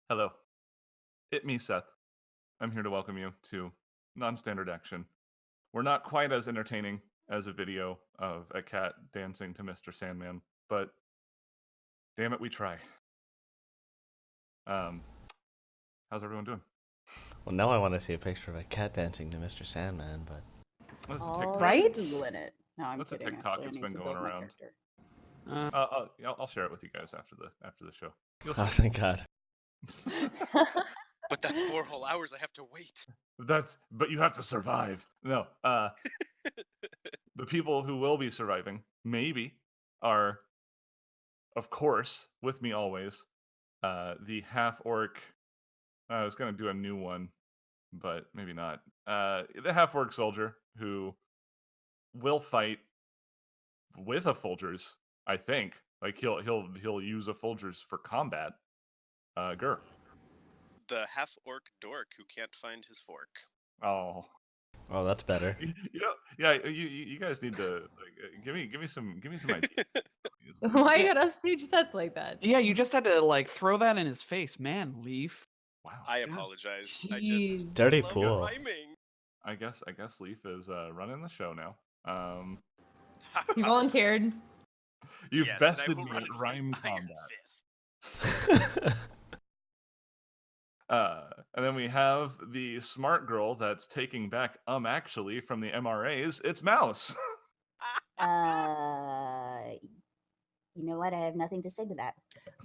Hello, it me, Seth. I'm here to welcome you to Non-Standard Action. We're not quite as entertaining as a video of a cat dancing to Mr. Sandman, but damn it, we try. Um, how's everyone doing? Well, now I want to see a picture of a cat dancing to Mr. Sandman, but That's a All TikTok. right. Googling it. No, I'm That's a kidding. TikTok Actually, I that's need been to going build my around. character. I'll share it with you guys after the show. You'll oh, see. thank God. But that's 4 whole hours I have to wait. But you have to survive. No, the people who will be surviving, maybe, are, of course, with me always, the half-orc. I was gonna do a new one, but maybe not. The half-orc soldier who will fight with a Folgers, I think. Like he'll use a Folgers for combat. Gur. The half-orc dork who can't find his fork. Oh. Oh, that's better. Yeah. You guys need to give me some ideas. Why you gotta upstage Seth like that? Yeah, you just had to like throw that in his face, man. Leaf. Wow. I apologize. I Jeez. just Dirty love pool. rhyming. I guess Leaf is running the show now. He volunteered. You Yes, and I bested will me run at it with rhyme an iron combat. fist. And then we have the smart girl that's taking back actually from the MRAs. It's Mouse. You know what? I have nothing to say to that.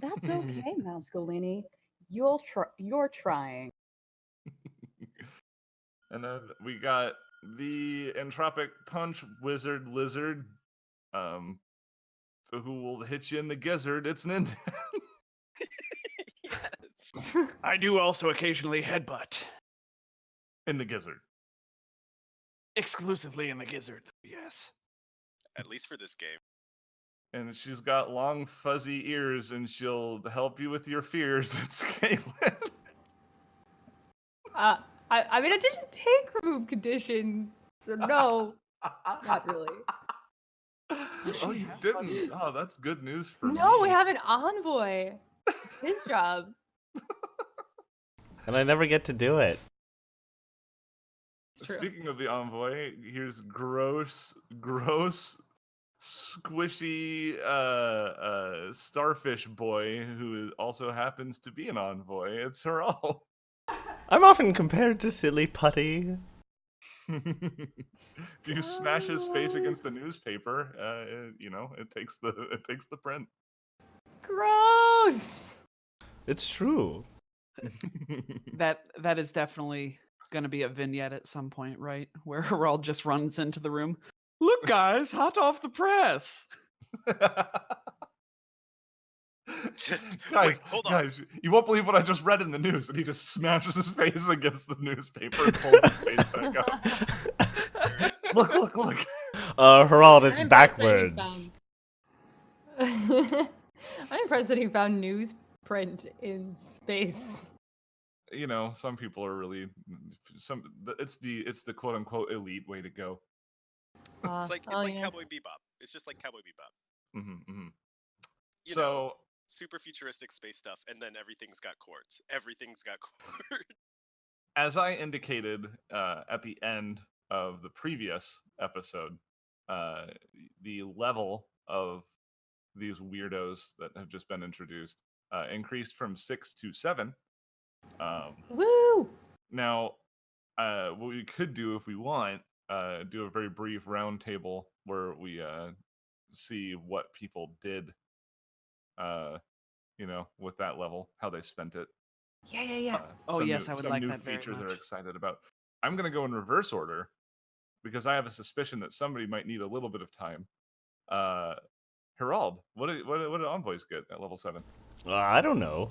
That's Mm-hmm. okay, Mouscolini. You're trying. And then we got the entropic punch wizard lizard, who will hit you in the gizzard. It's Ninja. Yes. I do also occasionally headbutt. In the gizzard. Exclusively in the gizzard, yes. At least for this game. And she's got long fuzzy ears, and she'll help you with your fears. It's Caitlin. I mean, I didn't take remove condition, so no, not really. Oh, you didn't? Oh, that's good news for me. No, we have an envoy. It's his job. And I never get to do it. It's true. Speaking of the envoy, here's gross, squishy starfish boy who also happens to be an envoy. It's Herald. I'm often compared to Silly Putty. If you smash his face against a newspaper, it takes the print. Gross. It's true. That is definitely gonna be a vignette at some point, right? Where Gerald just runs into the room. Look, guys, hot off the press. Just guys, wait, hold on. guys, you won't believe what I just read in the news. And he just smashes his face against the newspaper and pulls his face back up. Look. Herald, it's I'm impressed that he backwards. found- I'm impressed that he found newsprint in space. You know, some people are really it's the quote unquote elite way to go. It's like yes. Cowboy Bebop. It's just like Cowboy Bebop. Mm-hmm. You So know, super futuristic space stuff, and then everything's got quartz. Everything's got quartz. as I indicated at the end of the previous episode, the level of these weirdos that have just been introduced increased from 6 to 7. Woo! Now, what we could do if we want, do a very brief roundtable where we see what people did, with that level, how they spent it. Yeah. Oh, some yes, new, I would some like new that very features they're much. excited about. I'm going to go in reverse order because I have a suspicion that somebody might need a little bit of time. Herald, what did envoys get at level 7? I don't know.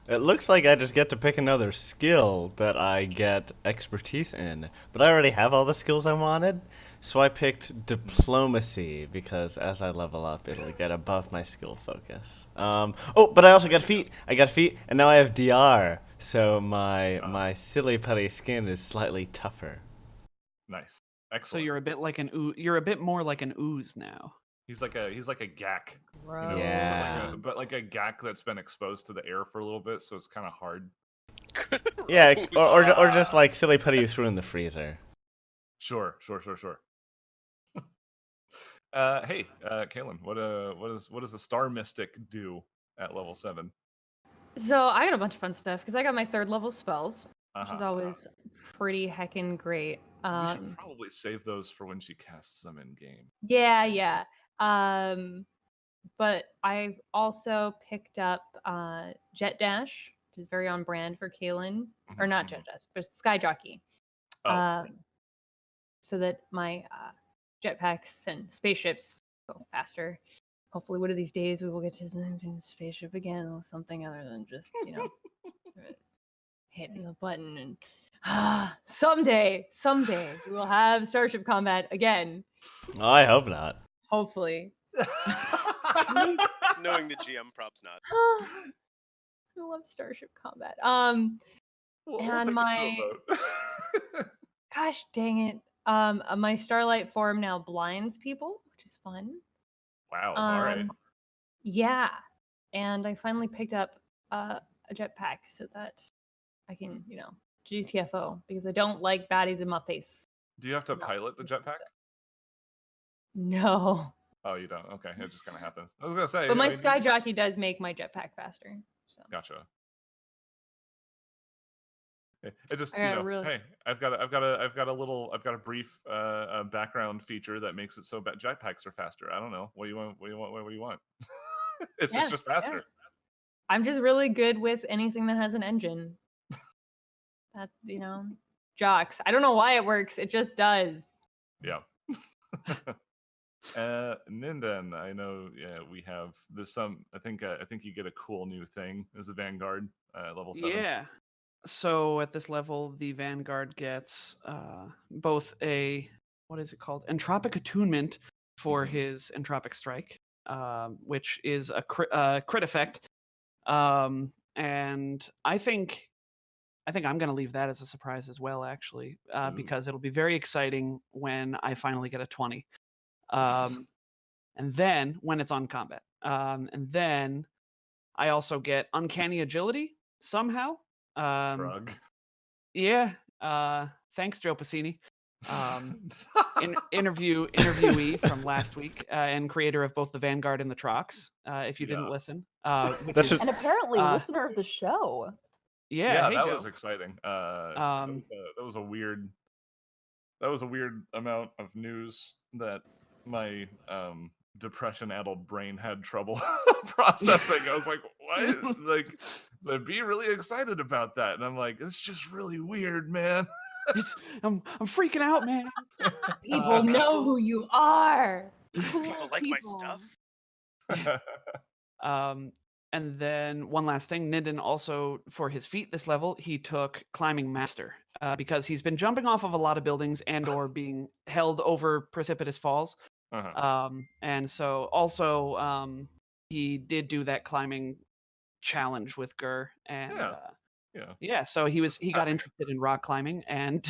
It looks like I just get to pick another skill that I get expertise in. But I already have all the skills I wanted, so I picked diplomacy because as I level up, it'll get above my skill focus. But I also got feet. I got feet, and now I have DR, so my silly putty skin is slightly tougher. Nice, So excellent. you're a bit more like an ooze now. He's like a gack, Bro. Yeah. but like a gack that's been exposed to the air for a little bit, so it's kind of hard. Yeah, Gross. or just like silly putting you through in the freezer. Sure. Hey, Kaylin, what does the Star Mystic do at level 7? So I got a bunch of fun stuff because I got my 3rd level spells, which is Uh-huh. always pretty heckin' great. We should probably save those for when she casts them in game. Yeah. But I also picked up Jet Dash, which is very on brand for Kaylin, or not Jet Dash, but Sky Jockey. Oh, So that my jetpacks and spaceships go faster. Hopefully, one of these days we will get to the spaceship again with something other than just, hitting the button. And someday we will have starship combat again. I hope not. Hopefully. Knowing the GM, props not. I love starship combat. we'll and take it to my a vote. gosh dang it. My starlight form now blinds people, which is fun. Wow. All right. Yeah, and I finally picked up a jetpack so that I can, GTFO, because I don't like baddies in my face. Do you have to No. pilot the jetpack? No. Oh, you don't. Okay, it just kind of happens. I was gonna say, But my I mean, sky jockey does make my jetpack faster. So Gotcha. It just I gotta really- hey, I've got a brief background feature that makes it so jetpacks are faster. I don't know. What do you want? What do you want? It's Yeah, just faster. yeah. I'm just really good with anything that has an engine. That, jocks. I don't know why it works. It just does. Yeah. Ninden, I know. Yeah, we have there's some. I think you get a cool new thing as a Vanguard, level 7. Yeah. So at this level, the Vanguard gets both a, what is it called? Entropic attunement for his entropic strike, which is a crit effect. And I think I'm going to leave that as a surprise as well, actually, because it'll be very exciting when I finally get a 20. And then when it's on combat. And then I also get uncanny agility somehow. Shrug. Yeah. Thanks, Joe Passini. Interviewee from last week, and creator of both the Vanguard and the Trox. If you didn't listen, That's just- And apparently, Uh, listener of the show. yeah, hey that Joe. was exciting. That was a weird amount of news that my depression-addled brain had trouble processing. I was like, what? Like, so be really excited about that, and I'm like, it's just really weird, man. I'm freaking out, man. People know who you are. People like my stuff. And then one last thing, Ninden also, for his feat this level, he took Climbing Master, because he's been jumping off of a lot of buildings and or being held over precipitous falls. And so also he did do that climbing challenge with Gur, and so he got interested in rock climbing, and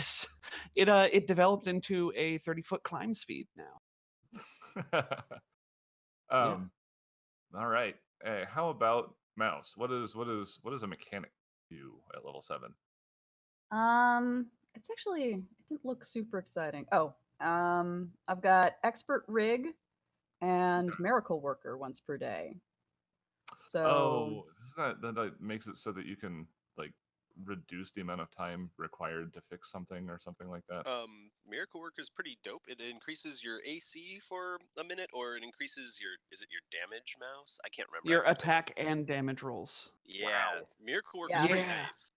it developed into a 30-foot climb speed now. All right. Hey, how about Mouse? What does a mechanic do at level 7? It's actually, it didn't look super exciting. Oh, I've got Expert Rig and Miracle Worker once per day. So That makes it so that you can like reduce the amount of time required to fix something or something like that. Miracle Worker is pretty dope. It increases your AC for a minute, or it increases your damage, Mouse? I can't remember. Your attack and damage rolls. Yeah, Wow. Miracle Worker is pretty nice.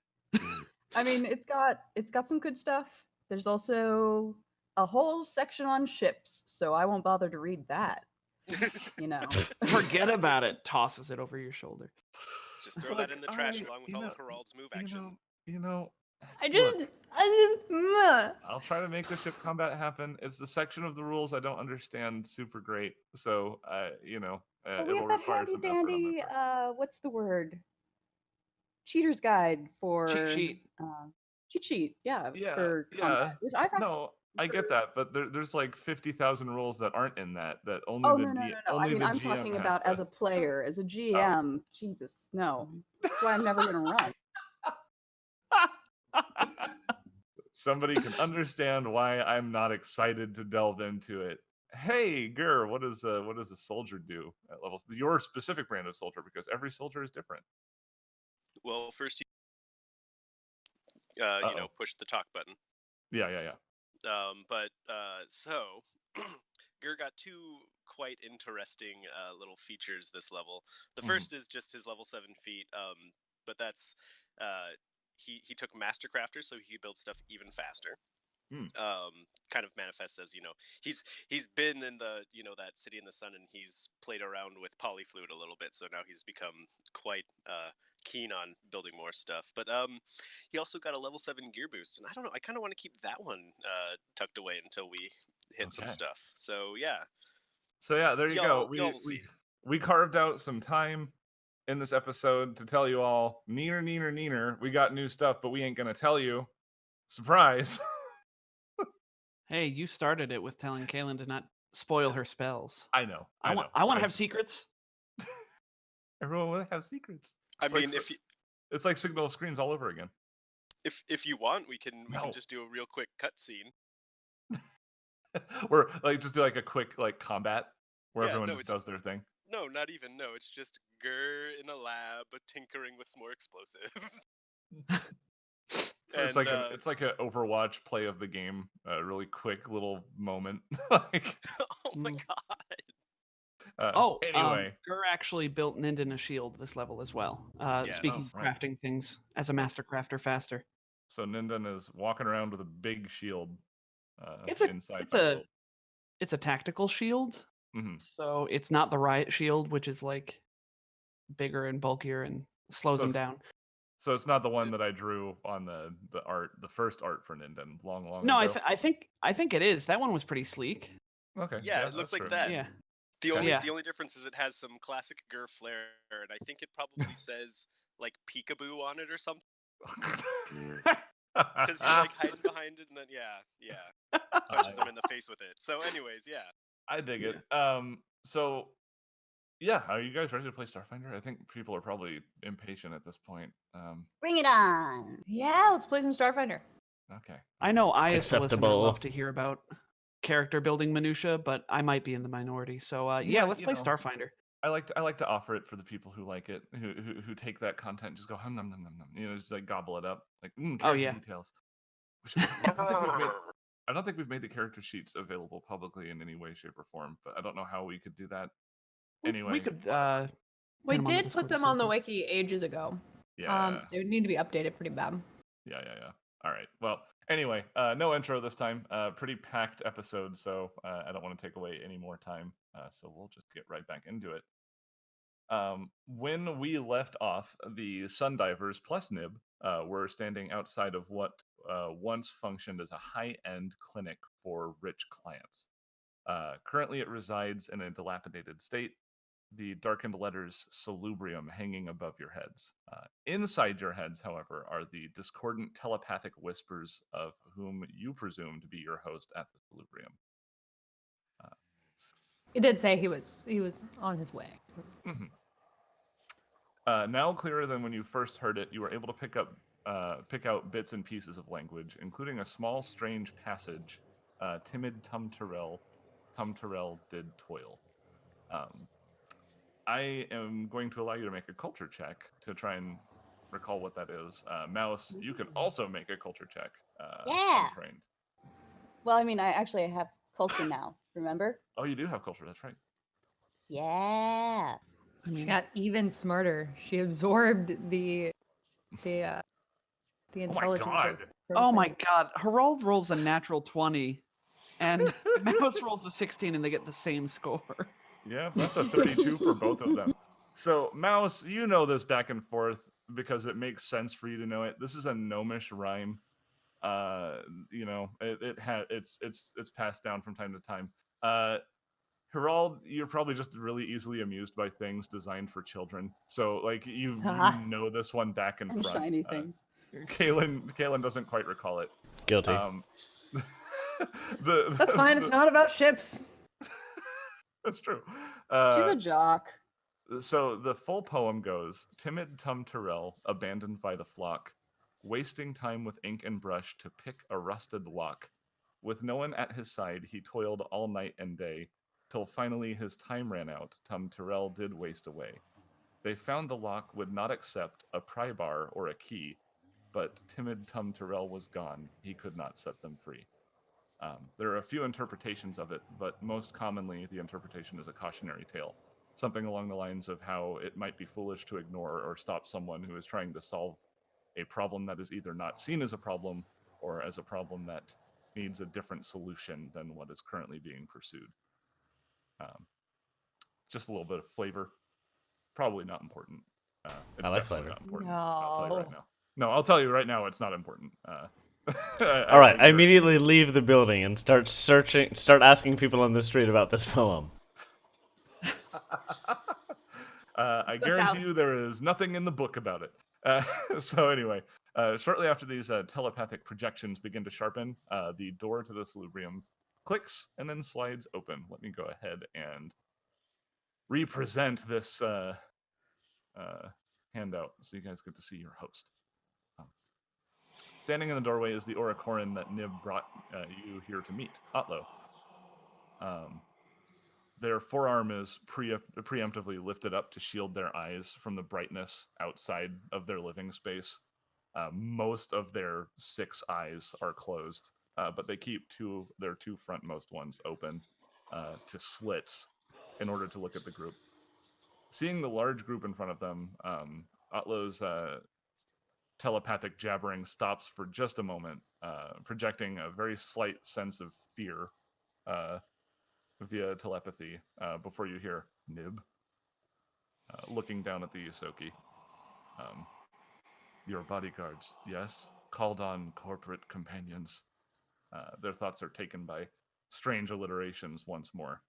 I mean, it's got some good stuff. There's also a whole section on ships, so I won't bother to read that. Forget about it. Tosses it over your shoulder. Just throw that in the trash along with all of Harald's move action. I'll try to make the ship combat happen. It's the section of the rules I don't understand super great, so we it'll have that require handy some effort on dandy, my part. what's the word? Cheater's guide for Cheat sheet. cheat sheet, yeah. Yeah, For yeah. combat, which I've No, I get that, but there's like 50,000 rules that aren't in that only Oh the no, no, no, no. I only mean, the I'm GM talking has about to. as a player, as a GM. Jesus, no. That's why I'm never gonna run. Somebody can understand why I'm not excited to delve into it. Hey, Gur, what does a soldier do at levels? Your specific brand of soldier, because every soldier is different. Well, first Uh-oh. push the talk button. Yeah. So Gur got two quite interesting little features this level. The Mhm. first is just his level 7 feat, but that's he took Master Crafter, so he could build stuff even faster. Kind of manifests as he's been in the that City in the Sun, and he's played around with Polyfluid a little bit, so now he's become quite keen on building more stuff. But he also got a level 7 gear boost, and I don't know, I kind of want to keep that one tucked away until we hit some Okay. stuff. So yeah, So yeah, there you go. y'all will see. We carved out some time in this episode to tell you all, neener, we got new stuff, but we ain't gonna tell you. Surprise. Hey, you started it with telling Kaylin to not spoil her spells. I know. I want to have secrets. Everyone will have secrets. I It's mean, like, it's like Signal of Screams all over again. if you want, we can No. just do a real quick cutscene. Or like just do like a quick like combat where Yeah, everyone no, just does their thing. No, not even. No, it's just Gur in a lab tinkering with some more explosives. So it's And, like an Overwatch play of the game, a really quick little moment. Like, oh my Mm. god. Anyway, Gur actually built Ninden a shield this level as well. Yes. Speaking Oh, of right. crafting things as a master crafter faster. So Ninden is walking around with a big shield It's inside my build. it's a tactical shield. Mhm. So it's not the riot shield, which is like bigger and bulkier and slows So him it's- down. So it's not the one that I drew on the art, the first art for Ninden, long No, ago. I think it is. That one was pretty sleek. Okay. Yeah, it looks that's like true. that. Yeah. The Okay. only difference is it has some classic Gur flair, and I think it probably says like peekaboo on it or something. Because he like hides behind it, and then punches him in the face with it. So, anyways, yeah. I dig it. So yeah, are you guys ready to play Starfinder? I think people are probably impatient at this point. Bring it on. Yeah, let's play some Starfinder. Okay. I know I, as a listener, Acceptable. love to hear about character building minutia, but I might be in the minority. So Yeah, let's play Starfinder. I like to offer it for the people who like it, who take that content and just go hum num num num num, just like gobble it up, like character details. I don't think we've made the character sheets available publicly in any way, shape, or form, but I don't know how we could do that. Anyway, We could. We pin 'em on the did Discord put them at on the some point. wiki ages ago. yeah, They would need to be updated pretty bad. yeah. All right. Well, anyway, no intro this time. Pretty packed episode, so I don't want to take away any more time. So we'll just get right back into it. When we left off, the Sundivers plus Nib were standing outside of what once functioned as a high-end clinic for rich clients. Currently, it resides in a dilapidated state. The darkened letters Salubrium hanging above your heads. Inside your heads, however, are the discordant telepathic whispers of whom you presume to be your host at the Salubrium. It did say he was on his way. Mm-hmm. Now clearer than when you first heard it, you were able to pick out bits and pieces of language, including a small, strange passage. Timid Tumturel did toil. I am going to allow you to make a culture check to try and recall what that is. Mouse, you can also make a culture check. Yeah. Untrained. Well, I mean, I actually have culture now. Remember? Oh, you do have culture. That's right. Yeah. She got even smarter. She absorbed the intelligence. God. Oh my god. Harold rolls a natural 20, and Mouse rolls a 16, and they get the same score. Yeah, that's a 32 for both of them. So, Mouse, you know this back and forth because it makes sense for you to know it. This is a gnomish rhyme. It's passed down from time to time. Herald, you're probably just really easily amused by things designed for children. So, like, you know this one back and front. Shiny things. Kaylin doesn't quite recall it. Guilty. That's fine. It's not about ships. That's true. She's a jock. So the full poem goes: Timid Tum Tyrrell, abandoned by the flock, wasting time with ink and brush to pick a rusted lock. With no one at his side, he toiled all night and day, till finally his time ran out. Tum Tyrrell did waste away. They found the lock would not accept a pry bar or a key, but timid Tum Tyrrell was gone. He could not set them free. There are a few interpretations of it, but most commonly the interpretation is a cautionary tale. Something along the lines of how it might be foolish to ignore or stop someone who is trying to solve a problem that is either not seen as a problem or as a problem that needs a different solution than what is currently being pursued. Just a little bit of flavor. Probably not important. It's I like definitely flavor. not important. I'll tell you right No. now. No, I'll tell you right now it's not important. All right, I immediately leave the building and start asking people on the street about this poem. I go guarantee south. you there is nothing in the book about it. So anyway, shortly after these telepathic projections begin to sharpen, the door to the Salubrium clicks and then slides open. Let me go ahead and represent this handout so you guys get to see your host. Standing in the doorway is the Oracorin that Nib brought you here to meet, Otlo. Their forearm is preemptively lifted up to shield their eyes from the brightness outside of their living space. Most of their 6 eyes are closed, but they keep their two frontmost ones open to slits in order to look at the group. Seeing the large group in front of them, Otlo's telepathic jabbering stops for just a moment, projecting a very slight sense of fear via telepathy before you hear Nib looking down at the Yosoki. Your bodyguards, yes? Called on corporate companions. Their thoughts are taken by strange alliterations once more.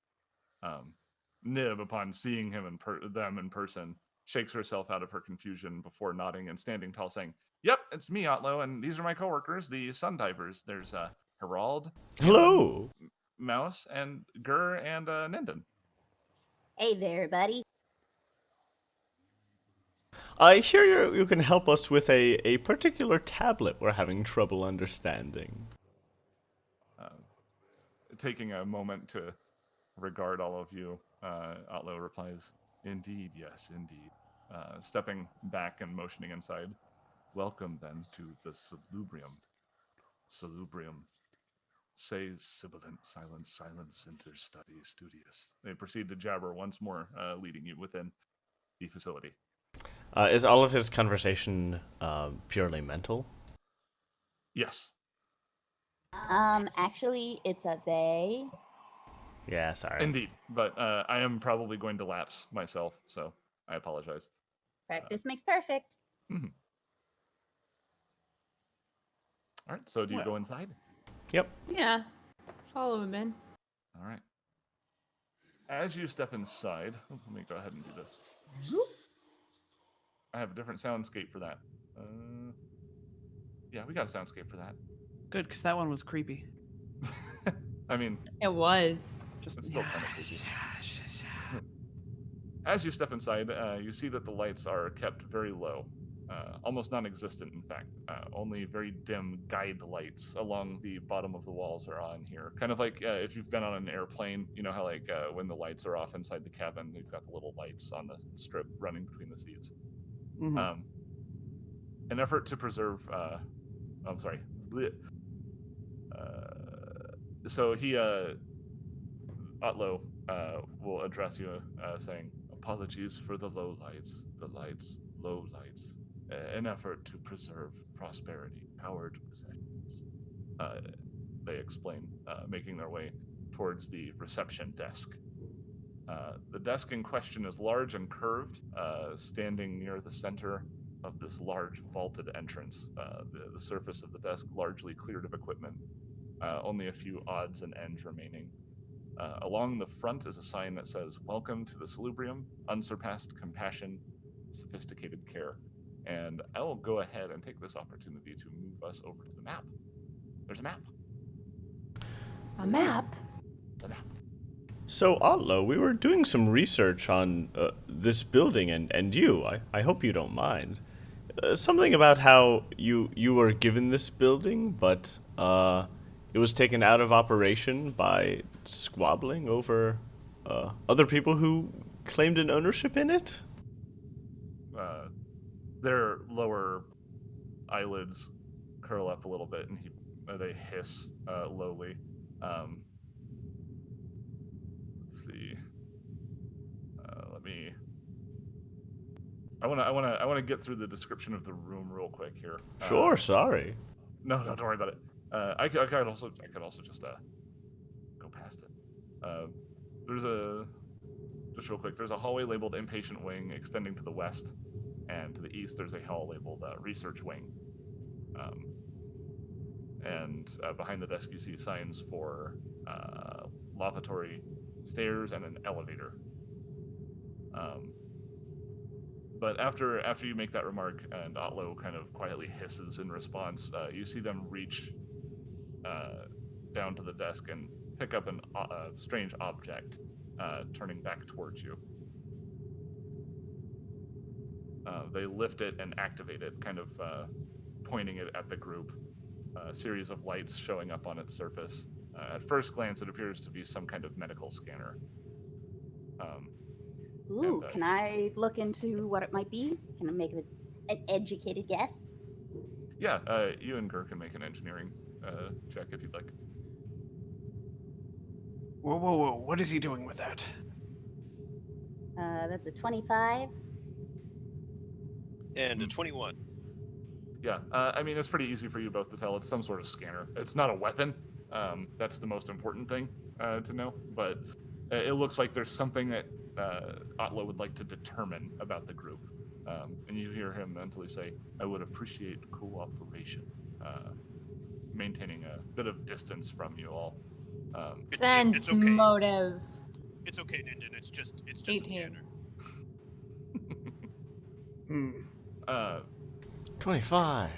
Nib, upon seeing him them in person, shakes herself out of her confusion before nodding and standing tall, saying, "Yep, it's me, Otlo, and these are my coworkers, the Sun Divers. There's Herald, Hello. Mouse, and Gur, and Ninden." Hey there, buddy. I hear you can help us with a particular tablet we're having trouble understanding. Taking a moment to regard all of you, Otlo replies, "Indeed, yes, indeed." Stepping back and motioning inside. "Welcome, then, to the Salubrium. Salubrium. Says sibilant silence, silence enters study studious." They proceed to jabber once more, leading you within the facility. Is all of his conversation purely mental? Yes. Actually, it's a they. Yeah, sorry. Indeed. But I am probably going to lapse myself, so I apologize. Practice makes perfect. Mm-hmm. All right, so do you go inside? Yep. Yeah. Follow him in. All right. As you step inside, let me go ahead and do this. I have a different soundscape for that. Yeah, we got a soundscape for that. Good, because that one was creepy. I mean, It was. Just it's still kind of creepy. As you step inside, you see that the lights are kept very low, almost non-existent, in fact. Only very dim guide lights along the bottom of the walls are on here. Kind of like if you've been on an airplane, you know how like when the lights are off inside the cabin, you've got the little lights on the strip running between the seats. Mhm. An effort to preserve. I'm sorry. So he, Otlo, will address you, saying, "Apologies for the low lights. The lights, low lights. An effort to preserve prosperity, powered possessions." They explain, making their way towards the reception desk. The desk in question is large and curved, standing near the center of this large vaulted entrance. The surface of the desk largely cleared of equipment, only a few odds and ends remaining. Along the front is a sign that says, "Welcome to the Salubrium, unsurpassed compassion, sophisticated care." And I will go ahead and take this opportunity to move us over to the map. There's a map. A map? So, Otlo, we were doing some research on this building and you. I hope you don't mind. Something about how you were given this building, but it was taken out of operation by squabbling over other people who claimed an ownership in it? Their lower eyelids curl up a little bit, and they hiss lowly. Let's see. Let me. I want to get through the description of the room real quick here. Sure, sorry. No, don't worry about it. I could also just go past it. Just real quick. There's a hallway labeled Inpatient Wing extending to the west, and to the east there's a hall labeled Research Wing. And behind the desk you see signs for lavatory, stairs, and an elevator. But after you make that remark, and Otlo kind of quietly hisses in response, you see them reach down to the desk and pick up a strange object, turning back towards you. They lift it and activate it, kind of pointing it at the group. A series of lights showing up on its surface. At first glance, it appears to be some kind of medical scanner. Ooh, can I look into what it might be? Can I make an educated guess? Yeah, you and Gur can make an engineering check if you'd like. Whoa, whoa, whoa! What is he doing with that? That's a 25. And a 21. Yeah, I mean, it's pretty easy for you both to tell. It's some sort of scanner. It's not a weapon. That's the most important thing to know. But it looks like there's something that Otlo would like to determine about the group. And you hear him mentally say, I would appreciate cooperation, maintaining a bit of distance from you all. Sense it's okay. motive. It's okay, Ninden. It's just a 18. scanner. Hmm. 25.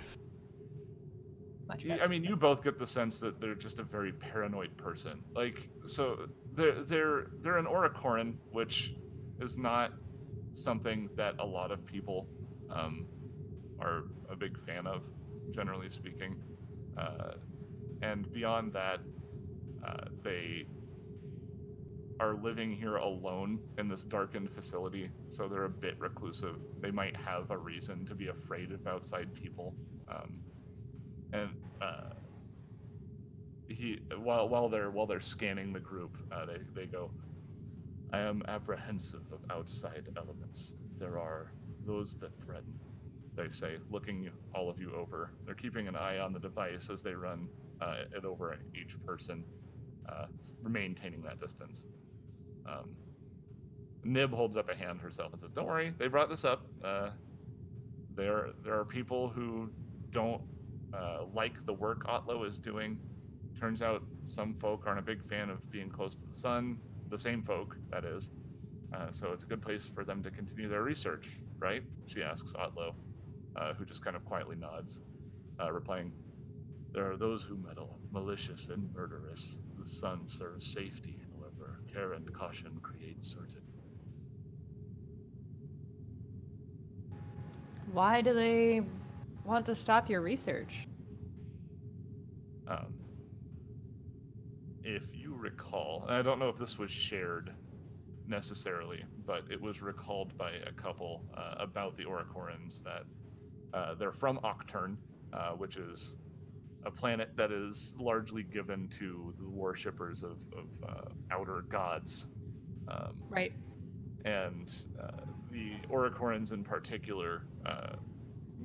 Much I better. mean, you both get the sense that they're just a very paranoid person. Like, so they're an Oracoran, which is not something that a lot of people are a big fan of, generally speaking. And beyond that, they are living here alone in this darkened facility, so they're a bit reclusive. They might have a reason to be afraid of outside people. And while they're scanning the group, they go, I am apprehensive of outside elements. There are those that threaten, they say, looking all of you over. They're keeping an eye on the device as they run it over each person, maintaining that distance. Nib holds up a hand herself and says, don't worry, they brought this up. There are people who don't like the work Otlo is doing. Turns out some folk aren't a big fan of being close to the sun, the same folk, that is. So it's a good place for them to continue their research, right? She asks Otlo, who just kind of quietly nods, replying, there are those who meddle, malicious and murderous. The sun serves safety, however. Care and caution create certain. Why do they want to stop your research? If you recall, and I don't know if this was shared necessarily, but it was recalled by a couple about the Oracorans that they're from Octurne, which is a planet that is largely given to the worshippers of outer gods. Right. And the Oracorans in particular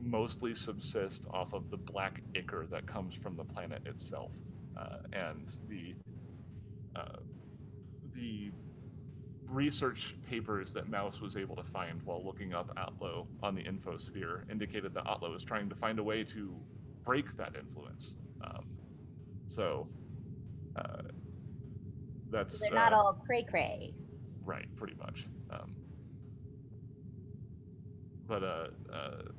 mostly subsist off of the black ichor that comes from the planet itself. And the research papers that Mouse was able to find while looking up Otlo on the infosphere indicated that Otlo is trying to find a way to break that influence. That's So they're not all cray-cray. right, pretty much. But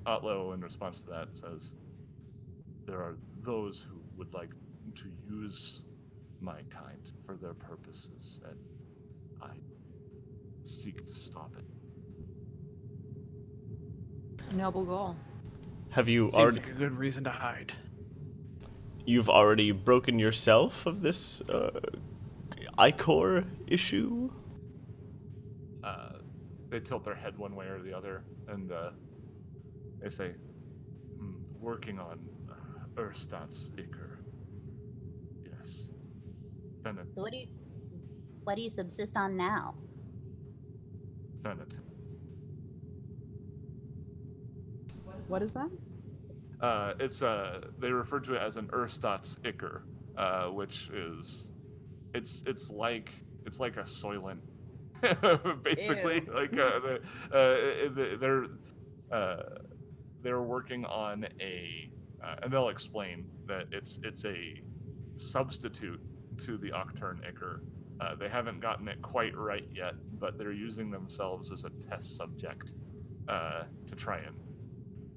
Otlo, in response to that, says, there are those who would like to use my kind for their purposes, and I seek to stop it. Noble goal. Have you Seems already? like a good reason to hide. You've already broken yourself of this Icor issue? They tilt their head one way or the other, and they say, working on Erstat's Iker. Yes. Fennet. So what do you subsist on now? Fennet. What is that? It's they refer to it as an Erstat's Iker, which is it's like a Soylent, basically. Ew. Like they're working on a and they'll explain that it's a substitute to the Octurne Iker. They haven't gotten it quite right yet, but they're using themselves as a test subject to try and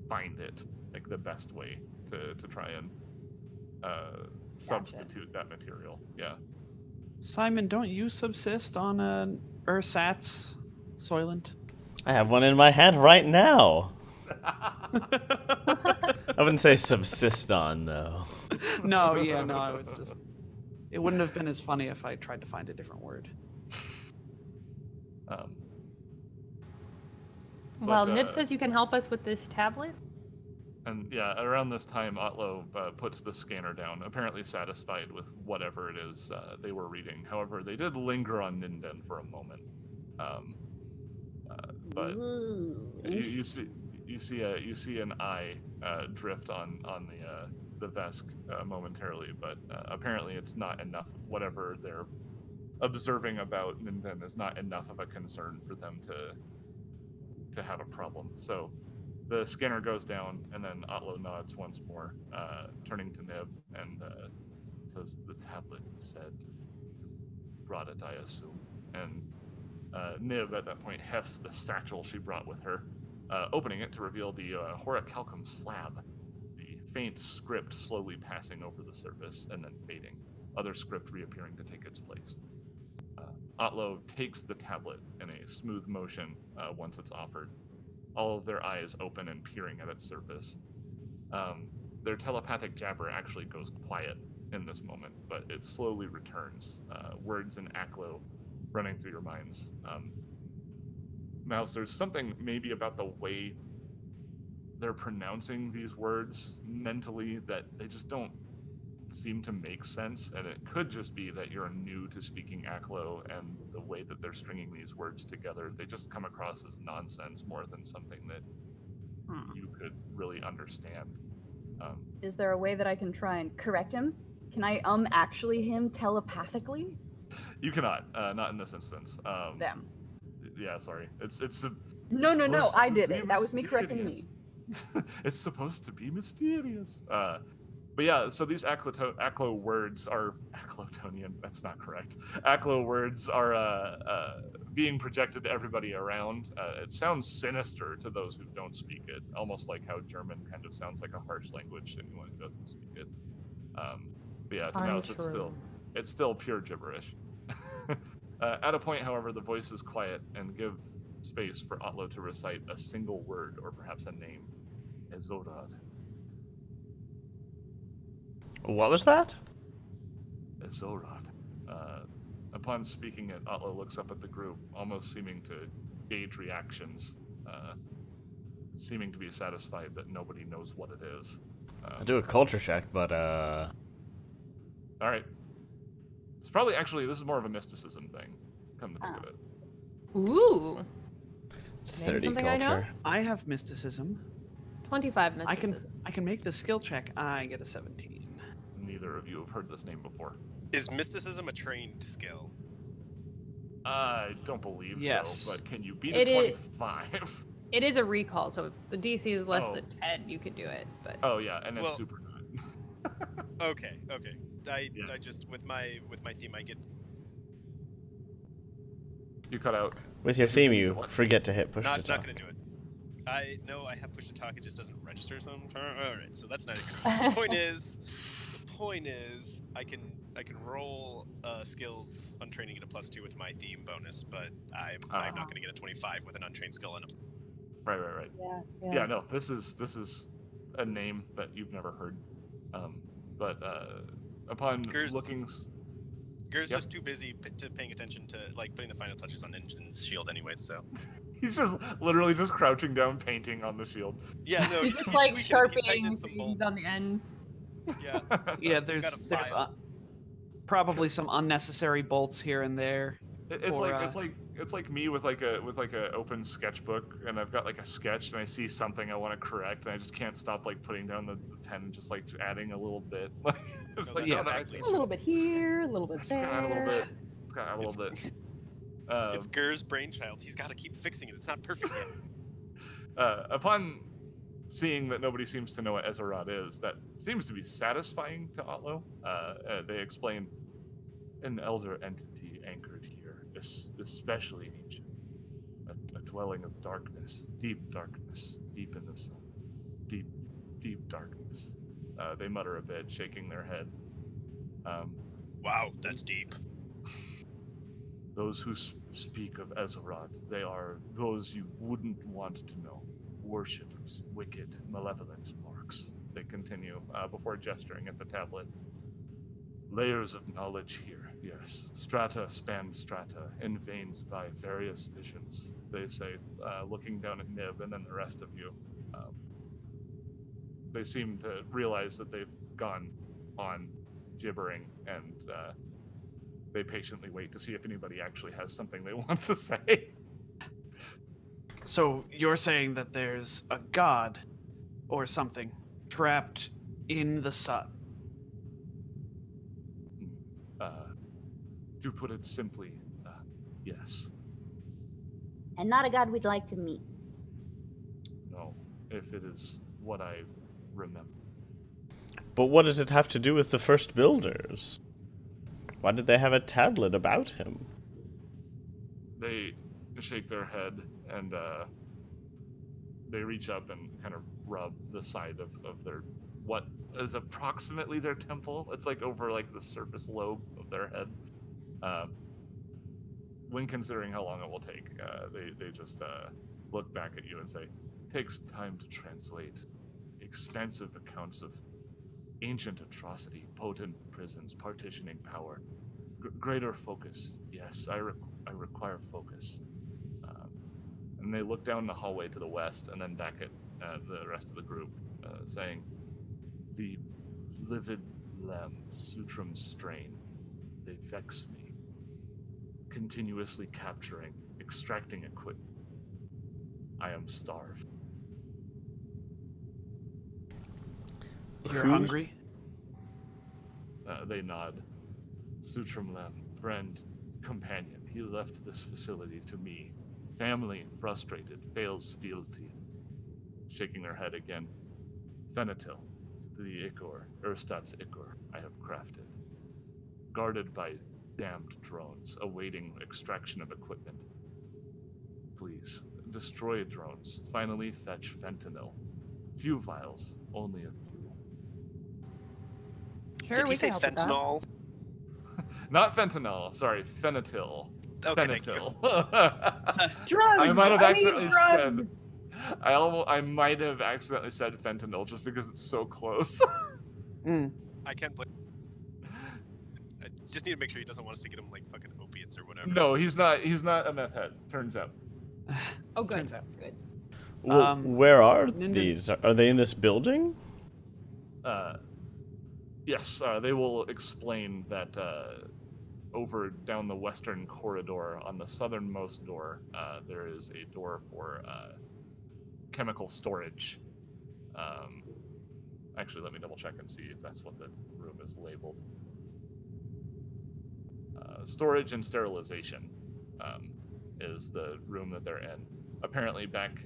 find it, like the best way to try and substitute that material. Yeah. Simon, don't you subsist on an Ursat's Soylent? I have one in my hand right now. I wouldn't say subsist on, though. No, I was just... It wouldn't have been as funny if I tried to find a different word. Well, Nib says you can help us with this tablet. And yeah, around this time, Otlo puts the scanner down, apparently satisfied with whatever it is they were reading. However, they did linger on Ninden for a moment. But Ooh, you see an eye drift on the Vesk momentarily, but apparently it's not enough. Whatever they're observing about Ninden is not enough of a concern for them to have a problem. So the scanner goes down, and then Otlo nods once more, turning to Nib, and says, "The tablet, you said. Brought it, I assume." And Nib, at that point, hefts the satchel she brought with her, opening it to reveal the horicalcum slab, the faint script slowly passing over the surface and then fading, other script reappearing to take its place. Otlo takes the tablet in a smooth motion once it's offered, all of their eyes open and peering at its surface. Their telepathic jabber actually goes quiet in this moment, but it slowly returns, words in Aklo running through your minds. Mouse, there's something maybe about the way they're pronouncing these words mentally that they just don't seem to make sense, and it could just be that you're new to speaking Aklo, and the way that they're stringing these words together, they just come across as nonsense more than something that you could really understand. Is there a way that I can try and correct him? Can I actually him telepathically? You cannot, not in this instance. Them. Yeah, sorry. It's No, supposed I to did be it. That was me correcting me. mysterious. It's supposed to be mysterious. But yeah, so these Aklo words are Aclotonian. That's not correct. Aklo words are being projected to everybody around. It sounds sinister to those who don't speak it, almost like how German kind of sounds like a harsh language to anyone who doesn't speak it. But yeah, to Mouse, it's still pure gibberish. At a point, however, the voice is quiet and give space for Otlo to recite a single word or perhaps a name. Ezorad. What was that? Ezorad. Upon speaking it, Otlo looks up at the group, almost seeming to gauge reactions, seeming to be satisfied that nobody knows what it is. I'll do a culture check, but All right. It's probably this is more of a mysticism thing. Come to think of it. Ooh. it's Maybe 30 something I know? culture. I have mysticism. 25 mysticism. I can make the skill check. I get a 17. Neither of you have heard this name before. Is mysticism a trained skill? I don't believe Yes. so, but can you beat It a is- 25? It is a recall, so if the DC is less Oh. than 10, you could do it. But Oh yeah, and then Well- super good. Okay. Yeah. I just with my theme I get You cut out. With your theme, you forget to hit push to not talk. gonna do it. I have push to talk. It just doesn't register sometimes. All right, so that's not it. The point is, I can I can roll skills untrained and get a +2 with my theme bonus, but I'm Ah. not going to get a 25 with an untrained skill in it. Right. Yeah, no, this is a name that you've never heard. But upon Gur's- looking, Gur's Yep. just too busy paying attention to like putting the final touches on Engine's shield, anyways. So he's just literally just crouching down, painting on the shield. yeah, no, He's he's just tweaking like it. He's sharpening tightening some things bolts. on the ends. Yeah, Yeah, he's got there's a file. probably some unnecessary bolts here and there. It's Or, it's like me with like a open sketchbook, and I've got like a sketch, and I see something I want to correct, and I just can't stop like putting down the pen and just like adding a little bit. Like it's No, like that's no, exactly A little bit here, a little bit just gotta add a little there. bit. Just gotta add a little bit. It's Gur's brainchild. He's got to keep fixing it. It's not perfect yet. Upon seeing that nobody seems to know what Ezerod is, that seems to be satisfying to Otlo. They explain an elder entity anchored here, especially ancient, a dwelling of darkness, deep in the sun, deep darkness. They mutter a bit, shaking their head. Wow, that's deep. Those who speak of Ezerod, they are those you wouldn't want to know. Worshippers, wicked, malevolence marks. They continue before gesturing at the tablet. Layers of knowledge here, yes. Strata span strata, in veins vie various visions, they say, looking down at Nib and then the rest of you. They seem to realize that they've gone on gibbering, and they patiently wait to see if anybody actually has something they want to say. So you're saying that there's a god or something trapped in the sun? To put it simply, yes. And not a god we'd like to meet. No, if it is what I remember. But what does it have to do with the first builders? Why did they have a tablet about him? They shake their head and they reach up and kind of rub the side of their what is approximately their temple. It's like over like the surface lobe of their head. When considering how long it will take, they just look back at you and say, "Takes time to translate. Expansive accounts of ancient atrocity, potent prisons, partitioning power, greater focus. Yes, I require focus." And they look down the hallway to the west and then back at the rest of the group, saying, "The livid lem, Sutram's strain, they vex me. Continuously capturing, extracting equipment. I am starved." You're Who- hungry? They nod. Sutram Lem, friend, companion, he left this facility to me. Family, frustrated, fails fealty. Shaking their head again. Fenatil, the Ichor, Urstat's Ichor, I have crafted. Guarded by damned drones, awaiting extraction of equipment. Please, destroy drones. Finally, fetch fentanyl. Few vials, only a few. Sure, Did we he say can help with that. fentanyl? Not fentanyl, sorry, Fenatil. Okay, thank you. Fenatil. Drugs! I might have need accidentally drugs! said. I might have accidentally said fentanyl just because it's so close. I can't play. I just need to make sure he doesn't want us to get him like fucking opiates or whatever. No, he's not. He's not a meth head. Turns out. Oh, good. Turns out. Good. Well, where are Ninden- these? Are they in this building? Yes, they will explain that over down the western corridor on the southernmost door, there is a door for chemical storage. Actually, let me double check and see if that's what the room is labeled. Storage and sterilization is the room that they're in. Apparently, back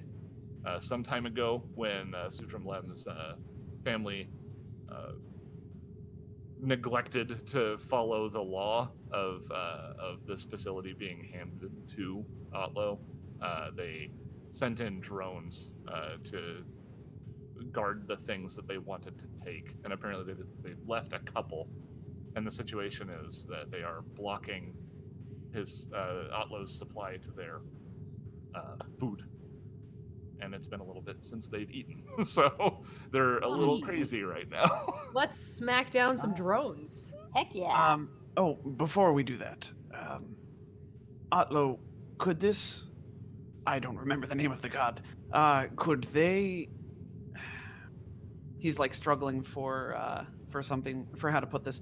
some time ago, when Sutram Lem's family neglected to follow the law of this facility being handed to Otlo, they sent in drones to guard the things that they wanted to take, and apparently they've left a couple And the situation is that they are blocking his Otlo's supply to their food. And it's been a little bit since they've eaten. So they're a little crazy right now. Let's smack down some drones. Heck yeah. Oh, before we do that, Otlo, could this? I don't remember the name of the god. Could they? He's like struggling for something, for how to put this.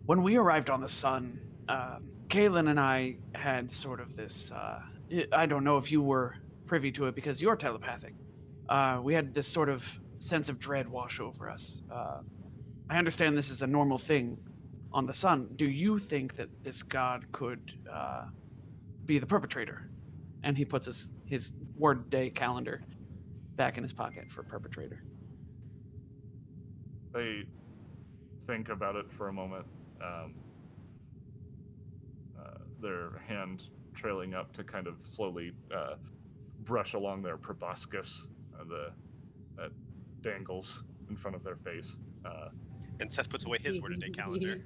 When we arrived on the sun, Kaylin and I had sort of this. I don't know if you were privy to it because you're telepathic. We had this sort of sense of dread wash over us. I understand this is a normal thing on the sun. Do you think that this god could be the perpetrator? And he puts his word day calendar back in his pocket for perpetrator. They think about it for a moment. Their hand trailing up to kind of slowly brush along their proboscis, that dangles in front of their face. And Seth puts away his word a day calendar.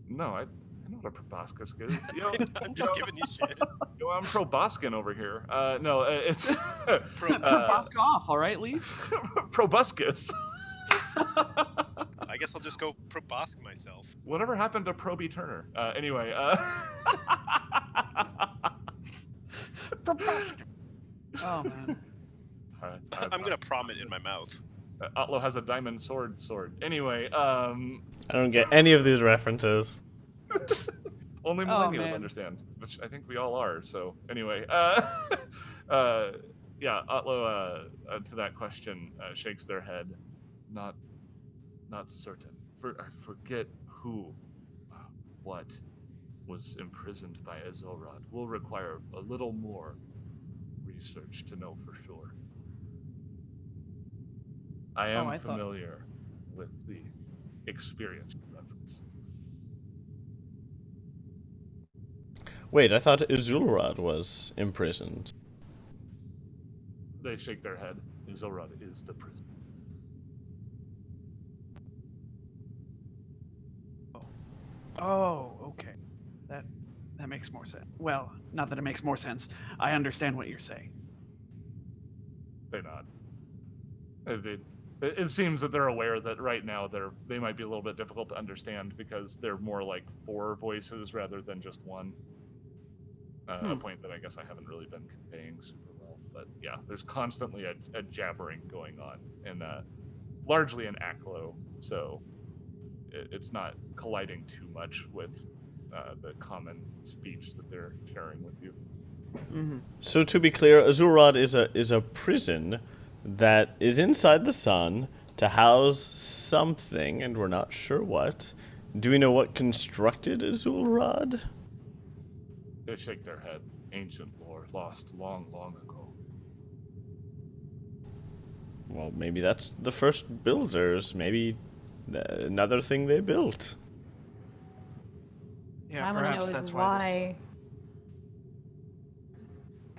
No, I know what a proboscis is. Yo, I'm just giving you shit. yo, I'm proboskin over here. No, it's Bask off, all right, Leaf? proboscis. I guess I'll just go probosk myself. Whatever happened to Proby Turner? Anyway, Oh man. I'm gonna prom it in my mouth. Otlo has a diamond sword. Anyway, I don't get any of these references. only Oh, millennials man. understand, which I think we all are. So anyway, yeah, Otlo to that question shakes their head, not certain. I forget who, what was imprisoned by Azorod. Will require a little more research to know for sure. I am I thought- familiar with the experience reference. Wait, I thought Izulrad was imprisoned. They shake their head. Azorod is the prison. Oh, okay. That makes more sense. Well, not that it makes more sense. I understand what you're saying. They nod. It seems that they're aware that right now they might be a little bit difficult to understand because they're more like 4 voices rather than just one. A point that I guess I haven't really been conveying super well. But yeah, there's constantly a jabbering going on, and largely in Aklo, so it's not colliding too much with the common speech that they're sharing with you. Mm-hmm. So to be clear, Azurad is a prison that is inside the sun to house something, and we're not sure what. Do we know what constructed Azulrad? They shake their head. Ancient lore, lost long, long ago. Well, maybe that's the first builders. Maybe another thing they built. Yeah, I want to perhaps know that's is why.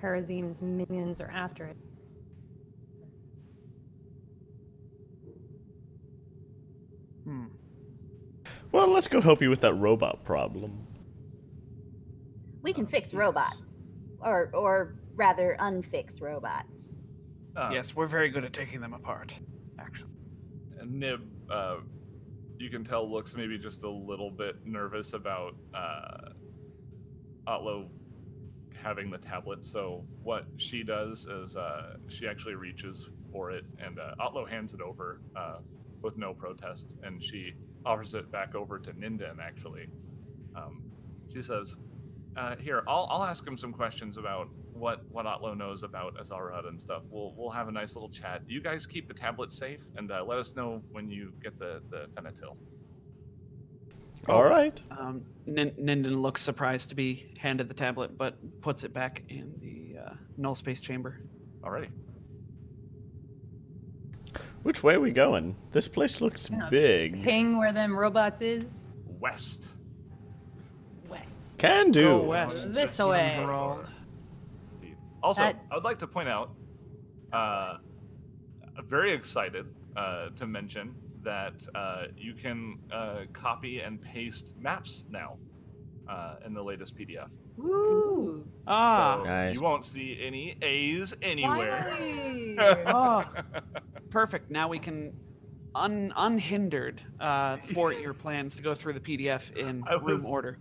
why Karazim's minions are after it. Well, let's go help you with that robot problem. We can fix robots, or rather, unfix robots. Yes, we're very good at taking them apart. Actually. Nib, you can tell, looks maybe just a little bit nervous about Otlo having the tablet. So what she does is she actually reaches for it, and Otlo hands it over with no protest, and she offers it back over to Ninden. Actually, she says, "Here, I'll ask him some questions about what Otlo knows about Azarad and stuff. We'll have a nice little chat. You guys keep the tablet safe, and let us know when you get the Fenatil." All right. Ninden looks surprised to be handed the tablet, but puts it back in the null space chamber. Alrighty. Which way are we going? This place looks Yeah. big. Ping where them robots is. West. West. Can do. Go west. This to way. Emerald. Also, That- I would like to point out, I'm very excited to mention that you can copy and paste maps now in the latest PDF. Woo! Ah, So Nice. you won't see any A's anywhere. Finally! oh, perfect. Now we can unhindered thwart your plans to go through the PDF in I room was- order.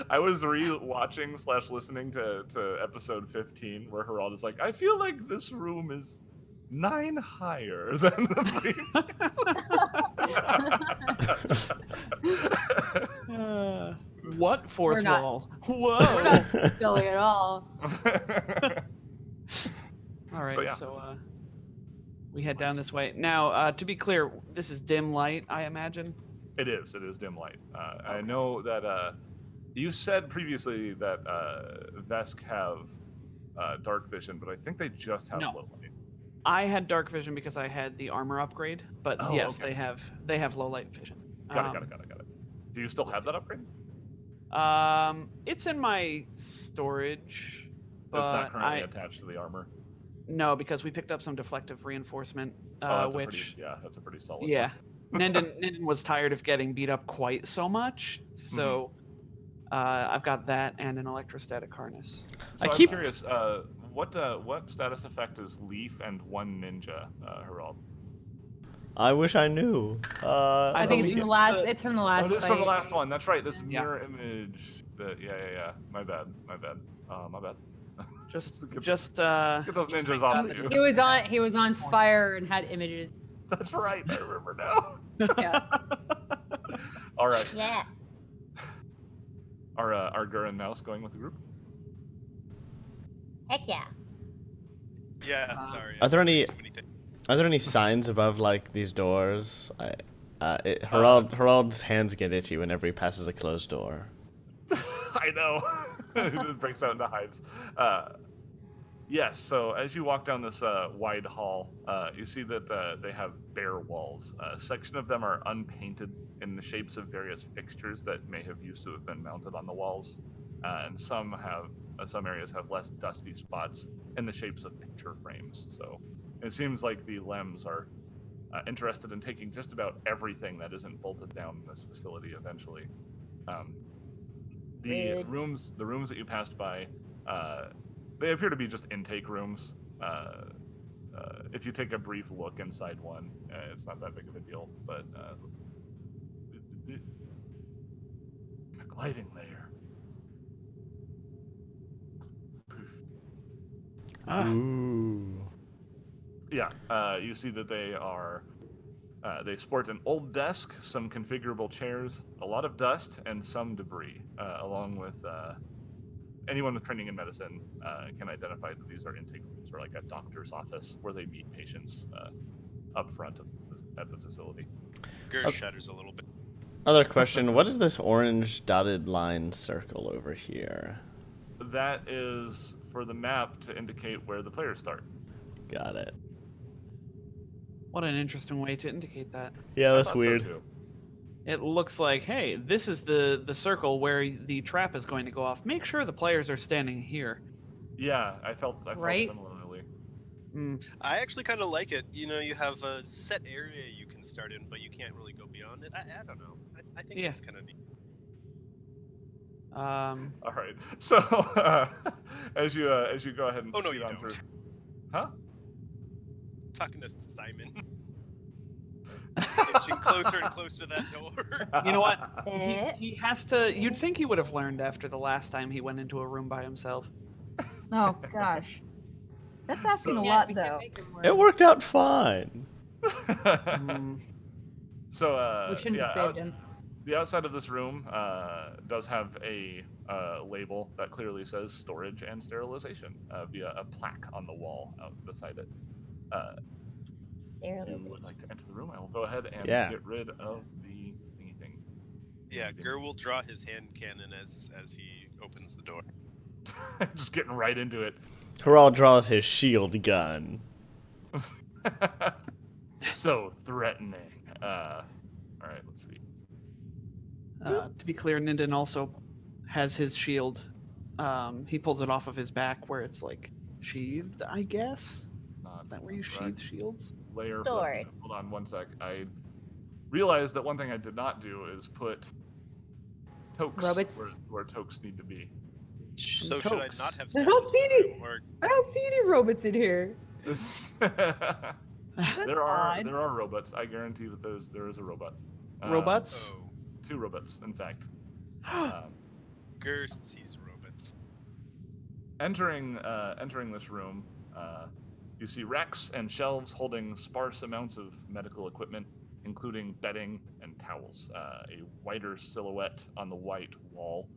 I was re-watching / listening to episode 15 where Herald is like, I feel like this room is 9 higher than the previous. What fourth We're not- wall? We're Whoa! not filling at all. All right, So, yeah. so we head down this way. Now, to be clear, this is dim light, I imagine. It is dim light. I know that you said previously that Vesk have dark vision, but I think they just have No. low light. I had dark vision because I had the armor upgrade, but Oh, yes, okay. they have low light vision. Got it. Do you still have that upgrade? It's in my storage, but It's not currently attached to the armor. no, because we picked up some deflective reinforcement, That's which that's a pretty solid. yeah, buff. Ninden was tired of getting beat up quite so much, so I've got that and an electrostatic harness. So I I'm keep- curious. What status effect is Leaf and one ninja, Herald? I wish I knew. I think it's we from the get last. the- It's from the Oh, last this is fight. from the last one. That's right. This Yeah. mirror image. Yeah. My bad. My bad. Just Let's get those ninjas off you. He was on fire and had images. That's right. I remember now. Yeah. All right. Yeah. Are Gur and Mouse going with the group? Heck yeah. Yeah, sorry. Are there any- Too many things. Are there any signs above like these doors? Herald's hands get itchy whenever he passes a closed door. I know. It breaks out into hides. Yes, so as you walk down this wide hall, you see that they have bare walls. A section of them are unpainted in the shapes of various fixtures that may have used to have been mounted on the walls. And some areas have less dusty spots in the shapes of picture frames. So it seems like the Lems are interested in taking just about everything that isn't bolted down in this facility eventually. The Rude. rooms that you passed by, they appear to be just intake rooms. If you take a brief look inside one, it's not that big of a deal. But a gliding layer. Poof. Ooh. Yeah, you see that they are. They sport an old desk, some configurable chairs, a lot of dust, and some debris, along with anyone with training in medicine can identify that these are intake rooms or like a doctor's office where they meet patients up front at the facility. Gur Okay. shudders a little bit. Other question: what is this orange dotted line circle over here? That is for the map to indicate where the players start. Got it. What an interesting way to indicate that. Yeah, I that's thought so, weird. too. It looks like, hey, this is the circle where the trap is going to go off. Make sure the players are standing here. Yeah, I felt Right? similarly. I actually kind of like it. You know, you have a set area you can start in, but you can't really go beyond it. I don't know. I think Yeah. it's kind of neat. All right. So as you go ahead and Oh, no, proceed you on don't. through, huh? Talking to Simon. Inching closer and closer to that door. You know what? Eh? He has to. You'd think he would have learned after the last time he went into a room by himself. Oh gosh, that's asking a Yeah, lot we can't though. make him It work. worked out fine. Mm, So We shouldn't have saved him. the outside of this room does have a label that clearly says storage and sterilization via a plaque on the wall out beside it. If you would like to enter the room, I will go ahead and Yeah. get rid of the thingy thing. Yeah, Gur will draw his hand cannon as he opens the door. Just getting right into it. Herald draws his shield gun. So threatening. All right, let's see. to be clear, Ninden also has his shield. He pulls it off of his back where it's like sheathed, I guess. Not Is that where you correct. sheathe shields? Layer. Stored. Hold on one sec. realize that one thing I did not do is put Tokes Robots? where Tokes need to be. So should I Tokes. not have I stepped don't into see the any. room, or I don't see any robots in here. there are odd. robots. I guarantee that there is a robot. Robots? oh, 2 robots, in fact. Gur sees robots. Entering this room, you see racks and shelves holding sparse amounts of medical equipment, including bedding and towels. A whiter silhouette on the white wall,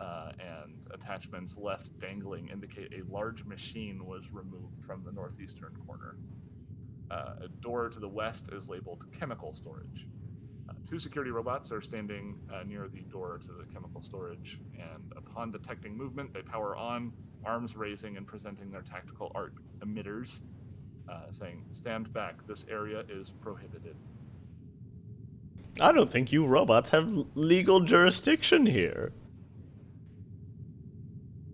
and attachments left dangling indicate a large machine was removed from the northeastern corner. A door to the west is labeled chemical storage. 2 security robots are standing near the door to the chemical storage, and upon detecting movement, they power on, arms raising and presenting their tactical arc emitters, saying, "Stand back, this area is prohibited." I don't think you robots have legal jurisdiction here.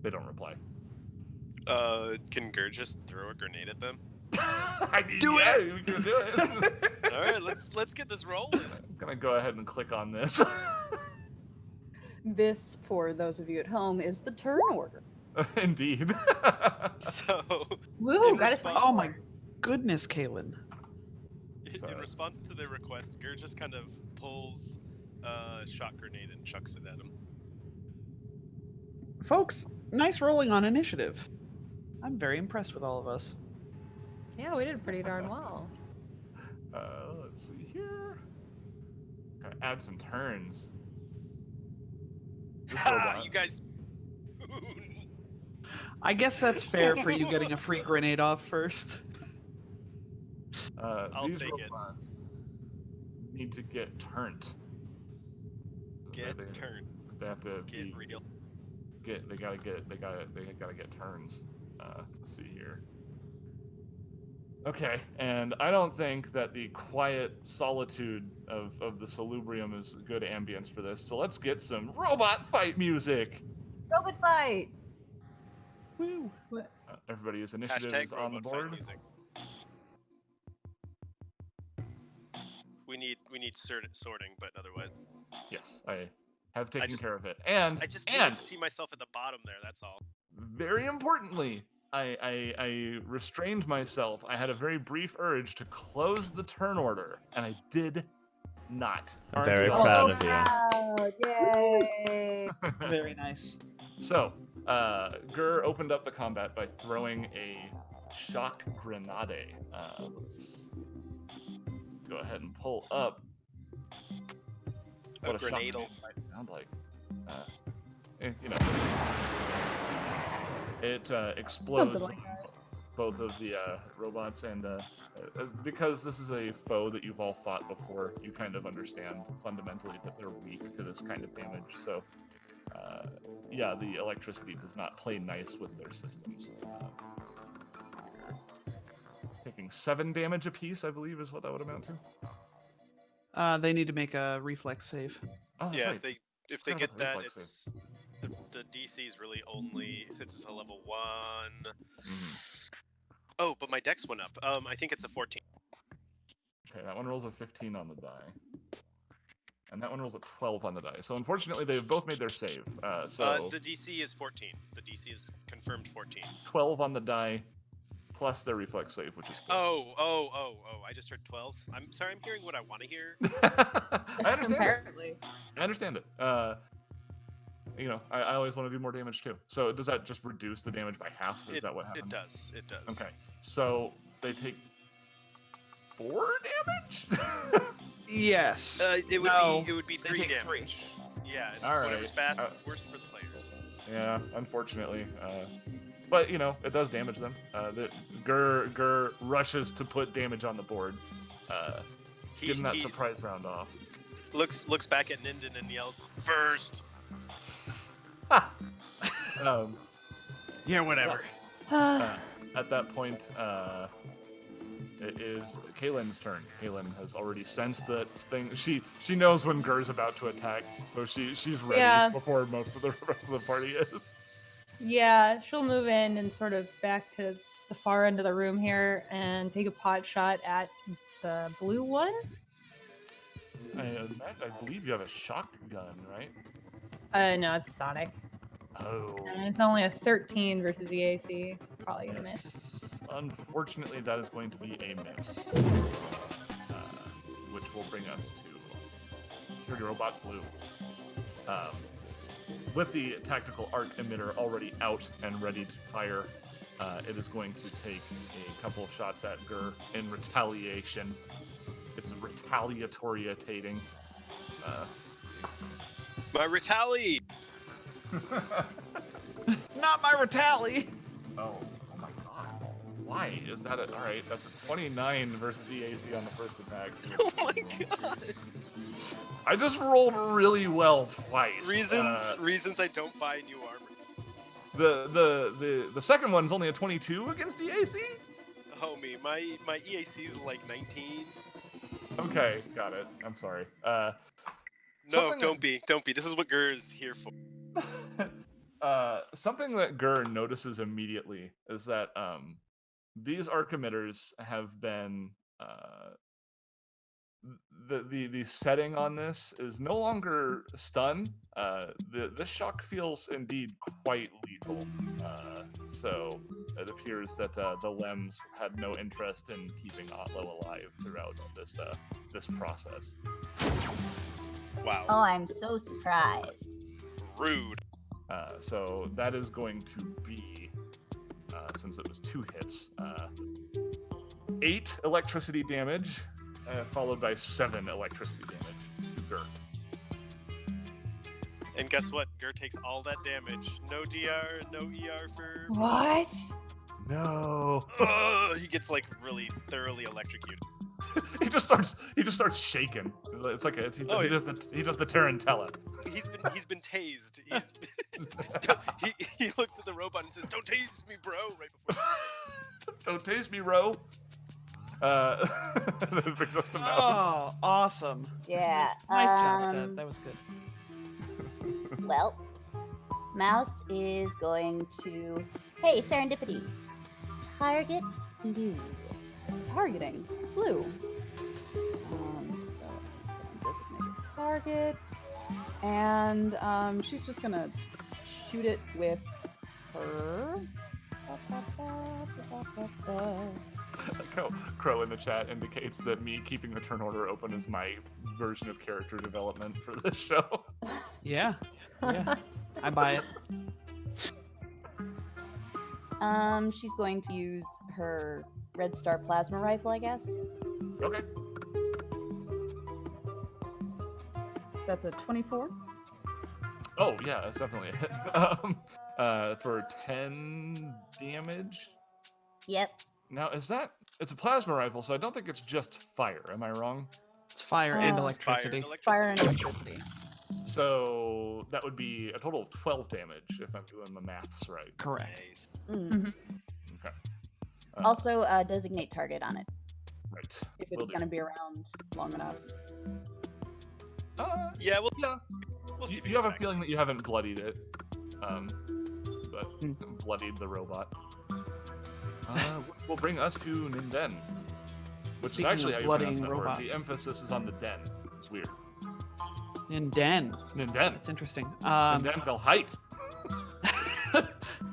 They don't reply. Can Gur just throw a grenade at them? I mean, Do yeah, it! we can do it. All right, let's get this rolling. I'm gonna go ahead and click on this. This, for those of you at home, is the turn order. Indeed. So, Woo, in got us response, Oh my goodness, Kaylin. in response to their request, Gur just kind of pulls a shot grenade and chucks it at him. Folks, nice rolling on initiative. I'm very impressed with all of us. Yeah, we did pretty darn well. Let's see here. Gotta add some turns. This Ha! robot- You guys. I guess that's fair for you getting a free grenade off first. I'll these take it. robots need to get turned. Get They- turned. They have to Get real. they gotta get turns. Let's see here. Okay, and I don't think that the quiet solitude of the Salubrium is good ambience for this, so let's get some robot fight music! Robot fight! Woo. Everybody's initiative Hashtag is on the robot fight board. music. We need sorting, but otherwise, Yes, I have taken just- care of it. And I just needed to see myself at the bottom there. That's all. very importantly, I restrained myself. I had a very brief urge to close the turn order, and I did not. I'm Aren't very you all proud so of you. Proud, yay! Very nice. So, Gur opened up the combat by throwing a shock grenade. Let's go ahead and pull up what a shock grenadal. grenade might sound like. You know, it explodes Something like that. both of the robots, and because this is a foe that you've all fought before, you kind of understand fundamentally that they're weak to this kind of damage. So, yeah, the electricity does not play nice with their systems. Taking 7 damage apiece, I believe, is what that would amount to. They need to make a reflex save. Oh, that's Yeah, right. if they Forgot get about the that, reflex it's the DC is really only since it's a level 1. Mhm. Oh, but my dex went up. I think it's a 14. Okay, that one rolls a 15 on the die. And that one rolls a 12 on the die. So unfortunately, they've both made their save. So The DC is 14. The DC is confirmed 14. 12 on the die, plus their reflex save, which is 4. Oh! I just heard 12. I'm sorry. I'm hearing what I want to hear. I understand it. Apparently. I understand it. You know, I always want to do more damage too. So does that just reduce the damage by half? Is that what It happens? does. It does. Okay. So they take 4 damage? Yes. It would No, be 3 take damage. Yeah, it's All right. whatever's worst for the players. Yeah, unfortunately. But you know, it does damage them. The Gur rushes to put damage on the board, getting that He surprise round off. looks back at Ninden and yells, "First!" Yeah, whatever. At that point, it is Kaylin's turn. Kaylin has already sensed that thing. She knows when Gur's about to attack, so she's ready Yeah. before most of the rest of the party is. Yeah, she'll move in and sort of back to the far end of the room here and take a pot shot at the blue one. I believe you have a shotgun, right? No, it's Sonic. Oh. And it's only a 13 versus EAC. It's probably gonna miss. Yes. Unfortunately, that is going to be a miss. Which will bring us to Security Robot Blue. With the tactical arc emitter already out and ready to fire, it is going to take a couple of shots at Gur in retaliation. It's retaliatory-tating. My retali! Not my retali. Oh my god. Why is that? Alright, that's a 29 versus EAC on the first attack. Oh my god! I just rolled really well twice. Reasons I don't buy new armor. The second one's only a 22 against EAC? Homie, my EAC is like 19. Okay, got it. I'm sorry. No, don't be. This is what Gur is here for. Something that Gur notices immediately is that these arc emitters have been the setting on this is no longer stun. This shock feels indeed quite lethal. So it appears that the Lems had no interest in keeping Otlo alive throughout this process. Wow. Oh, I'm so surprised. Rude. So that is going to be, since it was 2 hits, 8 electricity damage, followed by 7 electricity damage to Gur. And guess what? Gur takes all that damage. No DR, no ER for... What? No. He gets like really thoroughly electrocuted. he just starts shaking. It's like he does the Tarantella. He's been tased. He looks at the robot and says, "Don't tase me, bro!" Right before. Don't tase me, bro. That brings us to Mouse. Oh, awesome. Yeah. Nice job, Seth. That was good. Well, Mouse is going to. Hey, serendipity. Target blue. Targeting blue. So designate a target, and she's just gonna shoot it with her. Crow in the chat indicates that me keeping the turn order open is my version of character development for this show. Yeah. I buy it. She's going to use her Red Star plasma rifle, I guess. Okay. That's a 24. Oh yeah, that's definitely a hit. For 10 damage. Yep. Now it's a plasma rifle, so I don't think it's just fire. Am I wrong? It's fire and It's electricity. Fire and electricity. So that would be a total of 12 damage if I'm doing the maths right. Correct. Nice. Okay. Also, designate target on it Right. if Will it's do. going to be around long enough. Yeah, we'll see. You if he have gets a back. feeling that you haven't bloodied it, but bloodied the robot. Which will bring us to Ninden, which Speaking is actually of how you pronounce blooding that word. robots. The emphasis is on the den. It's weird. Ninden. Ninden. That's interesting. Nindenville Height.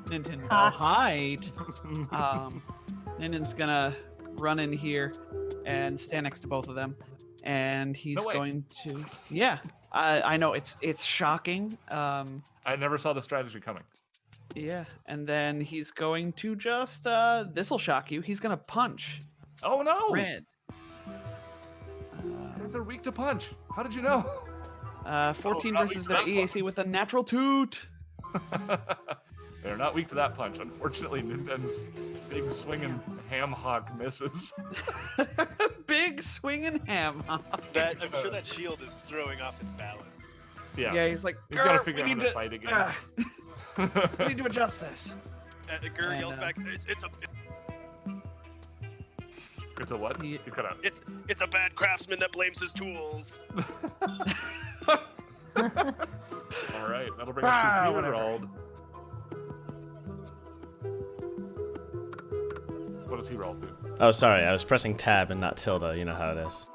Nintendo Ah. height. Ninden's gonna run in here and stand next to both of them, and he's No way. going to. Yeah, I know it's shocking. I never saw the strategy coming. Yeah, and then he's going to just this'll shock you. He's gonna punch Oh no! Red. They're weak to punch. How did you know? 14 not versus weak their to that EAC with a natural toot. They're not weak to that punch. Unfortunately, Ninden's big swinging ham hock misses. Big swinging ham. I'm sure that shield is throwing off his balance. Yeah. Yeah, he's like, He's got to "Grr, figure we out how need to fight again. We need to adjust this. Gur And, yells back, "It's It's a what? He- You cut out. a bad craftsman that blames his tools." All right, that'll bring us to whatever. Herald. What does he roll to? Oh, sorry, I was pressing tab and not tilde. You know how it is.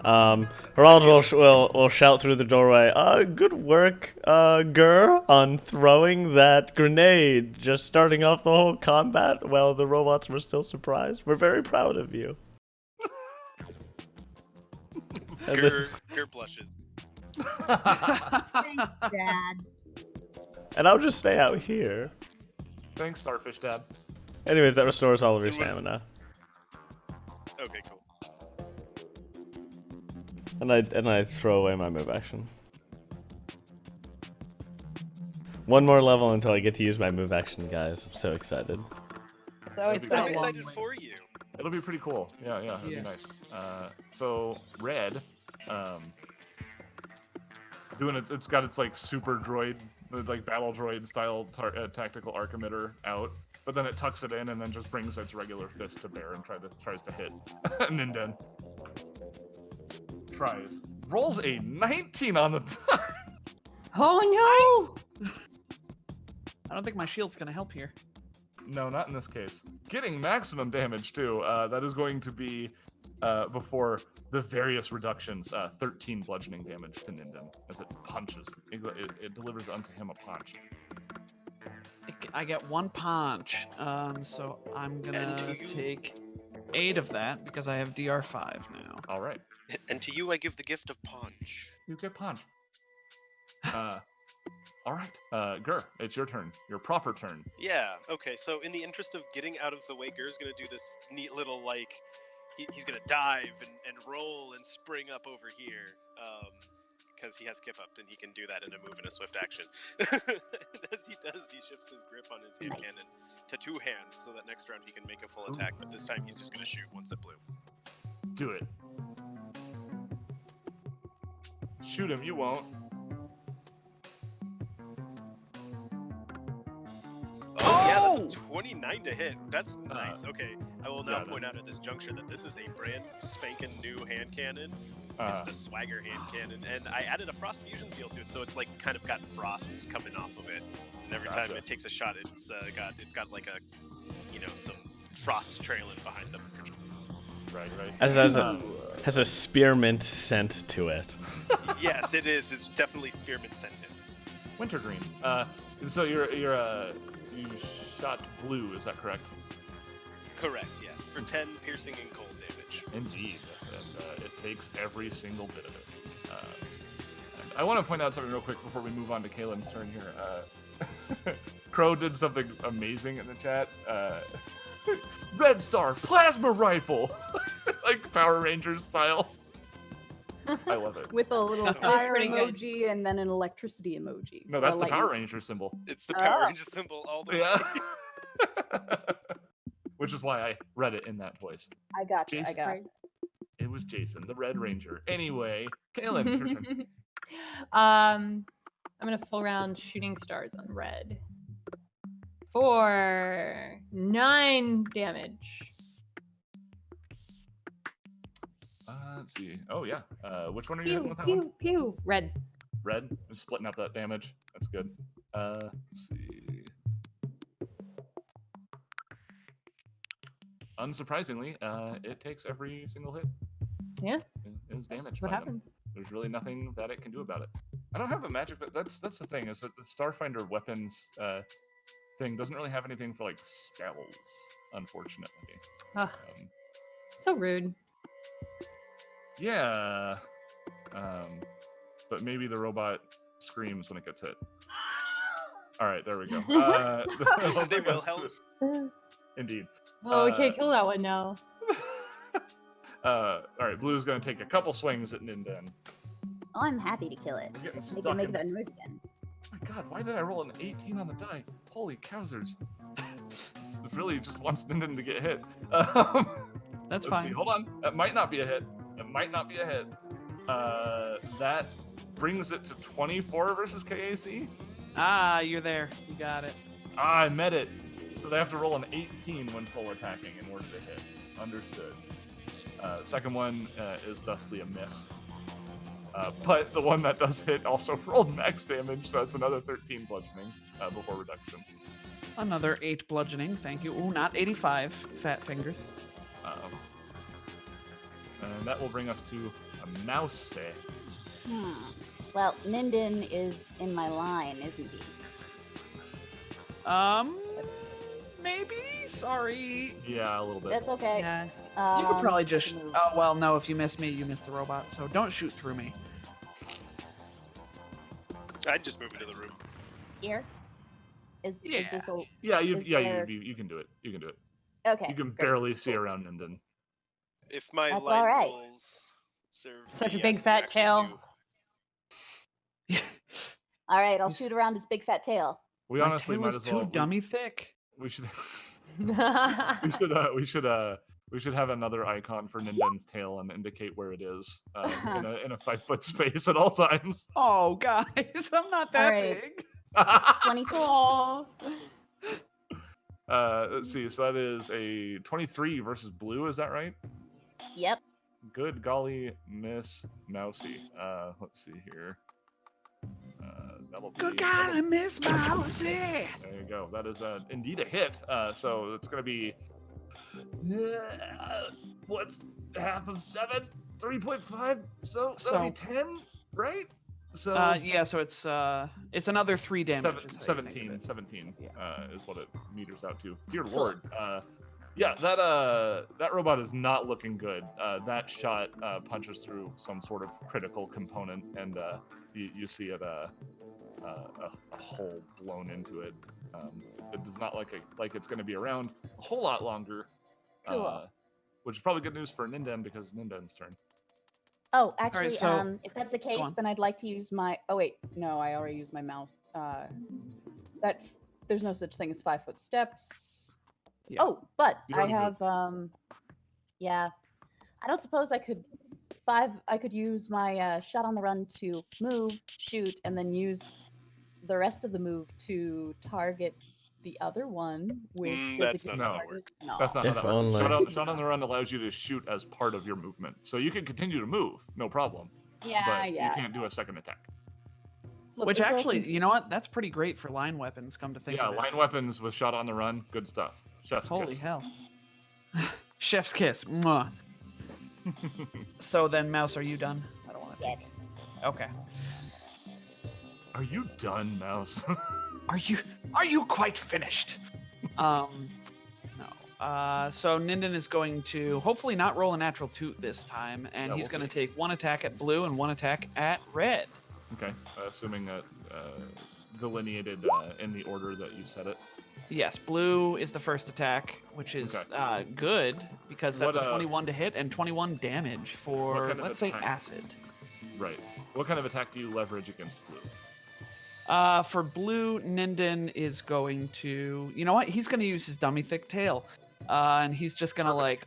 Herald will shout through the doorway, good work, Gur, on throwing that grenade, just starting off the whole combat while the robots were still surprised. We're very proud of you. Gur blushes. Thanks, Dad. And I'll just stay out here. Thanks, Starfish Dad. Anyways, that restores all of your It was- stamina. Okay, cool. And I throw away my move action. One more level until I get to use my move action, guys. I'm so excited. So it's been I'm a long excited wait. for you. It'll be pretty cool. Yeah, it'll be Yeah. nice. So Red, doing it's got its like super droid, like battle droid style tactical arc emitter out, but then it tucks it in and then just brings its regular fist to bear and tries to hit Ninden. Tries. Rolls a 19 on the die. Oh no! I don't think my shield's gonna help here. No, not in this case. Getting maximum damage too. That is going to be before the various reductions. 13 bludgeoning damage to Ninden as it punches. It delivers unto him a punch. I get 1 punch, so I'm gonna And you- take 8 of that because I have DR5 now. All right, And to you, I give the gift of punch. you get punch. All right, Gur, it's your turn. Your proper turn. Yeah, okay, so in the interest of getting out of the way, Gur's gonna do this neat little, like, he's gonna dive and roll and spring up over here, because he has skip up and he can do that in a move and a swift action. As he does, he shifts his grip on his hand Nice. cannon to 2 hands, so that next round he can make a full attack, but this time he's just gonna shoot once it blew. Do it. Shoot him. You won't. Oh, yeah, that's a 29 to hit. That's nice. Okay, I will now yeah, point out at this juncture that this is a brand spanking new hand cannon. It's the Swagger hand cannon, and I added a frost fusion seal to it, so it's like kind of got frost coming off of it. And every time Gotcha. it takes a shot, it's got like a, some frost trailing behind them. Right. Has a spearmint scent to it. Yes, it is. It's definitely spearmint scented. Wintergreen. So you shot blue. Is that correct? Correct. Yes, for 10 piercing and cold damage. Indeed, and it takes every single bit of it. And I want to point out something real quick before we move on to Kalen's turn here. Crow did something amazing in the chat. Red Star Plasma Rifle, like Power Rangers style. I love it. With a little fire pretty good. emoji and then an electricity emoji. No, or that's the lightning. Power Ranger symbol. It's the Power Oh. Ranger symbol all the way. Yeah. Which is why I read it in that voice. I got you. I Jason. got Right. you. It was Jason, the Red Ranger. Anyway, Kalen, it's your turn. I'm gonna full round shooting stars on red for 9 damage. Let's see. Oh yeah. Which one are you hitting Pew with that one? pew pew. Red. Red. Splitting up that damage. That's good. Let's see. Unsurprisingly, it takes every single hit. Yeah. It is damaged What by them. happens? There's really nothing that it can do about it. I don't have a magic, but that's the thing is that the Starfinder weapons thing doesn't really have anything for like spells, unfortunately. Ugh, Um, so rude. yeah, but maybe the robot screams when it gets hit. All right, there we go. Is his name that's Wilhelm? Indeed. Oh, we can't kill that one now. All right, Blue's gonna take a couple swings at Ninden. Oh, I'm happy to kill it. We're getting Make stuck it make in- that noise again. Oh my god, why did I roll an 18 on the die? Holy cowsers. It really just wants Ninden to get hit. That's Let's fine. see, hold on. That might not be a hit. That might not be a hit. That brings it to 24 versus KAC. Ah, you're there. You got it. Ah, I met it. So they have to roll an 18 when full attacking in order to hit. Understood. Second one is thusly a miss. But the one that does hit also rolled max damage, so that's another 13 bludgeoning before reductions. Another 8 bludgeoning. Thank you. Ooh, not 85. Fat fingers. And that will bring us to a mouse. Well, Ninden is in my line, isn't he? Maybe. Sorry. Yeah, a little bit. That's okay. Yeah. You could probably I just. can move. Oh well, no. If you miss me, you miss the robot. So don't shoot through me. I'd just move into the room. Here. Is this a... Yeah, Is there- you can do it. You can do it. Okay. You can great. see see around Ninden. If my That's line alright. rules serve Such a me, big yes, you fat actually tail. do. All right, I'll shoot around his big fat tail. We My honestly tail might is as well. too dummy thick. We should. We should have another icon for Ninden's tail and indicate where it is in a 5-foot space at all times. Oh, guys, I'm not that Alright. big. 24. Let's see. So that is a 23 versus blue. Is that right? Yep. Good golly, Miss Mousy. Let's see here. That'll be. Good God, Miss Mousy. There you go. That is indeed a hit. So it's going to be. What's half of 7? 3.5. So that'll be 10, right? So Yeah. So it's another 3 damage. is how you think of 17. it. 17 Yeah. is what it meters out to. Dear Lord. Yeah, that robot is not looking good. That shot punches through some sort of critical component, and you see it a hole blown into it. It does not like it's going to be around a whole lot longer, which is probably good news for Ninden because it's Ninden's turn. Oh, actually, so- if that's the case, on. then I'd like to use my. Oh wait, no, I already used my mouse. There's no such thing as 5-foot steps. Yeah. Oh, but You I already have yeah. I don't suppose I could I could use my shot on the run to move, shoot, and then use the rest of the move to target the other one with That's not designated how it target. works. No. That's not how If that works. only. Shot on the run allows you to shoot as part of your movement, so you can continue to move, no problem. Yeah, But yeah. you can't do a second attack. Look, Which this girl actually, can- you know what? That's pretty great for line weapons. Come to think Yeah, of it. line weapons with shot on the run, good stuff. Chef's Holy kiss. hell. Chef's kiss. Mwah. So then, Mouse, are you done? I don't want to. Yes. Okay. Are you done, Mouse? Are you quite finished? No. So Ninden is going to hopefully not roll a natural 2 this time, and Yeah, he's we'll going to see. take 1 attack at blue and 1 attack at red. Okay, assuming that delineated in the order that you said it. Yes, blue is the first attack, which is Okay. good because that's What, a 21 to hit and 21 damage for, kind of let's say, attack? acid. Right. What kind of attack do you leverage against blue? For blue, Ninden is going to, you know what? He's going to use his dummy thick tail, and he's just going to like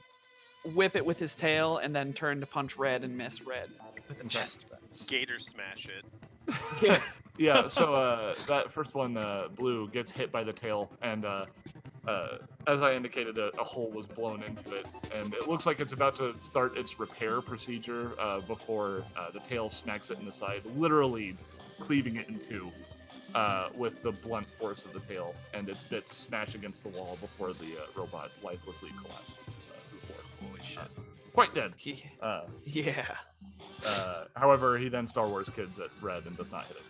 whip it with his tail and then turn to punch red and miss red with a Just gator smash it. Yeah. Yeah, so that first one, blue, gets hit by the tail, and as I indicated, a hole was blown into it, and it looks like it's about to start its repair procedure before the tail smacks it in the side, literally cleaving it in two with the blunt force of the tail, and its bits smash against the wall before the robot lifelessly collapses to the floor. Holy shit. Quite dead. Yeah. However, he then Star Wars kids at red and does not hit it.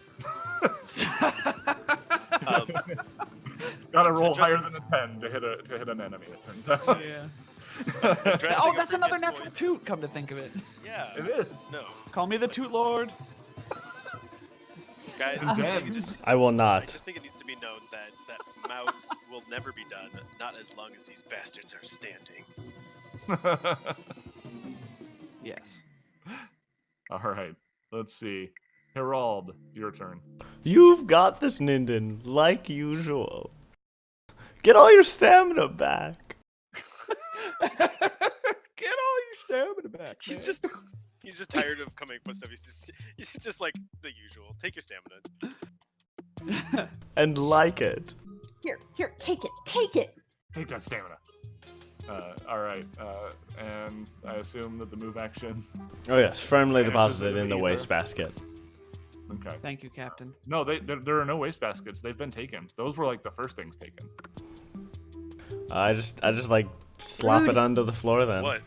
Gotta roll just- higher than a 10 to hit an enemy, it turns out. Yeah. Addressing Oh, a that's another previous natural point- toot, come to think of it. Yeah. It is. No. Call me the Toot Lord. Guys, And I then- think it just- I will I not. just think it needs to be known that Mouse will never be done, not as long as these bastards are standing. Yes. All right, let's see. Herald, your turn. You've got this, Ninden, like usual. Get all your stamina back. Get all your stamina back. He's just tired of coming up with stuff. He's just like the usual. Take your stamina. And like it. Here, take it, take it. Take that stamina. All right, and I assume that the move action. Oh yes, firmly Vanishes deposited into in the the wastebasket. Okay. Thank you, Captain. No, there are no wastebaskets. They've been taken. Those were like the first things taken. I just like slap Rude. it onto the floor then. What?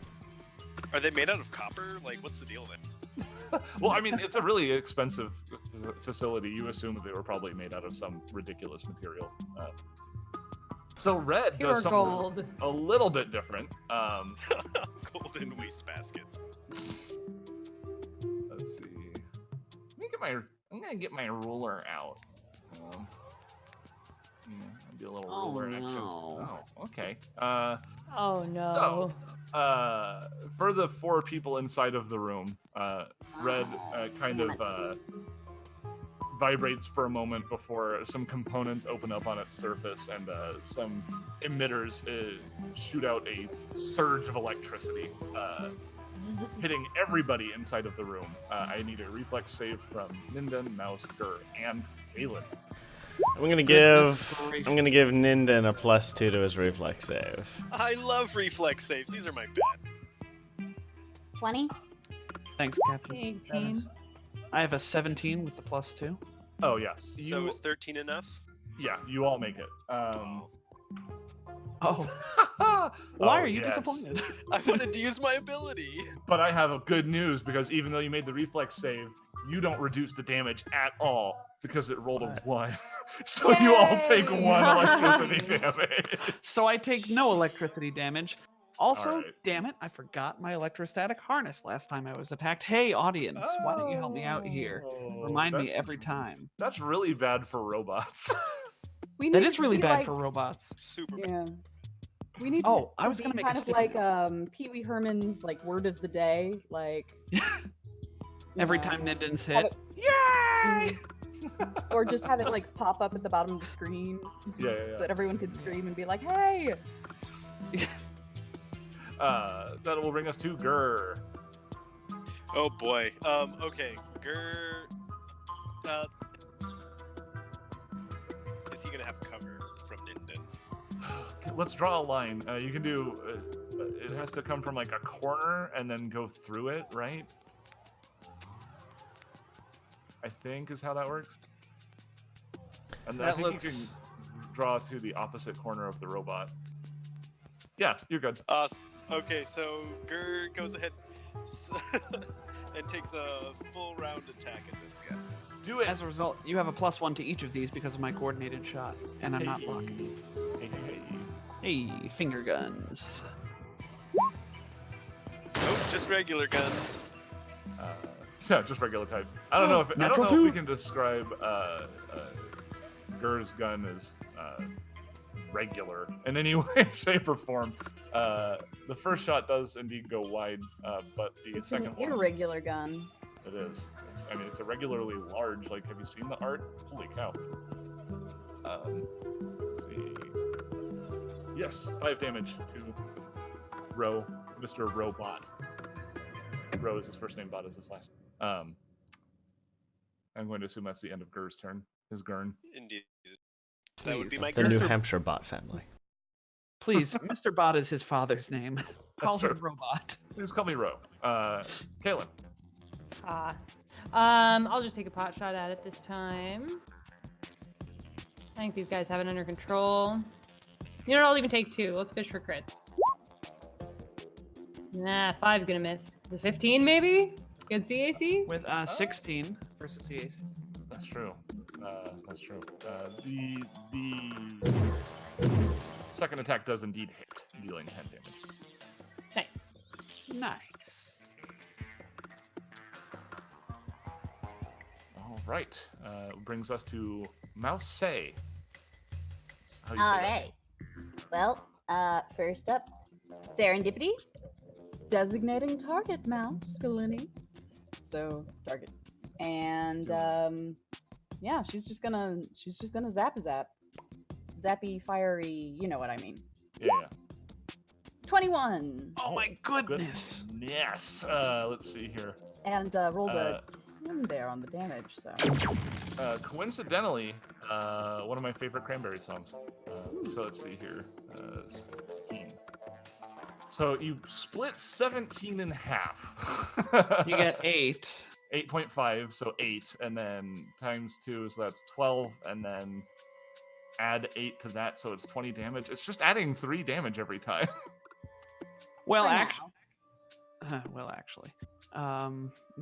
Are they made out of copper? Like, what's the deal there? Well, I mean, it's a really expensive facility. You assume that they were probably made out of some ridiculous material. So red Pure does something gold. a little bit different. Golden waste baskets. Let's see. I'm gonna get my ruler out. Do a little Oh, ruler action. no. Oh, okay. Oh no. For the 4 people inside of the room, red kind of vibrates for a moment before some components open up on its surface and some emitters shoot out a surge of electricity, hitting everybody inside of the room. I need a reflex save from Ninden, Mouse, Gur, and Kaylin. I'm gonna Goodness give gracious. Ninden a +2 to his reflex save. I love reflex saves. These are my bet. 20. Thanks, Captain. 18. I have a 17 with the +2. Oh yes, So is 13 enough? yeah, you all make it. Oh, Why why are you disappointed? I wanted to use my ability. But I have a good news because even though you made the reflex save, you don't reduce the damage at all because it rolled a 1. So you all take 1 Yay! electricity damage. So I take no electricity damage. Also, Alright. damn it, I forgot my electrostatic harness last time I was attacked. Hey, audience, why don't you help me out here? Remind me That's- every time. That's really bad for robots. We That need is to really be bad like, for robots. Super bad. Yeah. We need Oh, to I was be gonna make a kind of sticky like Pee Wee Herman's like word of the day, like you Every know, time Ninden's have hit, it- yay! or just have it like pop up at the bottom of the screen Yeah. so that everyone could scream and be like, "Hey!" That will bring us to Gur. Oh boy. Okay. Gur. Is he gonna have cover from Ninden? Let's draw a line. You can do. It has to come from like a corner and then go through it, right? I think is how that works. And I That think you can looks- draw to the opposite corner of the robot. Yeah, you're good. Awesome. Okay, so Gur goes ahead and takes a full round attack at this guy. Do it. As a result, you have a +1 to each of these because of my coordinated shot, and I'm not blocking. Hey. Hey, finger guns. Nope, just regular guns. Yeah, just regular type. I don't know if Natural we two. can describe Gur's gun as regular in any way, shape, or form. The first shot does indeed go wide, but the It's an second one, irregular gun. it is. It's a regularly large. Like, have you seen the art? Holy cow! Let's see. Yes, 5 damage to Ro, Mr. Robot. Ro is his first name, Bot is his last. I'm going to assume that's the end of Gur's turn. His Gurn. Indeed. That would be Please. my The Gur. New Mr. Hampshire bot family. Please, Mr. Bot is his father's name. Call him true. Robot. Just call me Ro. Kaylin. I'll just take a pot shot at it this time. I think these guys have it under control. You know what? I'll even take 2. Let's fish for crits. Nah, 5's gonna miss. The 15 maybe? Good CAC? With 16 versus the AC. That's true. That's true. The second attack does indeed hit, dealing 10 damage. Nice. Nice. All right. Brings us to Mouse. All right. Well, first up, serendipity. Designating target, Mouse Galini. So target, and yeah, she's just gonna zappy, fiery. You know what I mean. Yeah. 21, Oh my goodness. Yes. Let's see here. and rolled a 10 there on the damage. So Coincidentally, one of my favorite Cranberry songs. So let's see here. 17. So you split 17 in half. You get 8. 8.5, so 8, and then times 2, so that's 12, and then add 8 to that, so it's 20 damage. It's just adding 3 damage every time. Well, for actually, now. Well, actually,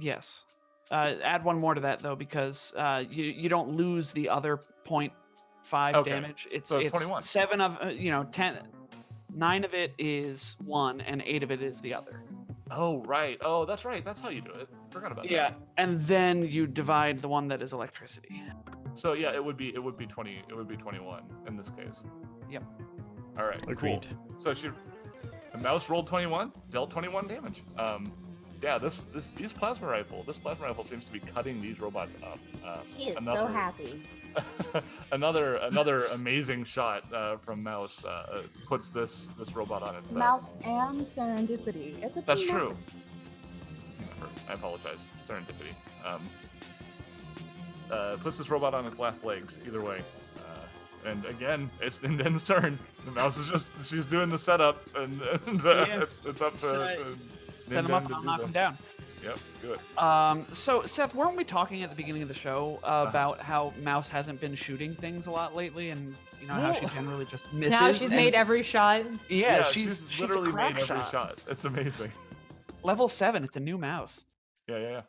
yes. Add one more to that though, because you don't lose the other 0.5 Okay. damage. It's So it's 21. 7 of 10. 9 of it is one, and 8 of it is the other. Oh right. Oh, that's right. That's how you do it. Forgot about Yeah, that. and then you divide the one that is electricity. So yeah, it would be 20. It would be 21 in this case. Yep. All right. Agreed. Cool. So the mouse rolled 21, dealt 21 damage. Yeah, this plasma rifle seems to be cutting these robots up. He is so happy. another amazing shot from Mouse puts this robot on its Mouse and serendipity. It's a That's team true. effort. It's a team effort. I apologize. Serendipity. Puts this robot on its last legs. Either way. And again, it's Ninden's turn. The Mouse is she's doing the setup, and Yeah. it's up to Set him Ninden up to and I'll do knock the- him down. Yep, good. So Seth, weren't we talking at the beginning of the show about how Mouse hasn't been shooting things a lot lately, and how she Well- generally just misses? Now she's and- made every shot. Yeah, she's she's literally a crack made every shot. shot. It's amazing. Level 7. It's a new mouse. Yeah.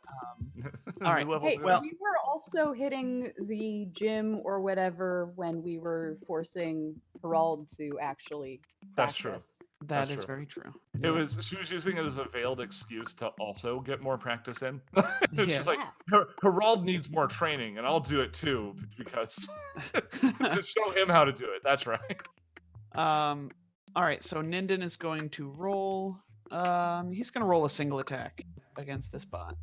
all right. New level, Hey, new well- mouse. we were also hitting the gym or whatever when we were forcing Herald to actually That's true. practice. That That's is true. very true. She was using it as a veiled excuse to also get more practice in. It's Yeah. just like Herald needs more training, and I'll do it too because to show him how to do it. That's right. All right. So Ninden is going to roll. He's going to roll a single attack against this bot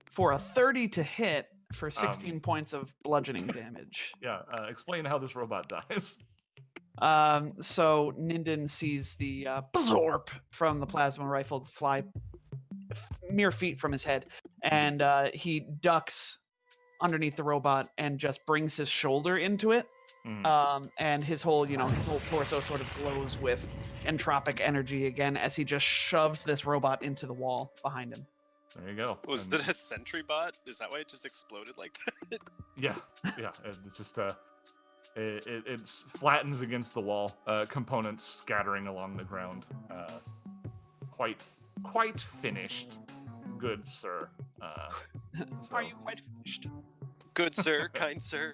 for a 30 to hit for 16 points of bludgeoning damage. Yeah. Explain how this robot dies. So Ninden sees the Bzorp from the plasma rifle fly mere feet from his head, and he ducks underneath the robot and just brings his shoulder into it. And his whole torso sort of glows with entropic energy again as he just shoves this robot into the wall behind him. There you go. Was And- it a sentry bot? Is that why it just exploded like that? Yeah. It just it flattens against the wall. Components scattering along the ground. Quite finished, good sir. So, Are you quite finished? Good sir, kind sir.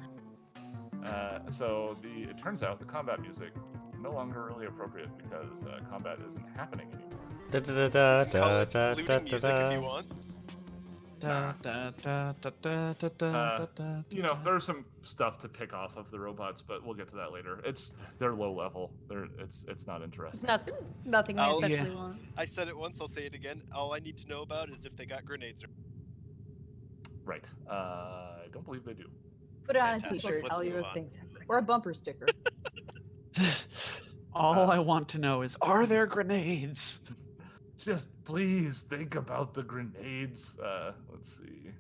So it turns out the combat music no longer really appropriate because combat isn't happening anymore. Da da da Call da it da looting da music da if you da. want. Da, da, da, da, da, da, da, da, da. There's some stuff to pick off of the robots, but we'll get to that later. They're low level. It's not It's interesting. nothing I I'll- especially Yeah. want. I said it once, I'll say it again. All I need to know about is if they got grenades. Right. I don't believe they do. Put it on a Fantastic. t-shirt Let's All move your on. things have grenades. or a bumper sticker. All I want to know is, are there grenades? Just please think about the grenades. Let's see.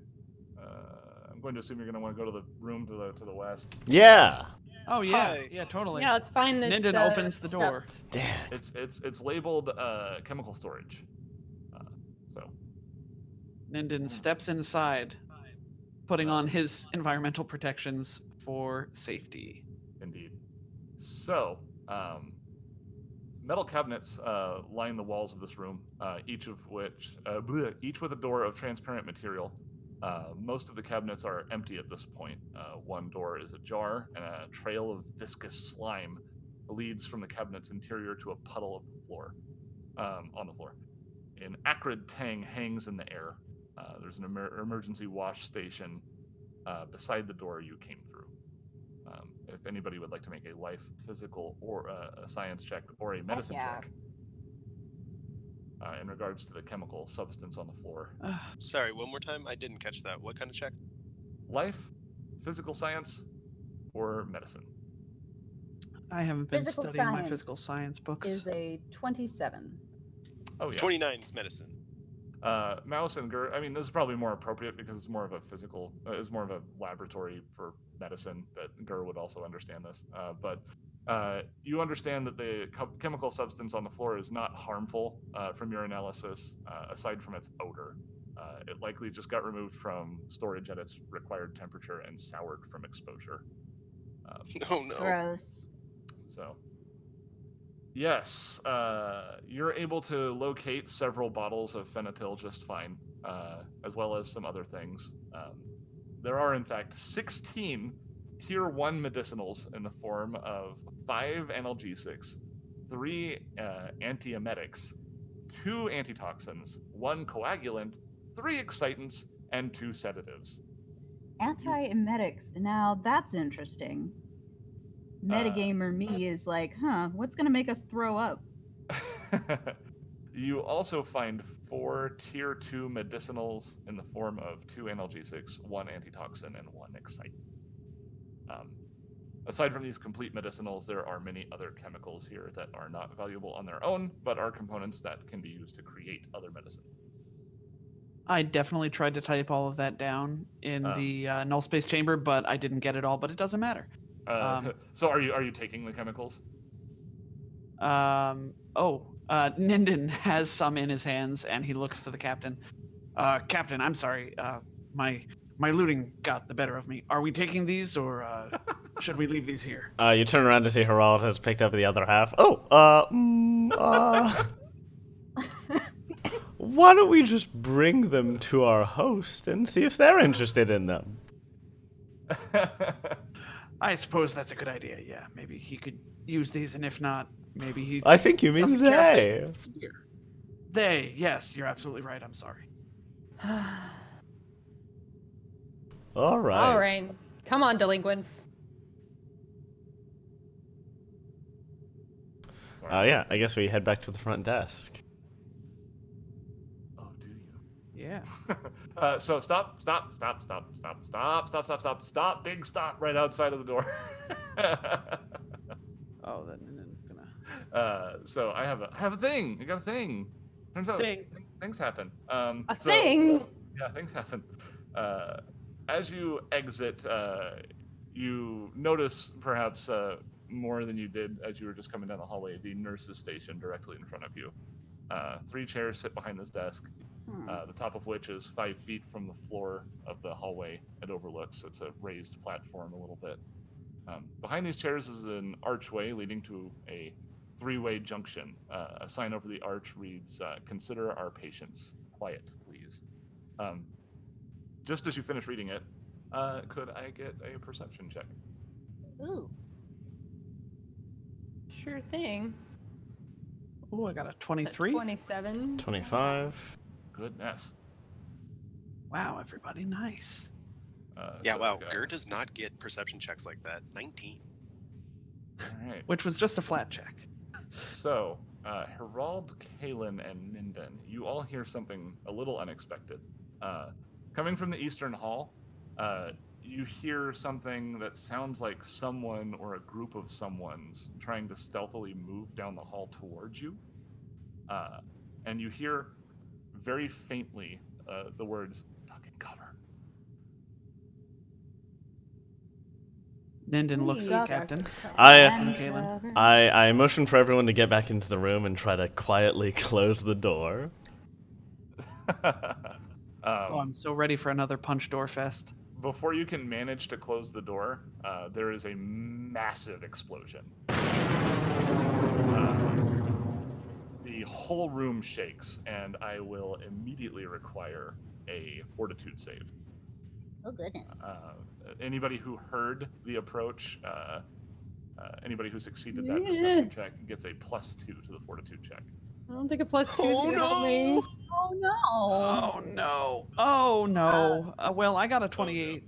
I'm going to assume you're going to want to go to the room to the west. Yeah. Oh yeah, Hi. yeah, totally. Yeah, let's find this. Ninden opens the stuff. door. Damn. It's labeled chemical storage. So Ninden steps inside, putting on his environmental protections for safety. indeed. So metal cabinets line the walls of this room, each with a door of transparent material. Most of the cabinets are empty at this point. One door is ajar, and a trail of viscous slime leads from the cabinet's interior to a puddle of the floor, on the floor. An acrid tang hangs in the air. There's an emergency wash station beside the door you came through. If anybody would like to make a life, physical, or a science check or a medicine yeah. check in regards to the chemical substance on the floor. Sorry, one more time. I didn't catch that. What kind of check? Life, physical science, or medicine. I haven't been Physical studying my science physical science books. Is a 27. Oh yeah. 29 is medicine. Mouse and Gur. I mean, this is probably more appropriate because it's more of a physical, it's more of a laboratory for medicine. That Gur would also understand this. But you understand that the chemical substance on the floor is not harmful from your analysis, aside from its odor. It likely just got removed from storage at its required temperature and soured from exposure. Oh no. Gross. So, Yes, you're able to locate several bottles of phenatil just fine, as well as some other things. There are, in fact, 16 Tier 1 medicinals in the form of 5 analgesics, 3 antiemetics, 2 antitoxins, 1 coagulant, 3 excitants, and 2 sedatives. Antiemetics. Now that's interesting. Metagamer me is like, what's gonna make us throw up? You also find 4 Tier 2 medicinals in the form of 2 analgesics, 1 antitoxin, and 1 excitant. Aside from these complete medicinals, there are many other chemicals here that are not valuable on their own, but are components that can be used to create other medicine. I definitely tried to type all of that down in the null space chamber, but I didn't get it all. But it doesn't matter. So are you taking the chemicals? Ninden has some in his hands, and he looks to the captain. Captain, I'm sorry. My looting got the better of me. Are we taking these, or should we leave these here? You turn around to see Harald has picked up the other half. Why don't we just bring them to our host and see if they're interested in them? I suppose that's a good idea. Yeah, maybe he could use these, and if not, maybe he. I think you mean doesn't care they. if they here. They, yes, you're absolutely right. I'm sorry. All right. All right. Come on, delinquents. Yeah, I guess we head back to the front desk. Oh, do you? Yeah. So stop, big stop right outside of the door. Oh, then gonna. So I have a thing. I got a thing. Turns out things happen. Thing. Yeah, things happen. As you exit, you notice perhaps more than you did as you were just coming down the hallway. The nurse's station directly in front of you. 3 chairs sit behind this desk. The top of which is 5 feet from the floor of the hallway it overlooks. It's a raised platform a little bit. Behind these chairs is an archway leading to a 3-way junction. A sign over the arch reads, "Consider our patients. Quiet, please." Just as you finish reading it, could I get a perception check? Ooh. Sure thing. Oh, I got a 23. 27. 25. Goodness. Wow, everybody, nice. Yeah, So, wow. Gur does not get perception checks like that. 19. All right. Which was just a flat check. So, Herald, Kalen, and Ninden, you all hear something a little unexpected. Coming from the Eastern Hall, you hear something that sounds like someone or a group of someone's trying to stealthily move down the hall towards you. And you hear very faintly the words, "Duck and cover." Ninden looks at the Duck. captain. I Kalen. I motion for everyone to get back into the room and try to quietly close the door. Oh, I'm so ready for another punch door fest. Before you can manage to close the door, there is a massive explosion. The whole room shakes, and I will immediately require a fortitude save. Oh goodness. Anybody who heard the approach, anybody who succeeded that perception check gets a +2 to the fortitude check. I don't think a +2 is gonna help me. Oh no. Oh no. Oh no. Well, I got a 28.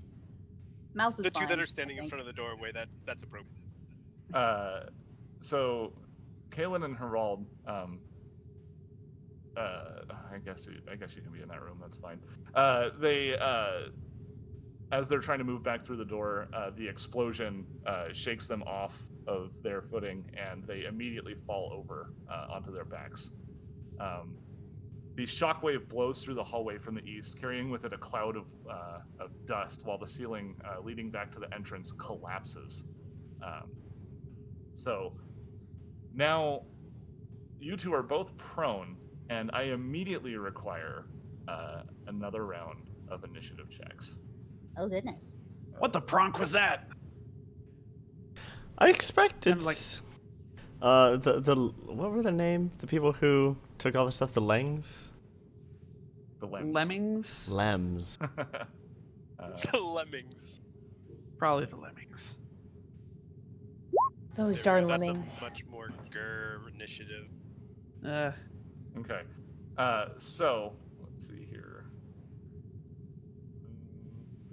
Mouse is The 2 fine, that are I standing in think. front of the doorway, that's appropriate. So, Kalen and Herald, I guess you can be in that room. That's fine. They, as they're trying to move back through the door, the explosion shakes them off of their footing, and they immediately fall over onto their backs. The shockwave blows through the hallway from the east, carrying with it a cloud of dust, while the ceiling leading back to the entrance collapses. So now you two are both prone, and I immediately require another round of initiative checks. Oh goodness. What the pronk was that? I expected Sounded like- The what were their name? The people who took all the stuff. The Lengs. The lens. Lemmings? Lems. The lemmings. Probably the lemmings. Those There darn we go. That's lemmings. a much more grr initiative. Okay. So let's see here.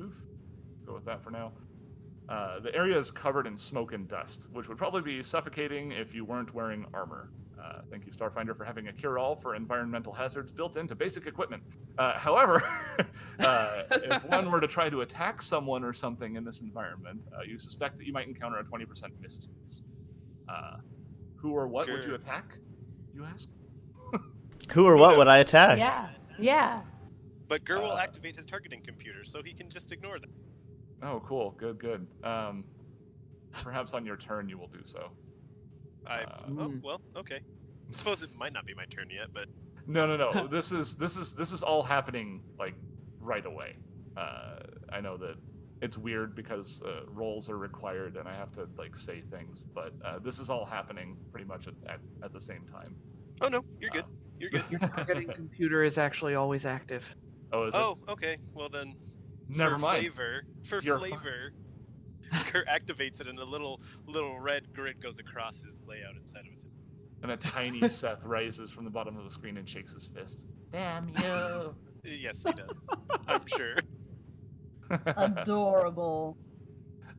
Oof. Go with that for now. The area is covered in smoke and dust, which would probably be suffocating if you weren't wearing armor. Thank you, Starfinder, for having a cure-all for environmental hazards built into basic equipment. However, if one were to try to attack someone or something in this environment, you suspect that you might encounter a 20% miss chance. Who or what would you Good. attack, you ask? Who or Who what would I knows? attack? Yeah. Yeah. But Gur will Uh, activate his targeting computer, so he can just ignore them. Oh, cool. Good. Perhaps on your turn you will do so. Oh, well, okay. Suppose it might not be my turn yet, but No. This is all happening like right away. I know that it's weird because rolls are required and I have to like say things, but this is all happening pretty much at the same time. oh no, you're good. You're good. Your targeting computer is actually always active. Oh, is it? Oh, okay. Well then, Never for mind. flavor, Gur activates it, and a little red grid goes across his layout inside of his. And a tiny Seth rises from the bottom of the screen and shakes his fist. Damn you! Yes, he does. I'm sure. Adorable.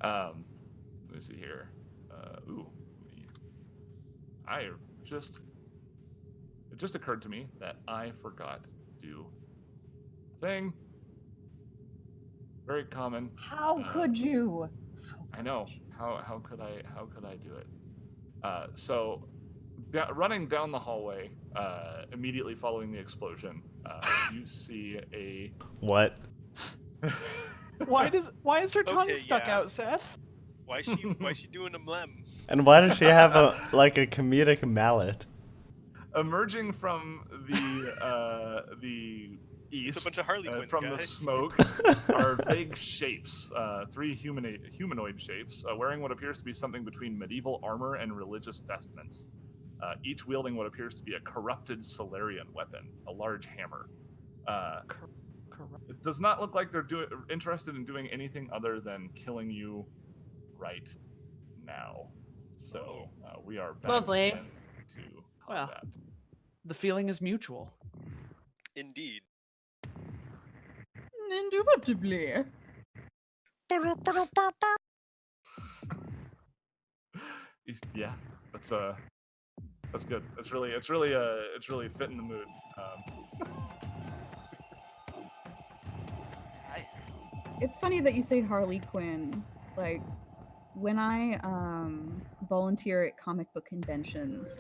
Let me see here. It just occurred to me that I forgot to do a thing. Very common. How could you? I know. How could I do it? So, running down the hallway, immediately following the explosion, you see a What? Why is her tongue Okay, stuck yeah. out, Seth? Why she doing a mlem? And why does she have a comedic mallet? emerging from the east, It's a bunch of Harley Quinns, from the guys. smoke, are vague shapes, three humanoid shapes, wearing what appears to be something between medieval armor and religious vestments, each wielding what appears to be a corrupted Solarian weapon, a large hammer. It does not look like they're interested in doing anything other than killing you right now. So we are back Lovely. again to Well. combat. The feeling is mutual. Indeed. Indubitably. Yeah, that's good. It's really fitting the mood. It's funny that you say Harley Quinn. Like, when I volunteer at comic book conventions,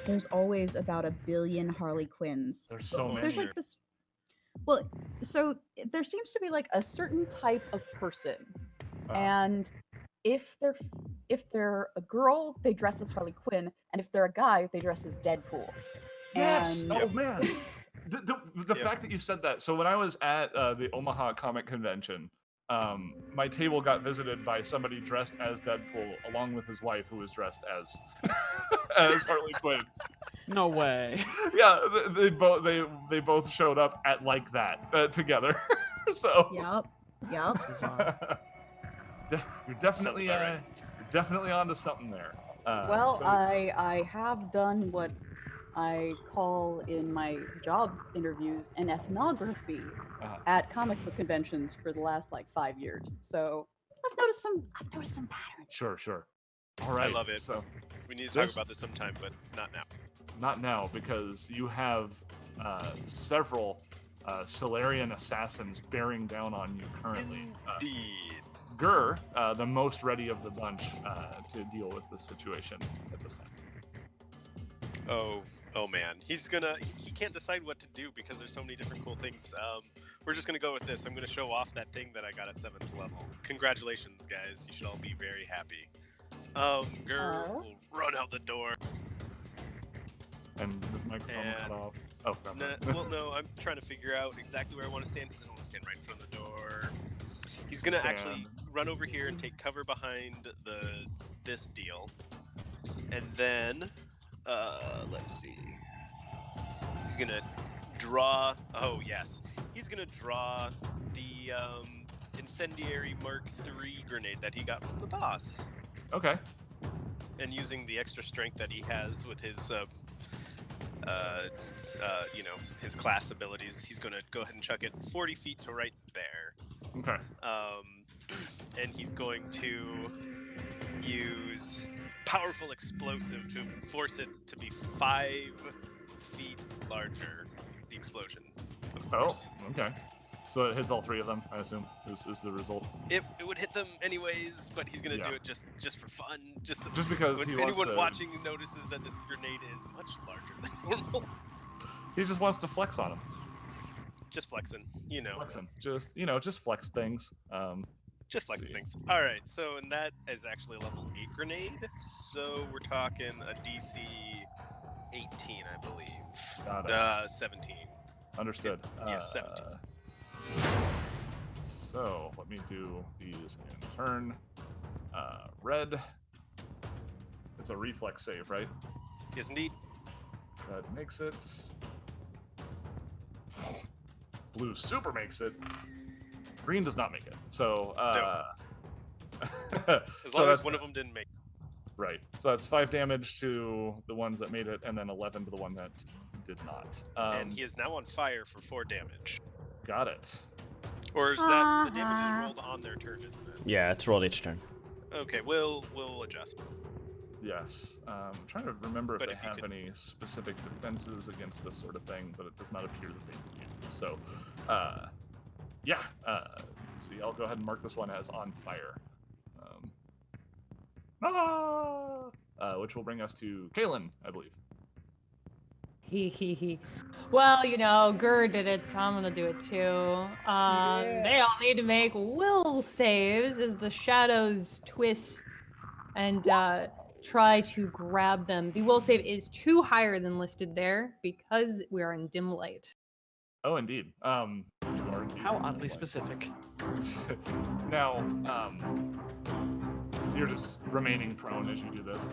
there's always about 1 billion Harley Quinns. There's so many. There's like this. Well, so there seems to be like a certain type of person, and if they're a girl, they dress as Harley Quinn, and if they're a guy, they dress as Deadpool. Yes. And Oh man. The fact that you said that. So when I was at the Omaha Comic Convention, my table got visited by somebody dressed as Deadpool, along with his wife, who was dressed as as Harley Quinn. No way. Yeah, they both showed up at like that together. So Yep. you're definitely about right. you're definitely onto something there. well, so- I have done what I call in my job interviews an ethnography at comic book conventions for the last like 5 years. So I've noticed some patterns. Sure. All right. I love it. So We need to talk This- about this sometime, but not now. not now, because you have several Solarian assassins bearing down on you currently. Indeed. Gur, the most ready of the bunch to deal with the situation at this time. Oh man, he can't decide what to do because there's so many different cool things. We're just gonna go with this. I'm gonna show off that thing that I got at 7th level. Congratulations, guys. You should all be very happy. Gur will run out the door. And his microphone And- cut off. Oh, never mind. No, I'm trying to figure out exactly where I want to stand because I don't want to stand right in front of the door. He's gonna actually run over here and take cover behind this deal. And then, let's see. He's gonna draw. Oh yes, he's gonna draw the incendiary Mark III grenade that he got from the boss. Okay. And using the extra strength that he has with his, his class abilities, he's gonna go ahead and chuck it 40 feet to right there. Okay. And he's going to use powerful explosive to force it to be 5 feet larger. The explosion, of course. Oh, okay. So it hits all 3 of them, I assume, is the result. It would hit them anyways, but he's gonna do it just for fun. Just because when he wants anyone to... watching notices that this grenade is much larger than normal. He just wants to flex on him. Just flexing, Flexing. Just flex things. Just flex things. All right, so and that is actually a level 8 grenade. So we're talking a DC 18, I believe. Got it. 17. Understood. Yes, 17. So let me do these in turn. Red. It's a reflex save, right? Yes, indeed. Red makes it. Blue super makes it. Green does not make it. So, as long as one of them didn't make it. Right. So that's 5 damage to the ones that made it, and then 11 to the one that did not. And he is now on fire for 4 damage. Got it. Or is that the damage is rolled on their turn, isn't it? Yeah, it's rolled each turn. Okay, we'll adjust. Yes. I'm trying to remember if But they if you have could- any specific defenses against this sort of thing, but it does not appear that they do. So, yeah. Let's see, I'll go ahead and mark this one as on fire. Which will bring us to Kaylin, I believe. He. Well, Gur did it, so I'm gonna do it too. They all need to make will saves as the shadows twist and try to grab them. The will save is 2 higher than listed there because we are in dim light. Oh, indeed. You are indeed How in oddly light. specific. Now, you're just remaining prone as you do this.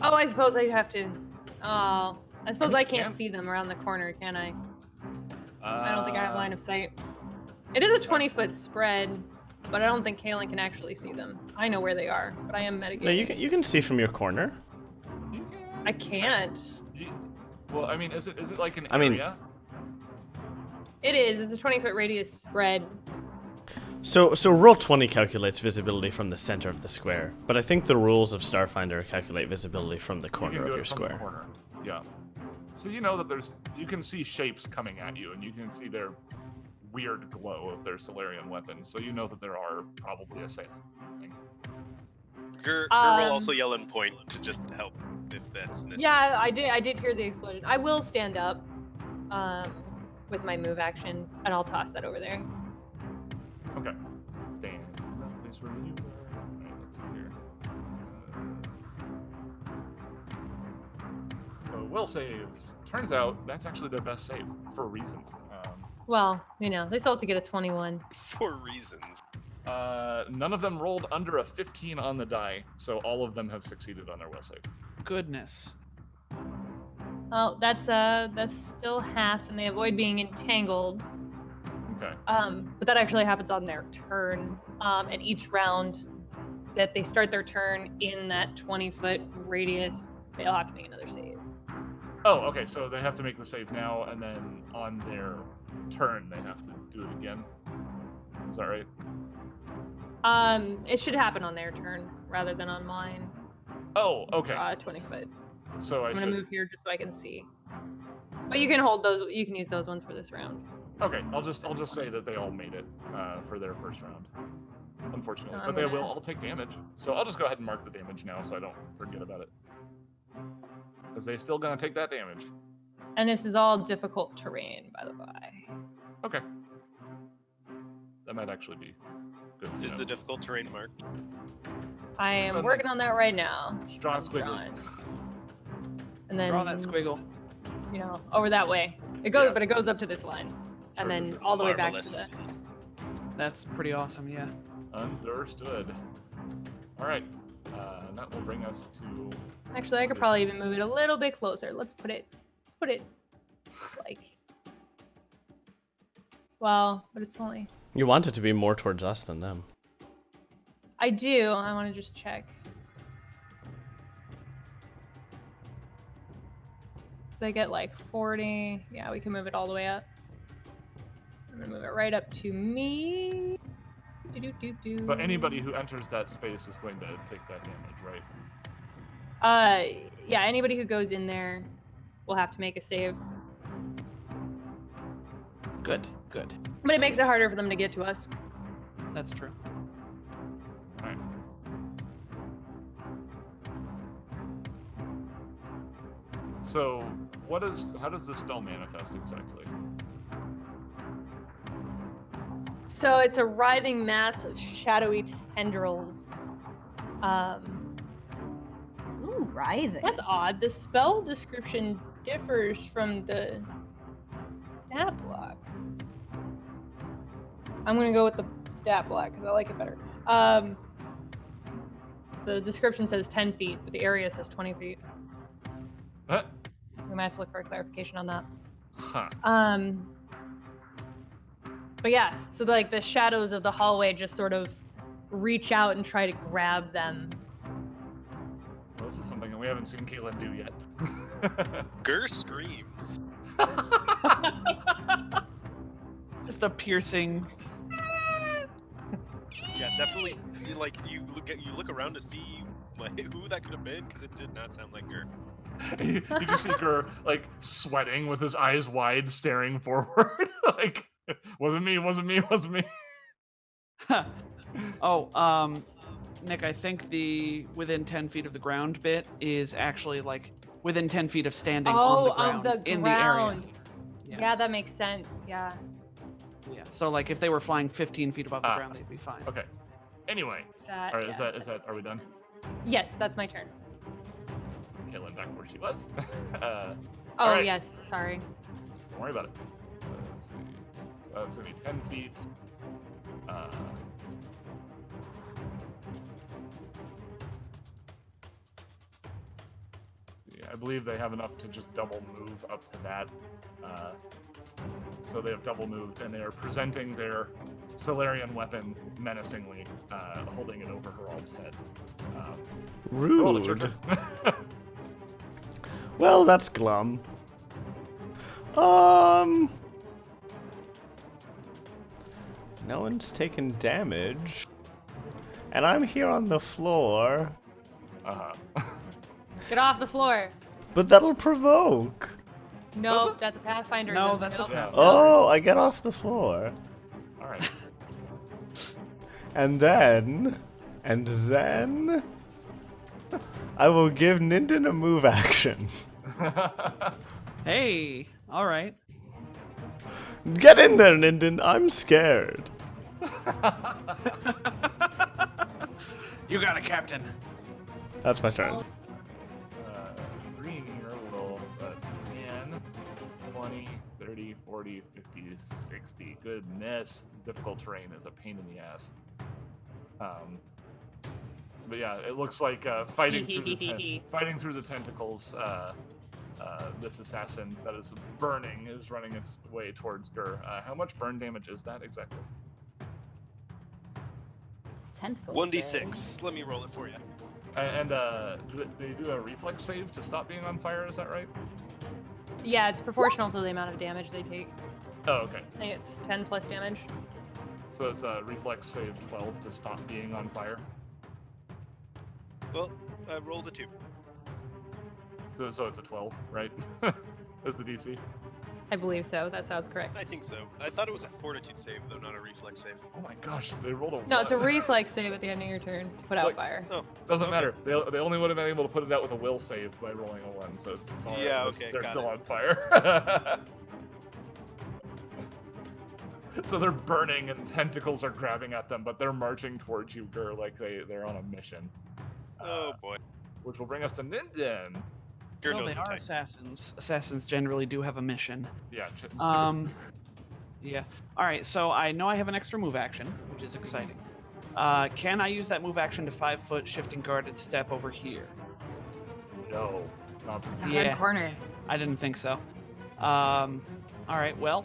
Oh, I suppose I have to. Oh, I suppose I can't can. see them around the corner, can I? I don't think I have line of sight. It is a 20-foot spread, but I don't think Kaylin can actually see them. I know where they are, but I am metagaming. No, you can see from your corner. I can't. Well, I mean, is it like an I mean- area? It is. It's a 20-foot radius spread. So roll 20 calculates visibility from the center of the square, but I think the rules of Starfinder calculate visibility from the You can corner do of it your from the square. corner. Yeah. So you know that you can see shapes coming at you, and you can see their weird glow of their Solarian weapons. So you know that there are probably assailant. Gur will also yell and point to just help if that's necessary. Yeah, I did hear the explosion. I will stand up with my move action, and I'll toss that over there. Okay. Stand in the place where you were. Alright, let's see here. So will saves. Turns out that's actually their best save for reasons. Well, they still have to get a 21. For reasons. None of them rolled under a 15 on the die, so all of them have succeeded on their will save. Goodness. Well, that's still half, and they avoid being entangled. Okay. But that actually happens on their turn. And each round that they start their turn in that 20-foot radius, they'll have to make another save. Oh, okay. So they have to make the save now, and then on their turn they have to do it again. Is that right? It should happen on their turn rather than on mine. Oh, okay. 20 foot. So I'm gonna move here just so I can see. But you can hold those. You can use those ones for this round. Okay, I'll just say that they all made it for their first round. Unfortunately, So but they will all take damage. So I'll just go ahead and mark the damage now, so I don't forget about it. Because they're still gonna take that damage. And this is all difficult terrain, by the way. Okay. That might actually be good. to Is know. the difficult terrain marked? I am working on that right now. Draw a squiggly. Drawing. And then Draw that squiggle. Over that way. It goes, Yeah. but it goes up to this line, and Sure, then sure. all the way back to Marvelous. this. That's pretty awesome, yeah. Understood. All right. and that will bring us to. Actually, I could probably even move it a little bit closer. Let's put it like. Well, but it's only. You want it to be more towards us than them. I do. I want to just check. So I get like 40. Yeah, we can move it all the way up. I'm gonna move it right up to me. But anybody who enters that space is going to take that damage, right? Yeah, anybody who goes in there will have to make a save. Good, good. But it makes it harder for them to get to us. That's true. Alright. So, how does the spell manifest exactly? So it's a writhing mass of shadowy tendrils. Ooh, writhing. That's odd. The spell description differs from the stat block. I'm gonna go with the stat block because I like it better. The description says 10 feet, but the area says 20 feet. What? We might have to look for a clarification on that. Huh. But yeah, so like the shadows of the hallway just sort of reach out and try to grab them. Well, this is something that we haven't seen Caitlin do yet. Gur screams. Just a piercing. Yeah, definitely. Like you look around to see who that could have been, because it did not sound like Gur. you just see Gur like sweating with his eyes wide, staring forward. Like, wasn't me. Oh, Nick, I think the within 10 feet of the ground bit is actually like within 10 feet of standing on the ground in the area. Yes. Yeah, that makes sense. Yeah. Yeah. So like if they were flying 15 feet above the ground, they'd be fine. Okay. Anyway. All right. Is that? Are we done? Yes, that's my turn. Caitlin back where she was. Oh right. yes, sorry. Don't worry about it. Let's see. It's gonna be 10 feet. Yeah, I believe they have enough to just double move up to that. So they have double moved, and they are presenting their Solarian weapon menacingly, holding it over Herald's head. Rude. It's your turn. Well, that's glum. No one's taken damage. And I'm here on the floor. Get off the floor. But that'll provoke. No, that's a Pathfinder. No, that's a Pathfinder. Oh, I get off the floor. Alright. And then I will give Ninden a move action. Hey, all right. Get in there, Ninden. I'm scared. You got it, Captain. That's my turn. Green here will 10, 20, 30, 40, 50, 60. Goodness. Difficult terrain is a pain in the ass. But yeah, it looks like fighting through the tentacles. This assassin that is burning is running its way towards Gur. How much burn damage is that exactly? Tentacles. 1d6. Let me roll it for you. And do they do a reflex save to stop being on fire? Is that right? Yeah, it's proportional to the amount of damage they take. Oh, okay. I think it's 10 plus damage. So it's a reflex save 12 to stop being on fire. Well, I rolled a 2. So it's a 12, right? As the DC. I believe so. That sounds correct. I think so. I thought it was a fortitude save, though, not a reflex save. Oh my gosh, they rolled a No, it's a 1. reflex save at the end of your turn to put out fire. Oh, Doesn't matter. They only would have been able to put it out with a will save by rolling a 1, so it's all right. Yeah, okay, They're got still it. on fire. So they're burning and tentacles are grabbing at them, but they're marching towards you, Gur, like they're on a mission. Oh boy. Which will bring us to Ninden. Gur Well, knows they the are type. assassins. Assassins generally do have a mission. Yeah. Yeah. All right. So I know I have an extra move action, which is exciting. Can I use that move action to 5 foot shifting guarded step over here? No. Not It's a Yeah. hard corner. I didn't think so. All right. Well,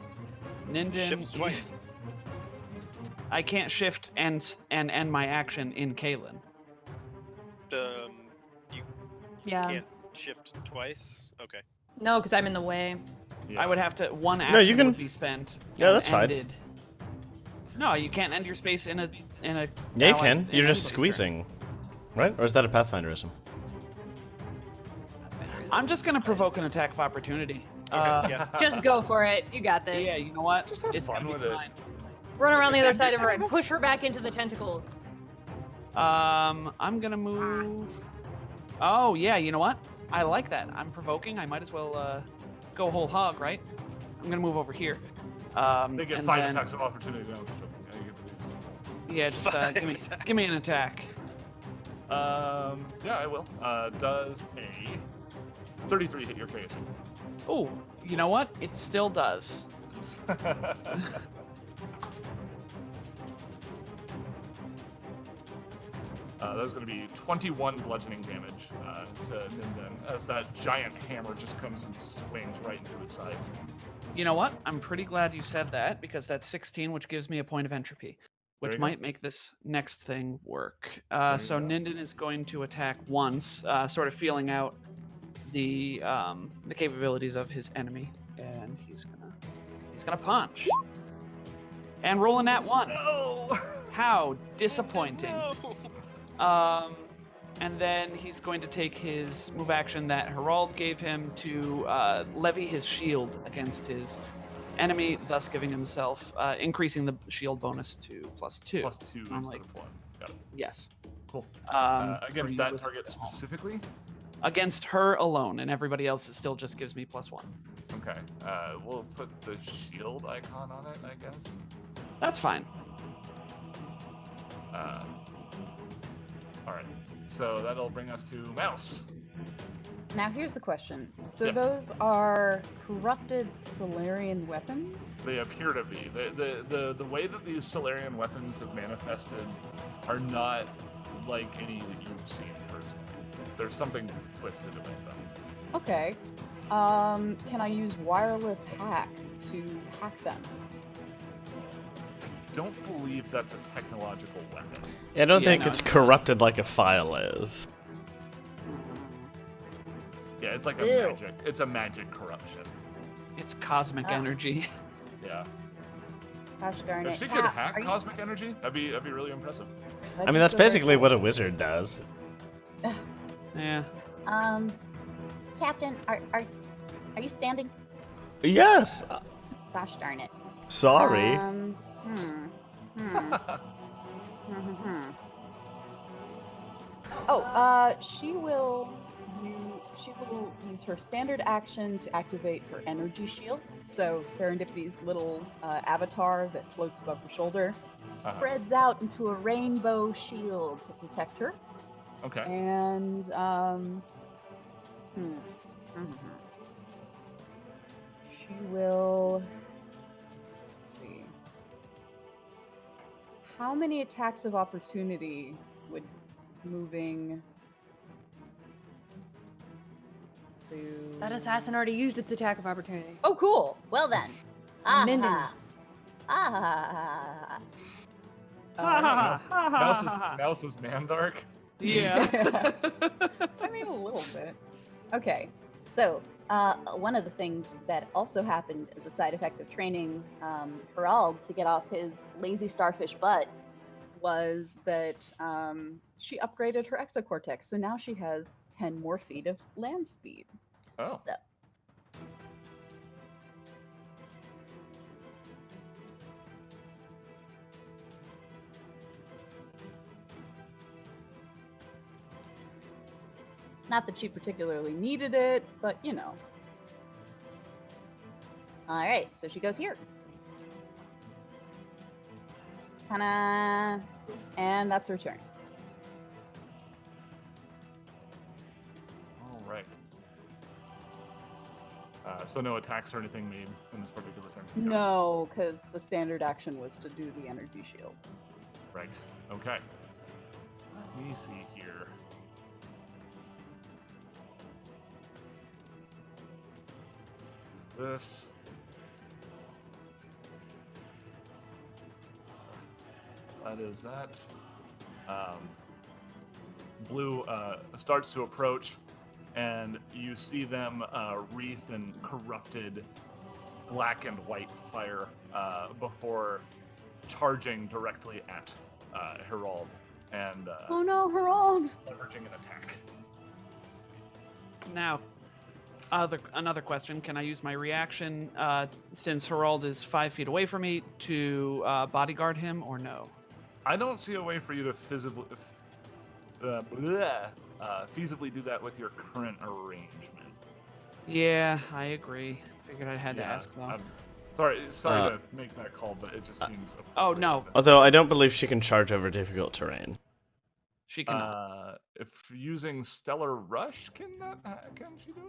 Ninja. Shifts twice. I can't shift and end my action in Kalen. You Yeah. can't shift twice. Okay. No, because I'm in the way. Yeah. I would have to one action No, you can- would be spent. Yeah, and that's fine. ended. No, you can't end your space in a. Yeah, you ally's- can. in You're just anybody's turn. squeezing, right? Or is that a Pathfinderism? I'm just gonna provoke an attack of opportunity. Yeah. Just go for it. You got this. Yeah, you know what? Just have it's fun gonna with be it. fine. Run around the other side of her Just- and push her back into the tentacles. I'm gonna move. Oh yeah, you know what? I like that. I'm provoking. I might as well go whole hog, right? I'm gonna move over here. They get and 5 then- attacks of opportunity. No, Yeah, just give me an attack. yeah, I will. Does a 33 hit your case? Oh, you know what? It still does. That's going to be 21 bludgeoning damage to Ninden as that giant hammer just comes and swings right into his side. You know what? I'm pretty glad you said that because that's 16, which gives me a point of entropy, which There you might make this next thing work. you So go. Ninden is going to attack once, sort of feeling out the capabilities of his enemy, and he's gonna punch and roll a nat 1. No! How disappointing. No. And then he's going to take his move action that Herald gave him to levy his shield against his enemy, thus giving himself, increasing the shield bonus to +2. +2 I'm instead like- of 1. Got it. Yes. Cool. for Against you that listeners target at home. specifically? Against her alone, and everybody else, it still just gives me +1. Okay. We'll put the shield icon on it, I guess. That's fine. Alright. So that'll bring us to Mouse. Now here's the question. So Yes. those are corrupted Solarian weapons? They appear to be. The way that these Solarian weapons have manifested are not like any that you've seen personally. There's something twisted about them. Okay. Can I use wireless hack to hack them? Don't believe that's a technological weapon. Yeah, I don't Yeah, think no, it's it's not. corrupted like a file is. Yeah, it's like a Ew. magic. It's a magic corruption. It's cosmic Ah. energy. Yeah. Gosh darn it. If she could Ah, hack are you- cosmic energy, that'd be really impressive. why I do mean, you that's feel very basically cold? what a wizard does. Yeah. Captain, are you standing? Yes. Gosh darn it. Sorry. Oh, she will use her standard action to activate her energy shield. So Serendipity's little avatar that floats above her shoulder spreads out into a rainbow shield to protect her. Okay. And she will. Let's see. How many attacks of opportunity would moving? To... That assassin already used its attack of opportunity. Oh, cool. Well then. Minden. Ah. Mouse is Mandark. Yeah. I mean, a little bit. Okay, so one of the things that also happened as a side effect of training Herald to get off his lazy starfish butt was that she upgraded her exocortex, so now she has 10 more feet of land speed. Oh. So, Not that she particularly needed it, but you know. alright, so she goes here. Ta-da! And that's her turn. All right. So no attacks or anything made in this particular turn. Got it. No, because the standard action was to do the energy shield. Right. Okay. Let me see here. This. That is that. Blue starts to approach, and you see them wreath in corrupted black and white fire before charging directly at Herald and Oh no, Herald! charging an attack. Now, another question. Can I use my reaction since Herald is 5 feet away from me to bodyguard him, or no? I don't see a way for you to feasibly do that with your current arrangement. Yeah, I agree. Figured I had to Yeah, ask though. I'm sorry to make that call, but it just seems. Oh no. Although I don't believe she can charge over difficult terrain. She cannot. If using Stellar Rush, can she do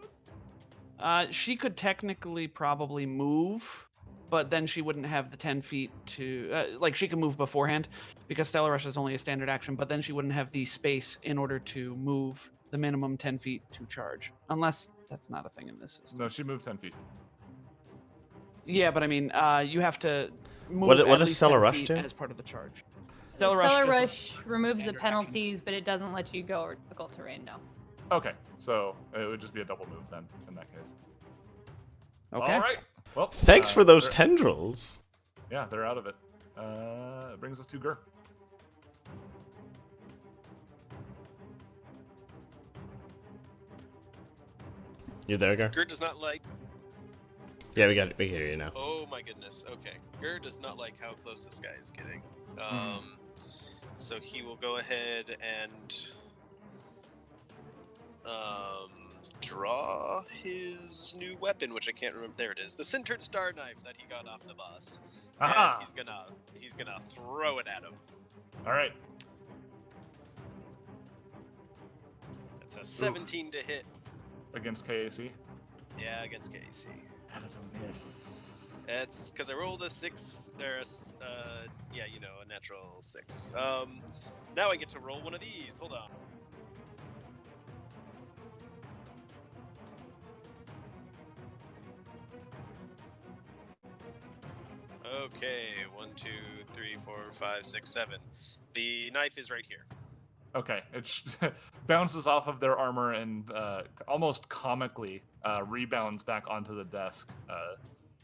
it? She could technically probably move, but then she wouldn't have the 10 feet to like she can move beforehand because Stellar Rush is only a standard action, but then she wouldn't have the space in order to move the minimum 10 feet to charge, unless that's not a thing in this system. No, she moved 10 feet. Yeah, but I mean, you have to move What at does least Stellar 10 Rush feet do? as part of the charge. Stellar just Rush removes the standard penalties, but it doesn't let you go over difficult terrain, no. Okay, so it would just be a double move then, in that case. Okay. All right. Well, Thanks for those they're- tendrils. Yeah, they're out of it. It brings us to Gur. You there, Gar? Gur does not like. Yeah, we hear you now. Oh my goodness. Okay. Gur does not like how close this guy is getting. So he will go ahead and draw his new weapon, which I can't remember. There it is, the sintered star knife that he got off the boss. Aha! And he's gonna throw it at him. All right. It's a 17 to hit. Against KAC. Yeah, against KC. That is a miss. It's because I rolled a 6. There's a natural 6. Now I get to roll one of these. Hold on. Okay, 1, 2, 3, 4, 5, 6, 7. The knife is right here. Okay, it bounces off of their armor and almost comically rebounds back onto the desk,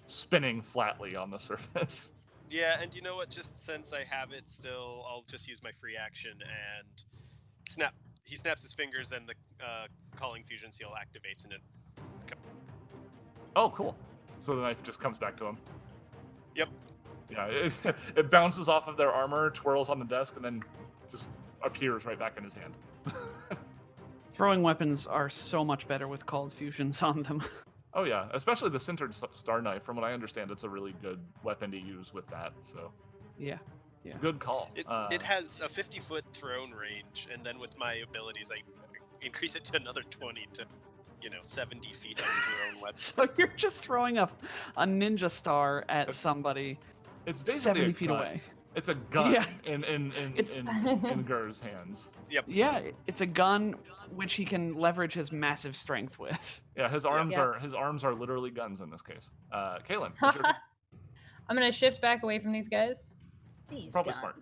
spinning flatly on the surface. Yeah, and you know what? Just since I have it still, I'll just use my free action and snap. He snaps his fingers and the calling fusion seal activates and it. Oh, cool. So the knife just comes back to him. Yep. Yeah, it bounces off of their armor, twirls on the desk, and then just appears right back in his hand. Throwing weapons are so much better with called fusions on them. Oh yeah, especially the sintered star knife. From what I understand, it's a really good weapon to use with that. So Yeah. good call. It has a 50-foot thrown range, and then with my abilities, I increase it to another 20 to, 70 feet of thrown weapon. So you're just throwing a ninja star at somebody It's basically 70 a feet gun. away. It's a gun Yeah. in Gur's hands. Yep. Yeah, it's a gun which he can leverage his massive strength with. Yeah, his arms are literally guns in this case. Kaylin, what's your I'm gonna shift back away from these guys. These Probably guns. smart.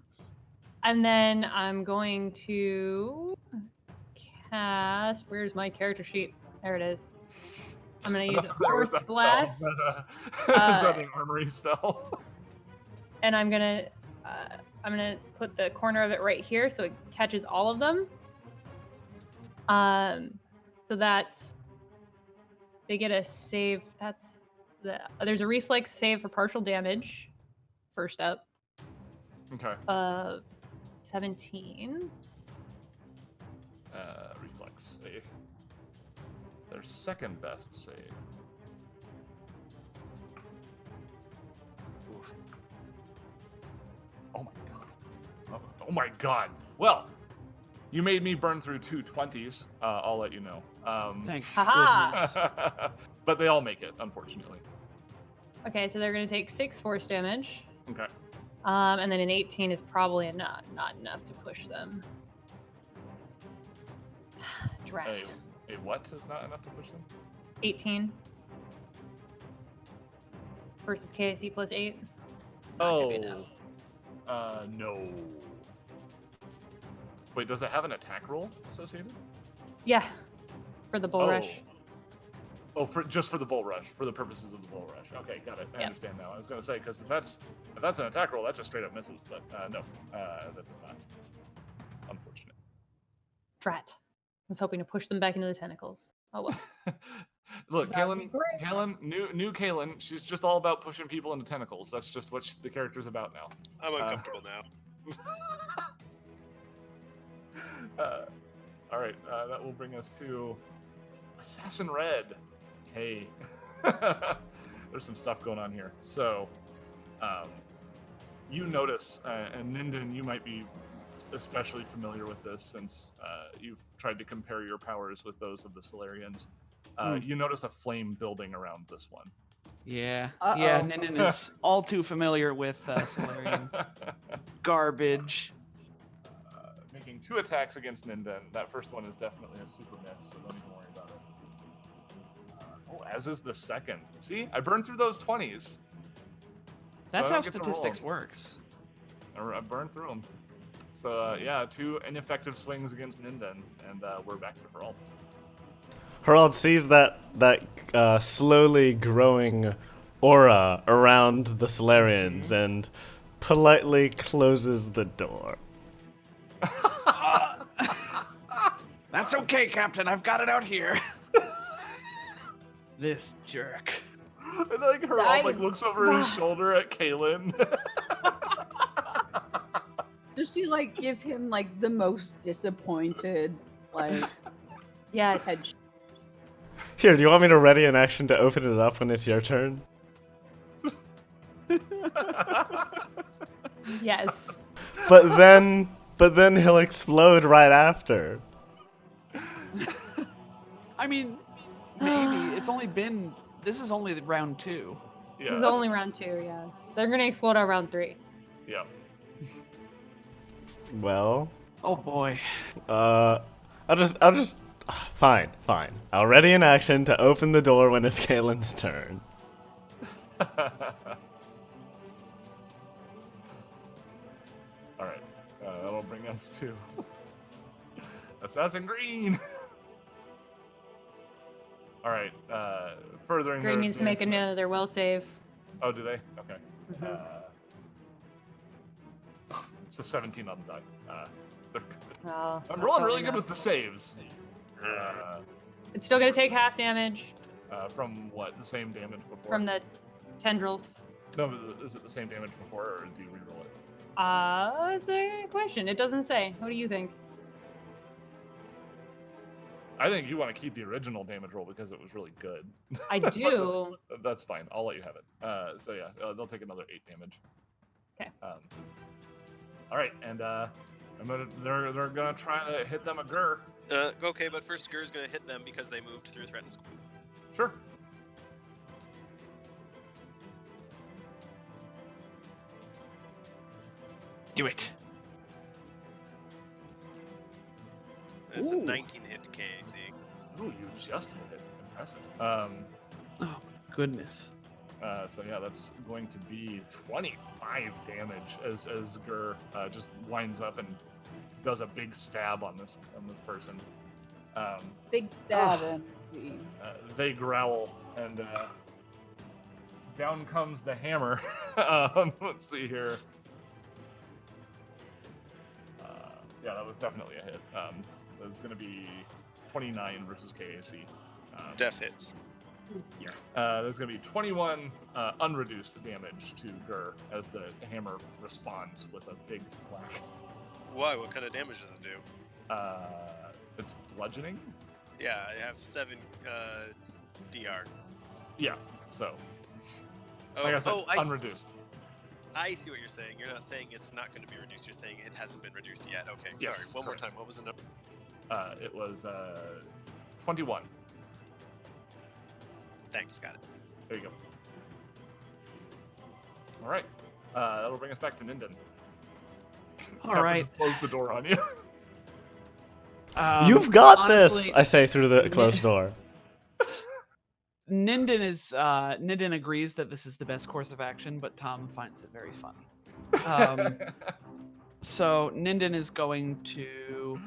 And then I'm going to cast. Where's my character sheet? There it is. I'm gonna use a Force Blast, Is that an armory spell? and I'm gonna put the corner of it right here so it catches all of them. So that's they get a save. There's a reflex save for partial damage. First up. Okay. 17. Reflex save. Their second best save. Oof. Oh my god. Oh my god. Well, you made me burn through 2 20s. I'll let you know. Thank Haha. goodness. But they all make it, unfortunately. Okay, so they're gonna take 6 force damage. Okay. And then an 18 is probably not enough to push them. Drat. A what is not enough to push them? 18 versus KSE plus 8. Oh. No. Wait, does it have an attack roll associated? Yeah, for the bull rush. Oh, just for the bull rush, for the purposes of the bull rush. Okay, got it. I understand now. I was gonna say, because if that's an attack roll, that just straight up misses. But no, that does not. Unfortunate. Drat. I was hoping to push them back into the tentacles. Oh well. Look, Kaylin, new Kaylin, she's just all about pushing people into tentacles. That's just what the character's about now. I'm uncomfortable now. All right, that will bring us to Assassin Red. Hey, there's some stuff going on here. So, you notice, and Ninden, you might be especially familiar with this since you've tried to compare your powers with those of the Solarians. You notice a flame building around this one. Yeah. Uh-oh. Yeah, Ninden is all too familiar with Solarian garbage. Making 2 attacks against Ninden. That first one is definitely a super miss, so don't even worry about it. As is the second. See, I burned through those 20s. That's so how statistics works. I burned through them. So yeah, 2 ineffective swings against Ninden, and we're back to Herald. Herald sees that slowly growing aura around the Solarians and politely closes the door. That's okay, Captain. I've got it out here. This jerk. And like Herald looks over his shoulder at Kaylin. Does she like give him like the most disappointed Yes. head? Here, do you want me to ready an action to open it up when it's your turn? Yes. But then he'll explode right after. I mean, maybe. It's only been... This is only round 2. Yeah. This is only round 2, yeah. They're gonna explode on round 3. Yeah. Well... Oh boy. I'll just... Fine. I'll ready an action to open the door when it's Kaylin's turn. Alright. That'll bring us to... Assassin Green! Alright, furthering Green their needs to make advancement. another will save. Oh, do they? Okay. Mhm. It's a 17 on the die. Oh, I'm rolling really enough. good with the saves. It's still gonna take half damage From what? The same damage before? from the tendrils. No, is it the same damage before, or do you reroll it? That's a good question. It doesn't say. What do you think? I think you want to keep the original damage roll because it was really good. I do. But that's fine. I'll let you have it. So yeah, they'll take another 8 damage. Okay. All right, and they're gonna try to hit them a Gur. Okay, but first Gur's gonna hit them because they moved through threatened square. Sure. Do it. It's a 19 hit to KAC. Ooh, you just hit it. Impressive. Oh, goodness. So yeah, that's going to be 25 damage as Gur just winds up and does a big stab on this person. Big stab in. They growl and down comes the hammer. Let's see here. Yeah, that was definitely a hit. That's going to be 29 versus KAC. Def hits. Yeah. There's going to be 21 unreduced damage to Gur as the hammer responds with a big flash. Why? What kind of damage does it do? It's bludgeoning? Yeah, I have 7 DR. Yeah, so. Oh, like I said, I unreduced. I see what you're saying. You're not saying it's not going to be reduced. You're saying it hasn't been reduced yet. Okay, Yes, sorry. One more correct. time. What was the number? It was 21. Thanks, got it. There you go. All right. That'll bring us back to Ninden. All right. Just close the door on you. You've got honestly, this, I say through the closed door. Ninden agrees that this is the best course of action, but Tom finds it very funny. So Ninden is going to,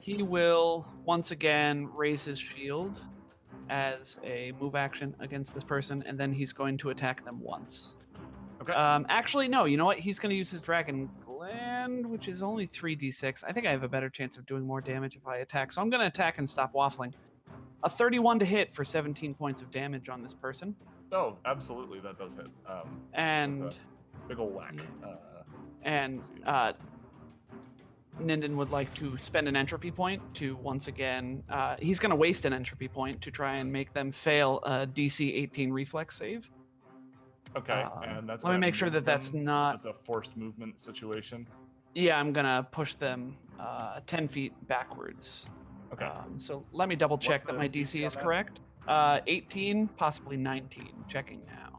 he will once again raise his shield as a move action against this person, and then he's going to attack them once. Okay. Actually, no. You know what? He's going to use his Dragon Gland, which is only 3d6. I think I have a better chance of doing more damage if I attack. So I'm going to attack and stop waffling. A 31 to hit for 17 points of damage on this person. Oh, absolutely, that does hit. And that's a big ol' whack. Ninden would like to spend an entropy point to once again. He's going to waste an entropy point to try and make them fail a DC 18 reflex save. Okay, and that's. Let me make sure that that's not. It's a forced movement situation. Yeah, I'm gonna push them 10 feet backwards. Okay. So let me double check What's that the my DC DC is on that? correct. 18, possibly 19. Checking now.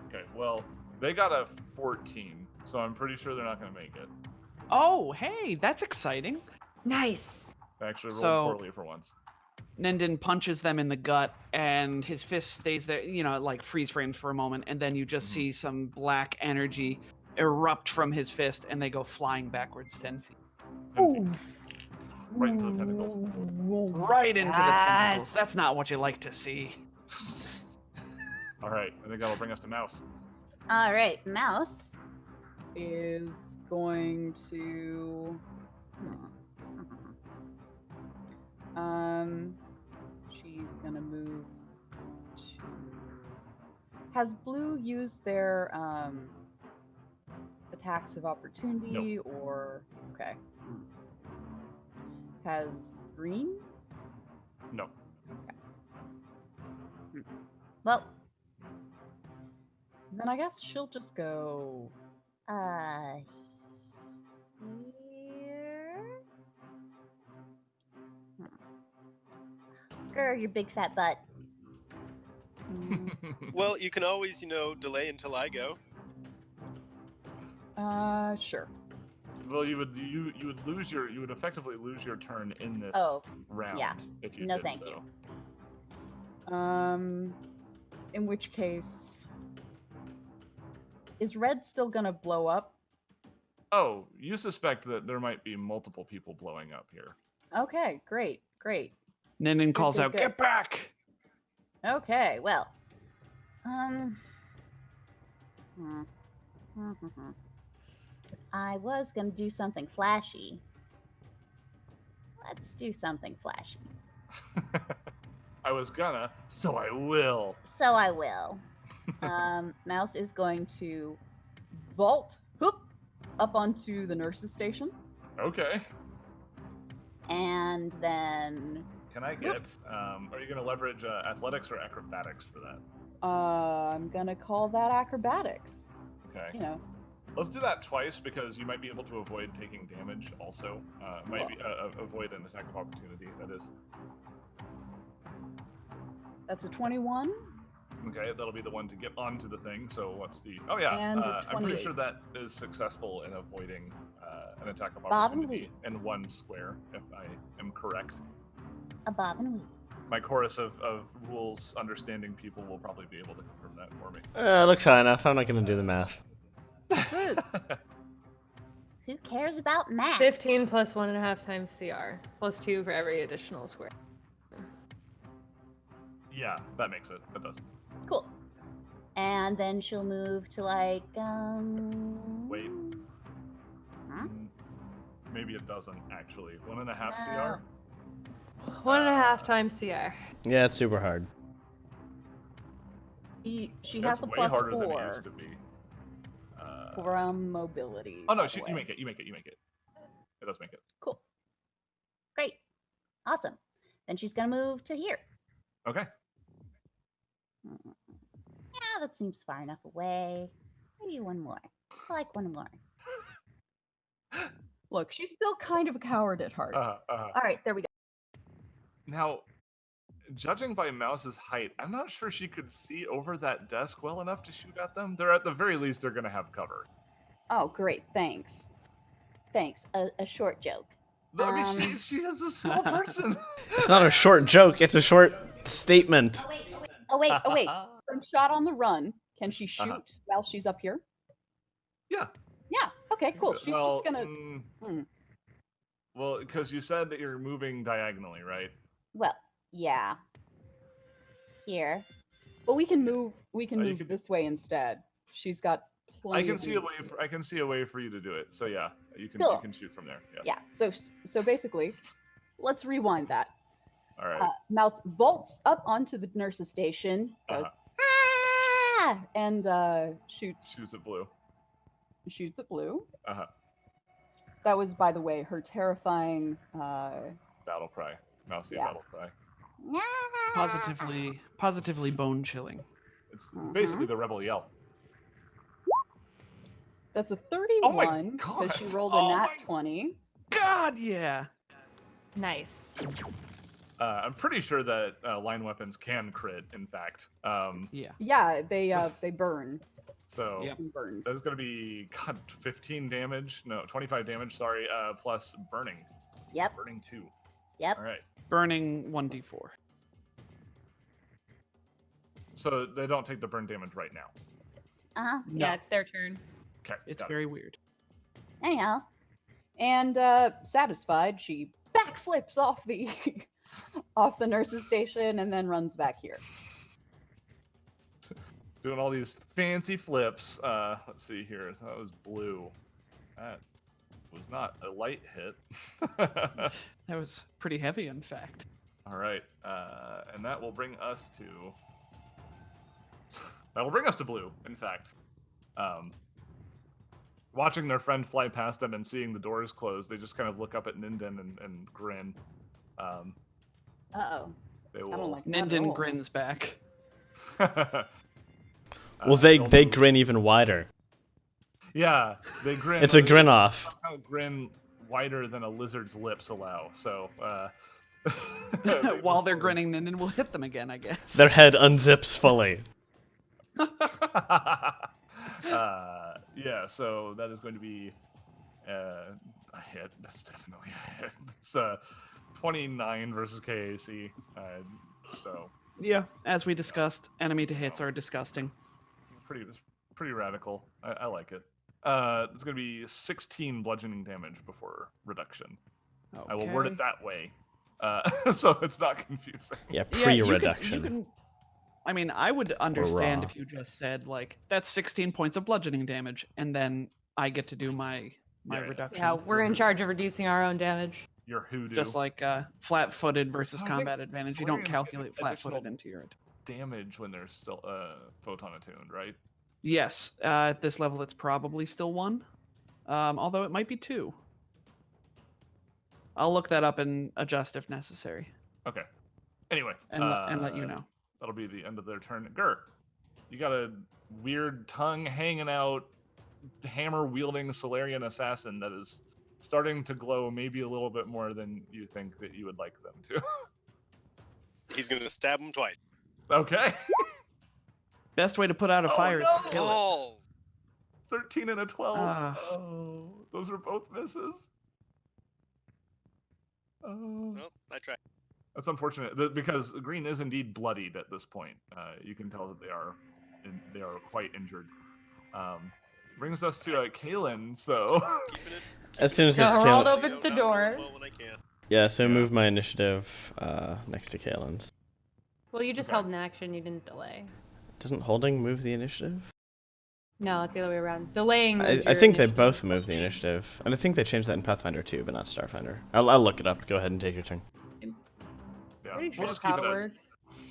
Okay, well, they got a 14, so I'm pretty sure they're not going to make it. Oh, hey, that's exciting. Nice. They actually rolled poorly for once. Ninden punches them in the gut, and his fist stays there, like freeze frames for a moment, and then you just see some black energy erupt from his fist, and they go flying backwards 10 feet. 10 feet. Right into the tentacles. Right into the tentacles. That's not what you like to see. All right, I think that'll bring us to Mouse. All right, Mouse. Is going to. She's gonna move to. Has Blue used their attacks of opportunity Nope. or okay? Has Green? No. Okay. Well, Then I guess she'll just go. Here. Grr, your big fat butt. Well, you can always, delay until I go. Sure. Well, you would effectively lose your turn in this round if you No, did thank so. you. In which case, is Red still gonna blow up? Oh, you suspect that there might be multiple people blowing up here. Okay, great. Ninden calls good, out, good. "Get back!" Okay, well. I was gonna do something flashy. Let's do something flashy. I was gonna, so I will. So I will. Mouse is going to vault up onto the nurse's station, Okay. and then Can I get? Are you gonna leverage athletics or acrobatics for that? I'm gonna call that acrobatics. Okay. Let's do that twice because you might be able to avoid taking damage. Also, avoid an attack of opportunity. That is. That's a 21. Okay, that'll be the one to get onto the thing. So what's the? Oh yeah, And I'm pretty sure that is successful in avoiding an attack of opportunity in one square, if I am correct. A bob and weave. My chorus of rules understanding people will probably be able to confirm that for me. Looks high enough. I'm not gonna do the math. Good. Who cares about math? 15 plus 1.5 times CR, plus 2 for every additional square. Yeah, that makes it. That does. Cool. And then she'll move to Wait. Huh? Maybe it doesn't actually. 1.5 CR. 1.5 times CR. Yeah, it's super hard. She That's has a way plus harder than it 4 used to be. from mobility. Oh no, by the you way. make it. You make it. It does make it. Cool. Great. Awesome. Then she's gonna move to here. Okay. Yeah, that seems far enough away. Maybe one more. I like one more. Look, she's still kind of a coward at heart. All right, there we go. Now, judging by Mouse's height, I'm not sure she could see over that desk well enough to shoot at them. They're at the very least they're gonna have cover. Oh, great. Thanks. Thanks. A short joke. I mean, she is a small person. It's not a short joke. It's a short statement. Oh wait. From shot on the run, can she shoot while she's up here? Yeah. Yeah. Okay. Cool. She's just gonna. Well, because you said that you're moving diagonally, right? Well, yeah. Here. But we can move. We can move this way instead. She's got plenty. I can see a way for you to do it. So yeah, you can shoot from there. Yes. Yeah. So basically, let's rewind that. All right. Mouse vaults up onto the nurse's station. Goes, and shoots. Shoots at Blue. Shoots at Blue. That was, by the way, her terrifying battle cry. Mousy battle cry. Positively bone chilling. It's basically the rebel yell. That's a 31 because she rolled a nat 20. God, yeah. Nice. I'm pretty sure that line weapons can crit. In fact. Yeah, they burn. So burns. That's going to be 15 damage. No, 25 damage. Sorry. Plus burning. Yep. Burning 2. Yep. All right. Burning 1d4. So they don't take the burn damage right now. No. Yeah, it's their turn. Okay. It's very weird. Anyhow, and satisfied, she backflips off the off the nurse's station and then runs back here. Doing all these fancy flips. Let's see here. That was Blue. That was not a light hit. That was pretty heavy, in fact. All right, and that will bring us to. That will bring us to Blue. In fact, watching their friend fly past them and seeing the doors close, they just kind of look up at Ninden and grin. Uh-oh. They will. I don't like that Ninden at all. grins back. Well, they grin even wider. Yeah, they grin. It's a grin off. A grin wider than a lizard's lips allow. So. While they're grinning, Ninden will hit them again, I guess. Their head unzips fully. Yeah, so that is going to be a hit. That's definitely a hit. It's 29 versus KAC. So yeah, as we discussed, enemy to hits are disgusting. Pretty radical. I like it. It's going to be 16 bludgeoning damage before reduction. Okay. I will word it that way, so it's not confusing. Yeah, pre-reduction. You can, I mean, I would understand if you just said, like, that's 16 points of bludgeoning damage, and then I get to do my reduction. Yeah, we're in charge of reducing our own damage. Your hoodoo. Just like flat-footed versus combat advantage. You don't calculate flat-footed into your damage when they're still photon attuned, right? Yes. At this level, it's probably still 1. Although it might be 2. I'll look that up and adjust if necessary. Okay. Anyway. And let you know. That'll be the end of their turn. Gur, you got a weird tongue hanging out, hammer-wielding Solarian assassin that is starting to glow maybe a little bit more than you think that you would like them to. He's going to stab him twice. Okay. Best way to put out a fire is to kill it. 13 and a 12. Oh, those are both misses. Oh. Well, I tried. That's unfortunate because Green is indeed bloodied at this point. You can tell that they are quite injured. Brings us to Kaylin. So as soon as it's Harold opens the door. Yeah, so move my initiative next to Kaylin's. Well, you just held an action. You didn't delay. Doesn't holding move the initiative? No, it's the other way around. Delaying. I think they both move the initiative, and I think they changed that in Pathfinder too, but not Starfinder. I'll look it up. Go ahead and take your turn. Yeah, Pretty sure we'll that's just keep how it it as works.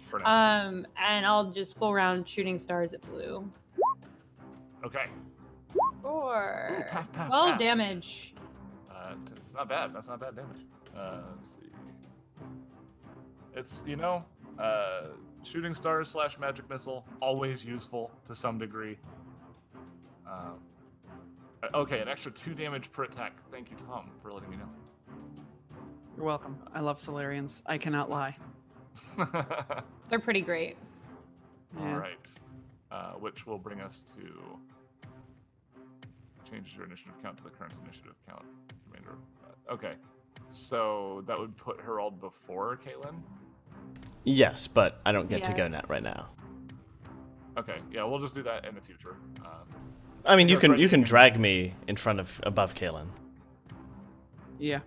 for now. And I'll just full round shooting stars at Blue. Okay. 4. Ooh, paff, paff, 12 paff. damage. It's not bad. That's not bad damage. Let's see. It's shooting stars / magic missile, always useful to some degree. Okay, an extra 2 damage per attack. Thank you, Tom, for letting me know. You're welcome. I love Solarians. I cannot lie. They're pretty great. Yeah. All right. Which will bring us to change your initiative count to the current initiative count. Remainder of that. Okay. So that would put Herald before Kaylin? Yes, but I don't get to Yeah. go net right now. Okay, yeah, we'll just do that in the future. I mean, you because can right- drag me in front of above Kaylin. Yeah.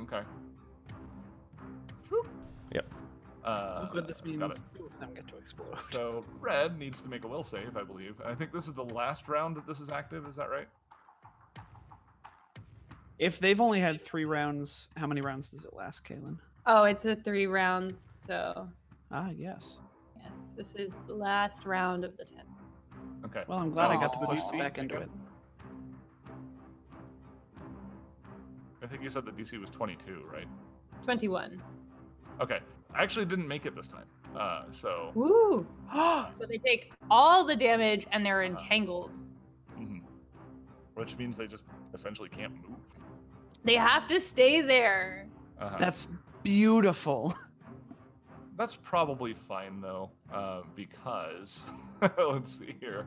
Okay. Yep. Look what this got means. it. Two of them get to explode. So Red needs to make a will save, I believe. I think this is the last round that this is active. Is that right? If they've only had 3 rounds, how many rounds does it last, Kaylin? Oh, it's a 3-round, so Ah, yes. yes, this is the last round of the 10. Okay. Well, I'm glad I got Aw. to push DC, us back into okay. it. I think you said the DC was 22, right? 21. Okay. I actually didn't make it this time. So. Woo! So they take all the damage and they're entangled. Mhm. Which means they just essentially can't move. They have to stay there. That's beautiful. That's probably fine though, because let's see here.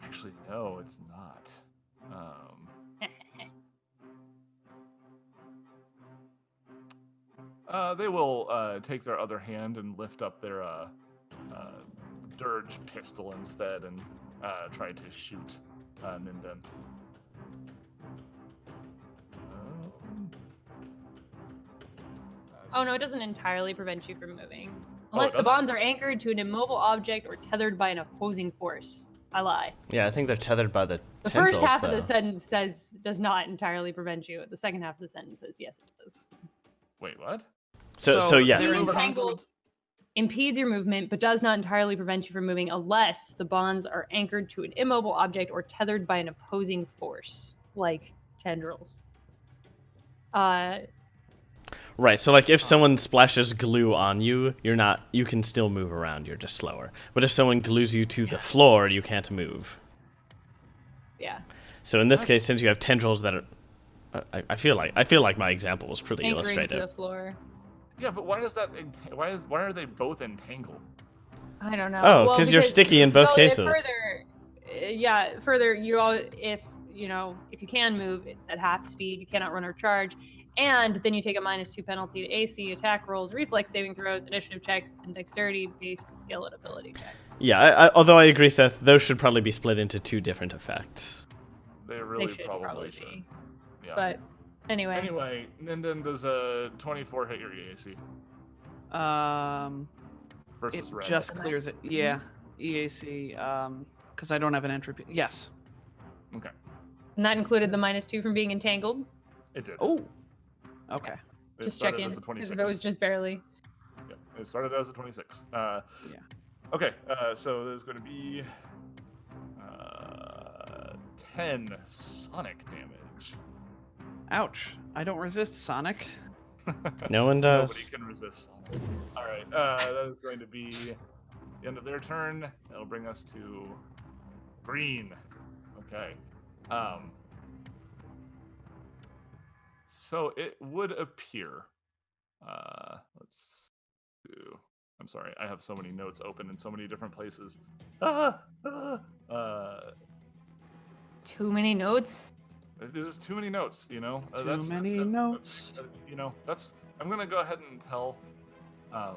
Actually, no, it's not. They will take their other hand and lift up their dirge pistol instead and try to shoot Ninden. Oh no, it doesn't entirely prevent you from moving. Oh, Unless it the doesn't? bonds are anchored to an immobile object or tethered by an opposing force. I lie. Yeah, I think they're tethered by the The tendrils, first half though. of the sentence says does not entirely prevent you. The second half of the sentence says yes, it does. Wait, what? So yes. They're Being entangled. entangled impedes your movement, but does not entirely prevent you from moving unless the bonds are anchored to an immobile object or tethered by an opposing force, like tendrils. Right, so like if someone splashes glue on you, you can still move around, you're just slower. But if someone glues you to the floor, you can't move. Yeah. So in this case, since you have tendrils that are I feel like my example was pretty Anchoring to illustrative. the floor. Yeah, but why is that? Why are they both entangled? I don't know. Oh, Well, because you're sticky in both go cases. Further, you all, if you can move, it's at half speed. You cannot run or charge, and then you take a -2 penalty to AC, attack rolls, reflex saving throws, initiative checks, and dexterity-based skill and ability checks. Yeah, although I agree, Seth, those should probably be split into 2 different effects. They really They should probably be. should. Yeah. But anyway. Anyway, Ninden does a 24 hit your EAC versus It Red. just clears it. Yeah, EAC. Because I don't have an entropy. Yes. Okay. And that included the -2 from being entangled. It did. Oh. Okay. It Just started checking. as a 26. Because if it was just barely. Yep. It started as a 26. Yeah. Okay. So there's going to be 10 sonic damage. Ouch. I don't resist Sonic. No one does. Nobody can resist Sonic. All right. That is going to be the end of their turn. That'll bring us to green. Okay. So it would appear. Let's do. I'm sorry. I have so many notes open in so many different places. Too many notes. There's too many notes, you know. Too many notes. You know, that's. I'm gonna go ahead and tell. I'm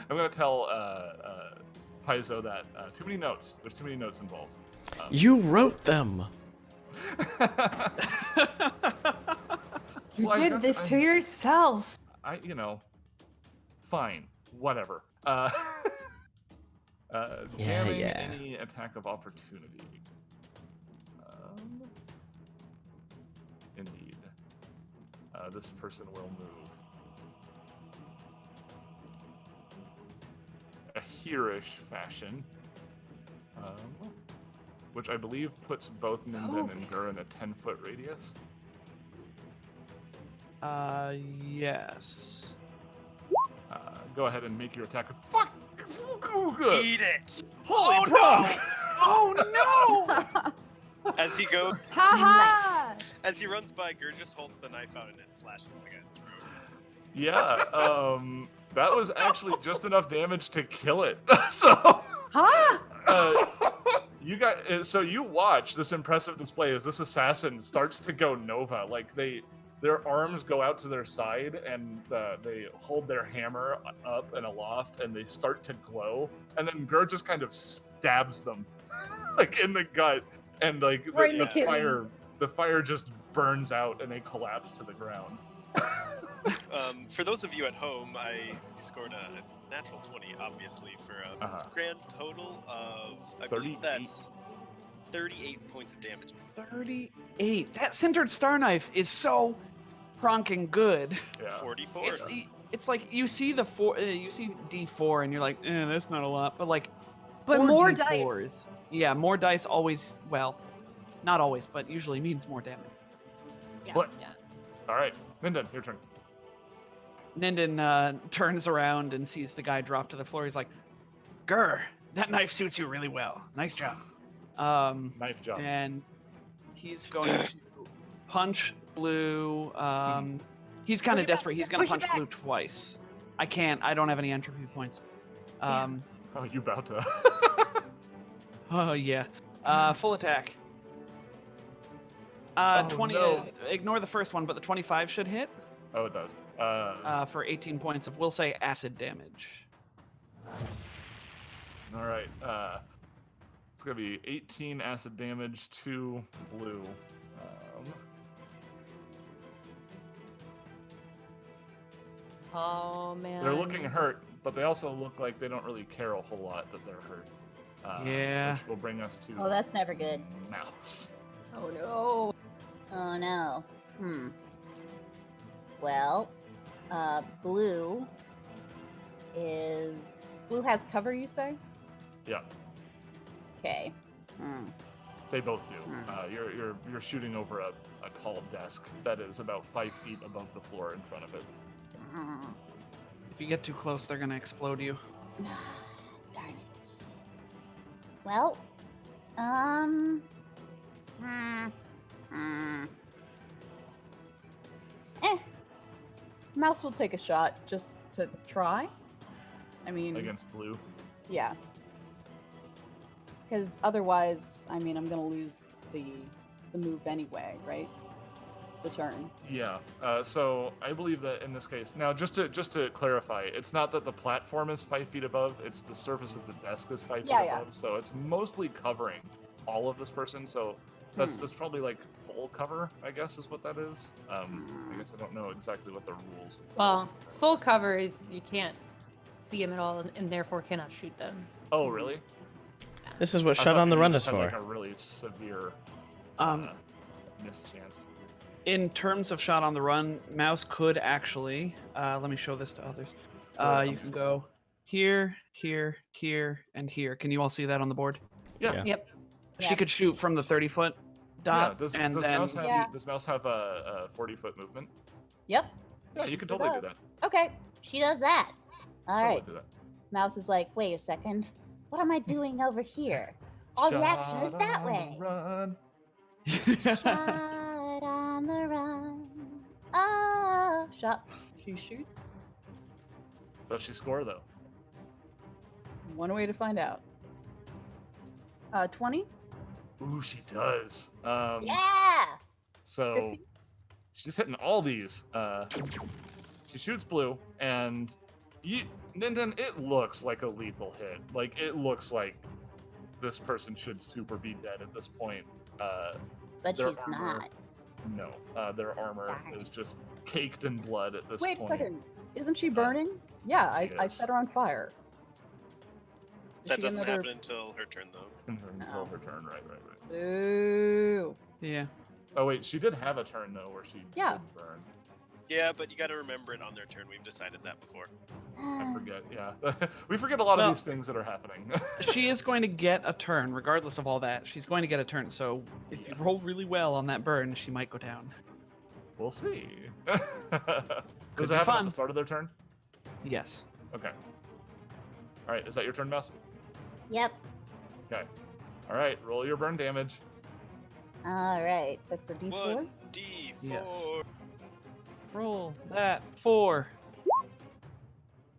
gonna tell Paizo that too many notes. There's too many notes involved. You wrote them. You Well, did this to yourself. Fine, whatever. Jamming any attack of opportunity. Indeed. This person will move. A here-ish fashion. Which I believe puts both Ninden and Gur in a 10-foot radius. Yes. Go ahead and make your attack. Fuck! Eat it! Holy pronk! Oh no! As he goes, Ha as he runs by, Gur just holds the knife out and it slashes the guy's throat. Yeah, that was actually just enough damage to kill it. So, you got so you watch this impressive display as this assassin starts to go Nova. Like their arms go out to their side and they hold their hammer up and aloft and they start to glow. And then Gur just kind of stabs them, like in the gut, and like Right in the the kidney. the fire just burns out and they collapse to the ground. For those of you at home, I scored a natural 20, obviously, for a grand total of, I believe that's 38 points of damage. 38. That centered star knife is so pronking good. Yeah. 44. It's like you see the you see D4 and you're like, that's not a lot, but like, But 4 more D4s. dice. Yeah, more dice always, well, not always, but usually means more damage. Yeah. What? All right, Minden, your turn. Ninden turns around and sees the guy drop to the floor. He's like, Gur, that knife suits you really well. Nice job. Knife job. And he's going to punch Blue. He's kind of desperate. He's going to punch Blue twice. I can't. I don't have any entropy points. Oh, you about to? Oh, yeah. Full attack. 20. No. Ignore the first one, but the 25 should hit. Oh, it does. For 18 points of, we'll say, acid damage. All right. It's gonna be 18 acid damage to Blue. Oh man. They're looking hurt, but they also look like they don't really care a whole lot that they're hurt. Yeah. Which will bring us to. Oh, that's never good. Mouse. Oh no. Oh no. Well, Blue has cover, you say? Yeah. Okay. They both do. You're shooting over a tall desk that is about 5 feet above the floor in front of it. If you get too close, they're gonna explode you. Darn it. Well, Mouse will take a shot just to try. I mean, Against Blue. yeah. Because otherwise, I mean, I'm gonna lose the move anyway, right? The turn. Yeah. So I believe that in this case, now just to clarify, it's not that the platform is 5 feet above; it's the surface of the desk is 5 feet above. So it's mostly covering all of this person. So that's probably like full cover, I guess, is what that is. I guess I don't know exactly what the rules. Well, full cover is you can't see them at all, and therefore cannot shoot them. Oh, really? This is what I Shut thought on the maybe Run you is just had, for. like a really severe mischance. In terms of shot on the run, Mouse could actually, let me show this to others. You can go here, here, here, and here. Can you all see that on the board? Yeah. Yep. She could shoot from the 30-foot dot, Does and then Mouse have a 40-foot movement? Yep. Yeah, you can totally do that. Okay, she does that. All Totally right. do that. Mouse is like, wait a second. What am I doing over here? All the action is that way. Run. Shot on the run. Oh, shot. She shoots. Does she score though? One way to find out. 20? Ooh, she does. Yeah. So 50? she's hitting all these. She shoots Blue, and Ninden, it looks like a lethal hit. Like it looks like this person should super be dead at this point. But their she's armor- not. No, their armor is just caked in blood at this Wait a point. second. Isn't she burning? Yeah, I is. set her on fire. Does That she get doesn't another- happen until her turn, though. Until her turn, right. Boo. yeah. Oh wait, she did have a turn though where she Yeah. did burn. Yeah, but you got to remember it on their turn. We've decided that before. I forget. Yeah, we forget a lot Well- of these things that are happening. She is going to get a turn, regardless of all that. She's going to get a turn, so if you Yes. roll really well on that burn, she might go down. We'll see. Could Does be it happen at fun. the start of their turn? Yes. Okay. All right, is that your turn, Mouse? Yep. Okay. All right, roll your burn damage. All right, that's a D4. 1d4. Yes. Roll that 4.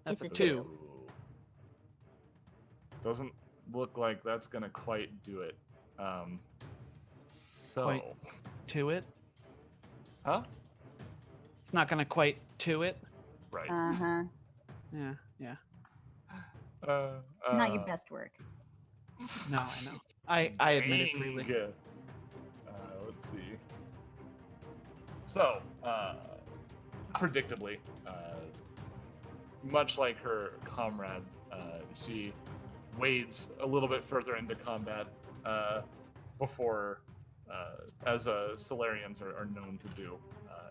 That's It's a a 2. Ooh. Doesn't look like that's gonna quite do it. Quite to it. Huh? It's not gonna quite to it. Right. Uh-huh. Yeah. Not your best work. No, I know. I admit it freely. Dang. Let's see. So, predictably, much like her comrade, she wades a little bit further into combat before, as Solarians are known to do,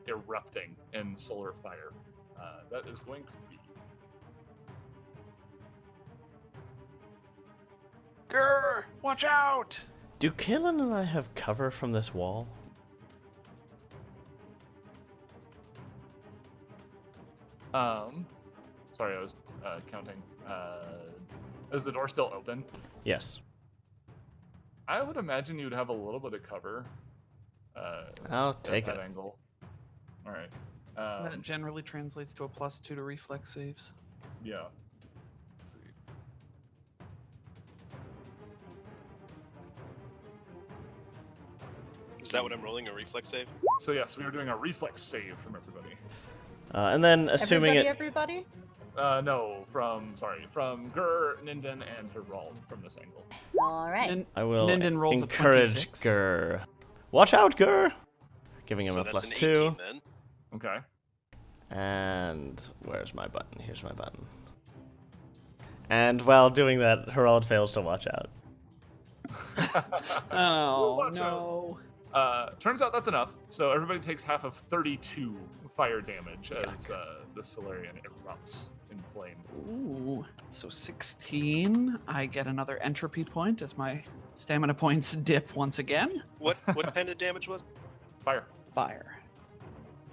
erupting in solar fire. That is going to be. Grr! Watch out! Do Kaylin and I have cover from this wall? Sorry, I was counting. Is the door still open? Yes. I would imagine you'd have a little bit of cover. I'll take at it. that angle. All right. That generally translates to a +2 to reflex saves. Yeah. Let's see. Is that what I'm rolling? A reflex save? So yes, we are doing a reflex save from everybody. And then assuming Everybody? No, from Gur, Ninden, and Herald from this angle. All right. I will Ninden rolls a encourage 26. Gur. Watch out, Gur! Giving him So a that's +2. an 18 then. Okay. And where's my button? Here's my button. And while doing that, Herald fails to watch out. Oh, Watch no. Turns out that's enough. So everybody takes half of 32 fire damage as the Solarian erupts in flame. Ooh. So 16. I get another entropy point as my stamina points dip once again. What pendant damage was? Fire. Fire.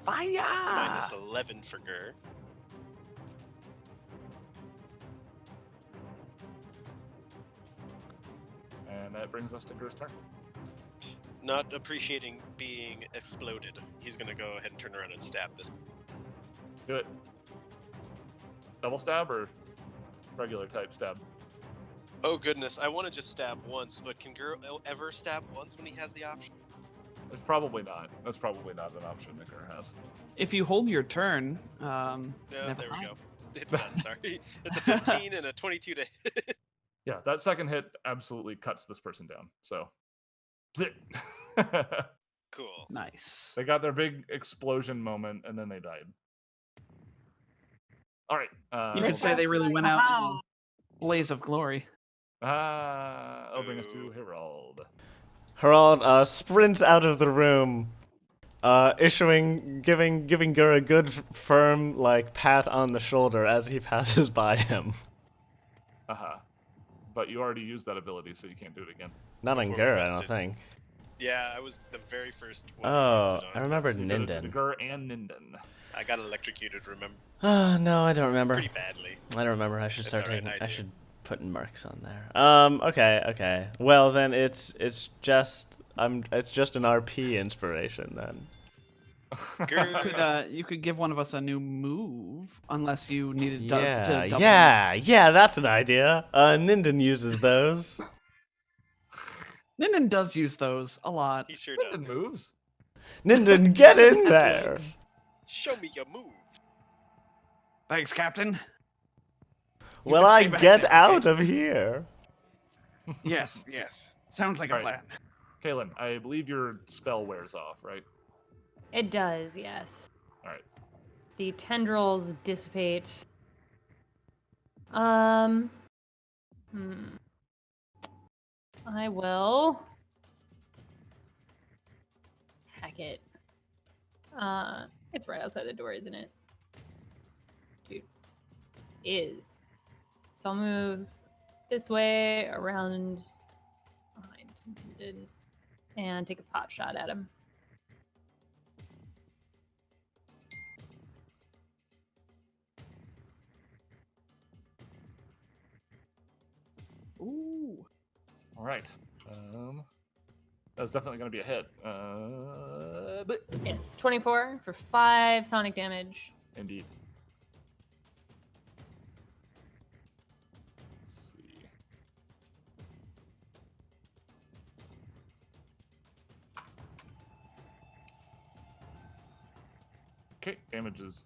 Fire! -11 for Gur. And that brings us to Gur's turn. Not appreciating being exploded, he's gonna go ahead and turn around and stab this. Do it. Double stab or regular type stab? Oh goodness, I want to just stab once, but can Gur ever stab once when he has the option? It's probably not. That's probably not an option that Gur has. If you hold your turn, Yeah, never there we mind. go. It's done, sorry. It's a 15 and a 22 to hit. Yeah, that second hit absolutely cuts this person down. So, Cool. Nice. they got their big explosion moment, and then they died. All right. You could say they really went out in a blaze of glory. That'll bring us to Herald. Herald sprints out of the room, giving Gur a good, firm, pat on the shoulder as he passes by him. But you already used that ability, so you can't do it again. Not on Before Gur, we I don't rested. think. Yeah, I was the very first one. Oh, I remembered So you did it to the Ninden. Gur and Ninden. I got electrocuted, remember? No, I don't remember. Pretty badly. I don't remember. I should It's start alright, taking. I I do. should put marks on there. Okay. Well, then it's just an RP inspiration then. You could give one of us a new move, unless you needed to double. Yeah, that's an idea. Ninden uses those. Ninden does use those a lot. He sure does. Ninden moves. Ninden, get in there. Show me your move. Thanks, Captain. You Well, just I stay back get there, out okay? of here. Yes. Sounds like a Alright. plan. Kaylin, I believe your spell wears off, right? It does, yes. All right. The tendrils dissipate. I will hack it. It's right outside the door, isn't it? Dude. Is. So I'll move this way around behind Minden and take a pot shot at him. All right. That's definitely going to be a hit. But Yes, 24 for 5 sonic damage. indeed. Let's see. Okay, damage is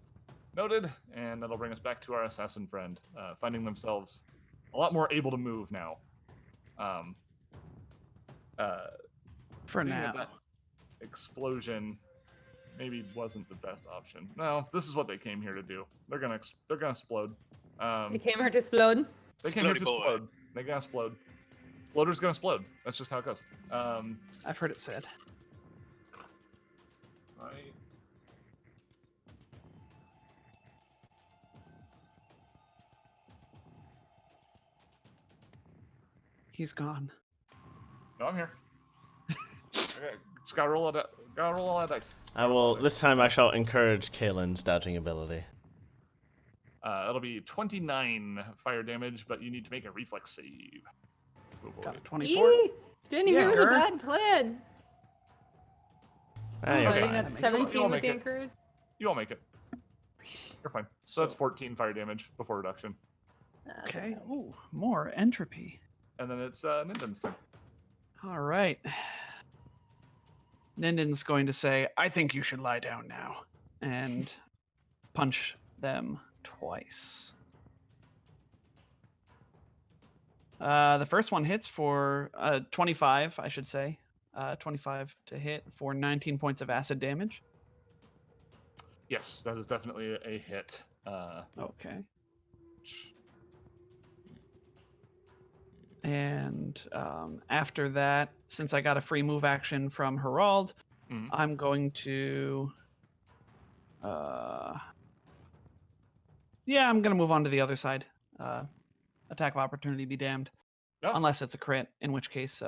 noted, and that'll bring us back to our assassin friend, finding themselves a lot more able to move now. For seeing now. that explosion maybe wasn't the best option. No, this is what they came here to do. They're gonna explode. They came here to explode. They came here to Explodey boy. explode. They're gonna explode. Exploder's gonna explode. That's just how it goes. I've heard it said. Right. He's gone. No, I'm here. Okay, just gotta roll all that dice. I will. This time I shall encourage Kalen's dodging ability. It'll be 29 fire damage, but you need to make a reflex save. Oh boy. Got a 24. Yee! Standing here Yeah, was a Gur. bad plan. Ah, you're Okay. I think fine. that's That makes 17 you'll with make the it. encourage. You all make it. You're fine. So that's 14 fire damage before reduction. Okay. Ooh, more entropy. And then it's Ninden's turn. All right. Ninden's going to say, I think you should lie down now. And punch them twice. The first one hits for 25, I should say. 25 to hit for 19 points of acid damage. Yes, that is definitely a hit. Okay. And after that, since I got a free move action from Herald, Mhm. I'm going to... yeah, I'm going to move on to the other side. Attack of opportunity be damned. Yeah. Unless it's a crit, in which case,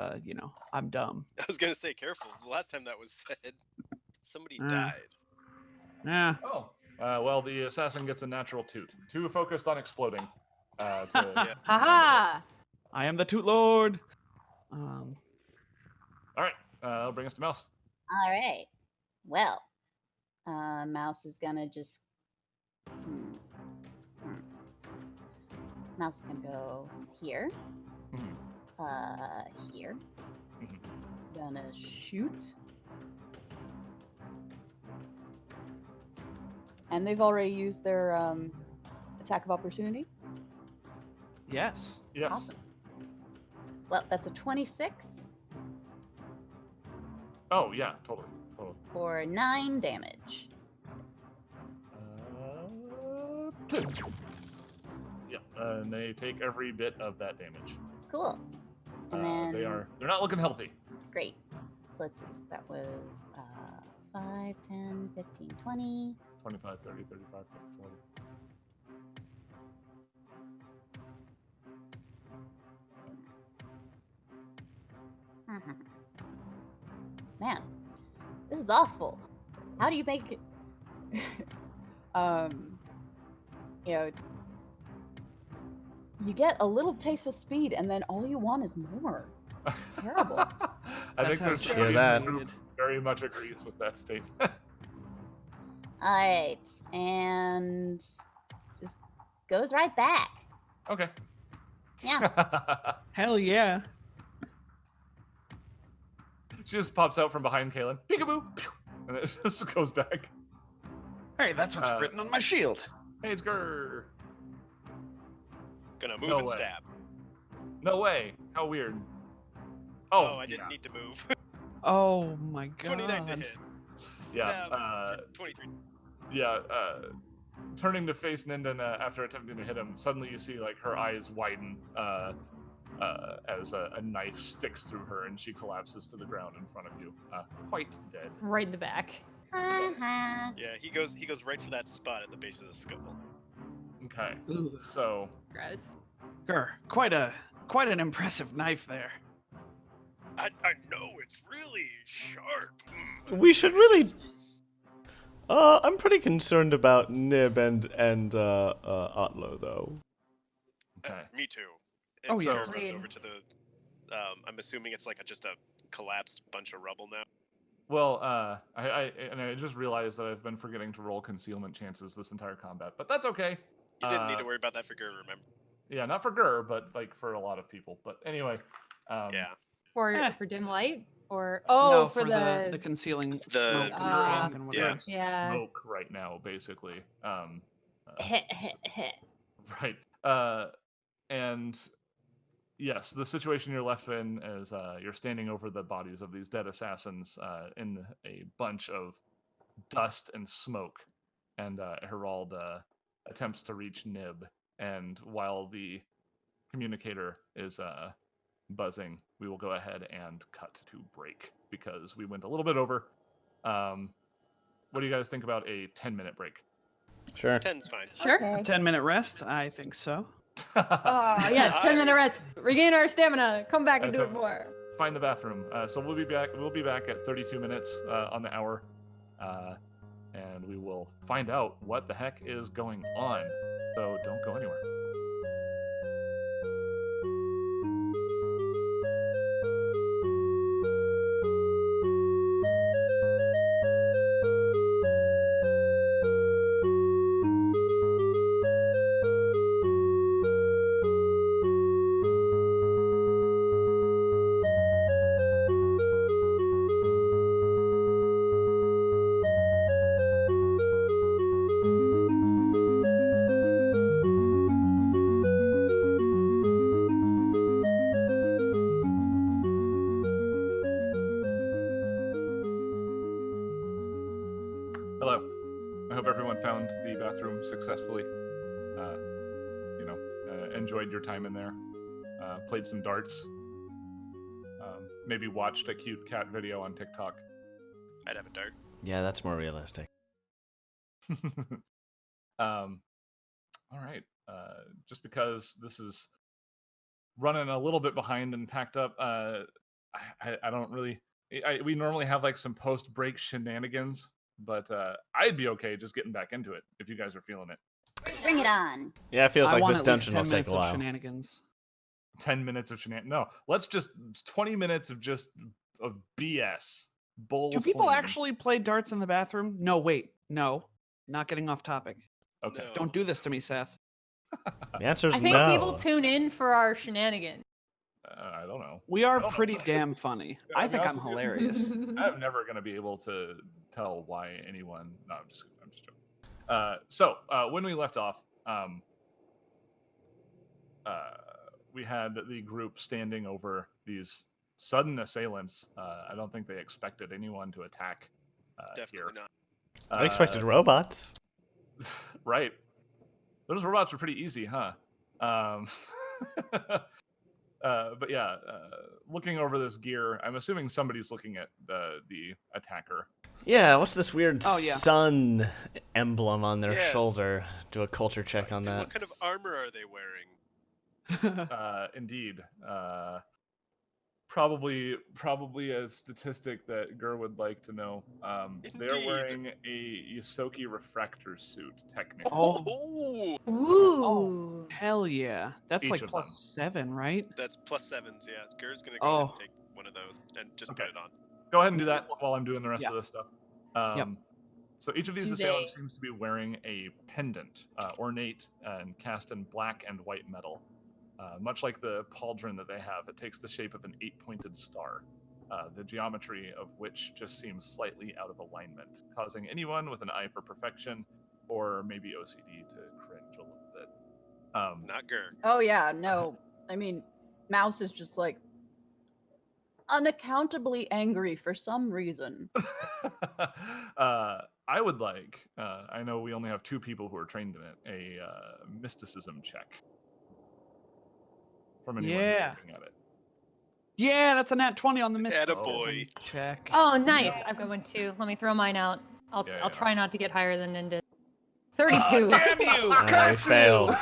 I'm dumb. I was gonna say careful. The last time that was said, somebody Mm. died. Yeah. Oh, well, the assassin gets a natural toot. Too focused on exploding. To Yeah. Haha! I am the Toot Lord. All right, that'll bring us to Mouse. All right. Well, Mouse is gonna just. Mouse is gonna go here. Here. Mhm. Gonna shoot. And they've already used their attack of opportunity. Yes. Yes. Awesome. Well, that's a 26 Oh yeah, totally. for 9 damage. Yeah, and they take every bit of that damage. Cool. And then They're not looking healthy. great. So let's see. So that was 5, 10, 15, 20. 25, 30, 35, 40. Man, this is awful. How do you make it? You know, you get a little taste of speed, and then all you want is more. It's terrible. I That's think how there's it's somebody that. who very much agrees with that statement. All right, and just goes right back. Okay. Yeah. Hell yeah. She just pops out from behind Kalen. Peekaboo! Pew! And it just goes back. Hey, that's what's written on my shield. Hey, it's Grr. Gonna move No and way. stab. No way. How weird. Oh, I didn't need to move. Oh my god. 29 to hit. Yeah, Stab for 23. Yeah, turning to face Ninden after attempting to hit him, suddenly you see like her eyes widen as a knife sticks through her and she collapses to the ground in front of you, quite dead. Right in the back. Uh-huh. Yeah, he goes right for that spot at the base of the skull. Okay, Ooh. so Gross. Grr, quite an impressive knife there. I know, it's really sharp. We should really. I'm pretty concerned about Nib and Otlo though. okay. Me too. Oh, And yeah. so runs Agreed. over to the I'm assuming it's like just a collapsed bunch of rubble now. Well, I just realized that I've been forgetting to roll concealment chances this entire combat, but that's okay. You didn't need to worry about that for Gur, remember? Yeah, not for Gur, but like for a lot of people. But anyway. Yeah. For dim light or no, for the concealing smoke from the top and whatever. Yeah. Smoke right now, basically. Right. And yes, the situation you're left in is you're standing over the bodies of these dead assassins in a bunch of dust and smoke, and Herald attempts to reach Nib, and while the communicator is buzzing, we will go ahead and cut to break because we went a little bit over. What do you guys think about a 10-minute break? Sure. 10's fine. Sure. Okay. 10-minute rest? I think so. Yes, 10-minute rest. Regain our stamina. Come back and do it more. Find the bathroom. So we'll be back. We'll be back at 32 minutes on the hour, and we will find out what the heck is going on. So don't go anywhere. Hello. I hope everyone found the bathroom successfully. Enjoyed your time in there. Played some darts. Maybe watched a cute cat video on TikTok. I'd have a dart. Yeah, that's more realistic. All right. Just because this is running a little bit behind and packed up, I don't really. We normally have like some post-break shenanigans, but I'd be okay just getting back into it if you guys are feeling it. Bring it on. Yeah, it feels I like want this at least dungeon 10 will take minutes a of while. shenanigans. 10 minutes of shenanigans. No, let's just 20 minutes of just of BS. Do people actually play darts in the bathroom? No, wait. No. Not getting off topic. Okay. No. Don't do this to me, Seth. The answer is I think no. people tune in for our shenanigans. I don't know. We are I don't know. pretty damn funny. Yeah, I think be I'm honest with you. hilarious. I'm never going to be able to tell why anyone. No, I'm just joking. So when we left off, we had the group standing over these sudden assailants. I don't think they expected anyone to attack. Definitely here. not. I expected robots. Right. Those robots were pretty easy, huh? But yeah, looking over this gear, I'm assuming somebody's looking at the attacker. Yeah, what's this weird Oh, yeah. sun emblem on their Yes. shoulder? Do a culture check on that. What kind of armor are they wearing? Indeed. Probably a statistic that Gur would like to know. They're Indeed. wearing a Yosoki refractor suit, technically. Oh. Ooh. Hell yeah. That's Each like of +7, right? That's +7s, yeah. Gur's gonna go ahead Oh. and take one of those and just Okay. put it on. Go ahead and do that while I'm doing the rest Yeah. of this stuff. Yep. So each of these Do assailants they- seems to be wearing a pendant, ornate and cast in black and white metal. Much like the pauldron that they have, it takes the shape of an 8-pointed star, the geometry of which just seems slightly out of alignment, causing anyone with an eye for perfection or maybe OCD to cringe a little bit. Not Gur. Oh yeah, no. I mean, Mouse is just like unaccountably angry for some reason. I would like, I know we only have 2 people who are trained in it, a mysticism check. From anyone Yeah. who's looking at it. Yeah, that's a nat 20 on the mysticism Attaboy. check. Oh, nice. I've got one too. Let me throw mine out. I'll Yeah, I'll yeah. try not to get higher than Ninden. 32. Damn you! I Curse you! failed.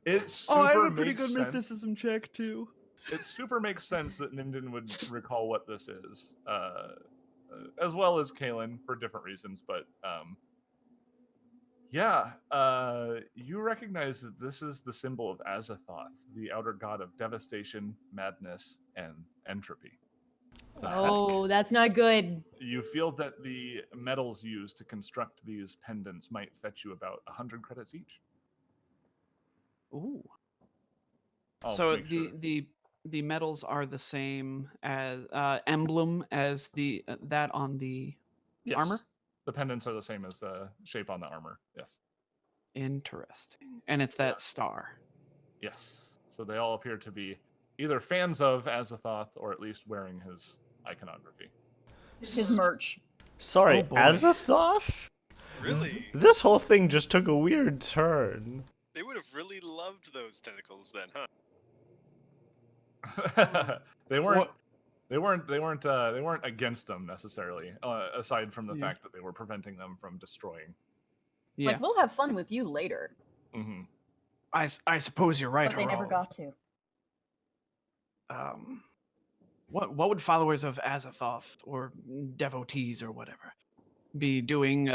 It super Oh, I have a pretty makes good sense. mysticism check too. It super makes sense that Ninden would recall what this is, as well as Kalen for different reasons. But Yeah, you recognize that this is the symbol of Azathoth, the outer god of devastation, madness, and entropy. Oh, that's not good. You feel that the metals used to construct these pendants might fetch you about 100 credits each. Ooh. I'll So make sure. the medals are the same as emblem as the that on the Yes. armor? The pendants are the same as the shape on the armor. Yes. Interesting. And it's that star. Yes. So they all appear to be either fans of Azathoth or at least wearing his iconography. His merch. Sorry, Oh, boy. Azathoth? Really? This whole thing just took a weird turn. They would have really loved those tentacles then, huh? They weren't against them necessarily, aside from the Yeah. fact that they were preventing them from destroying. It's Yeah. like, we'll have fun with you later. Mm-hmm. I suppose you're right. But they never Harald. got to. What would followers of Azathoth or devotees or whatever be doing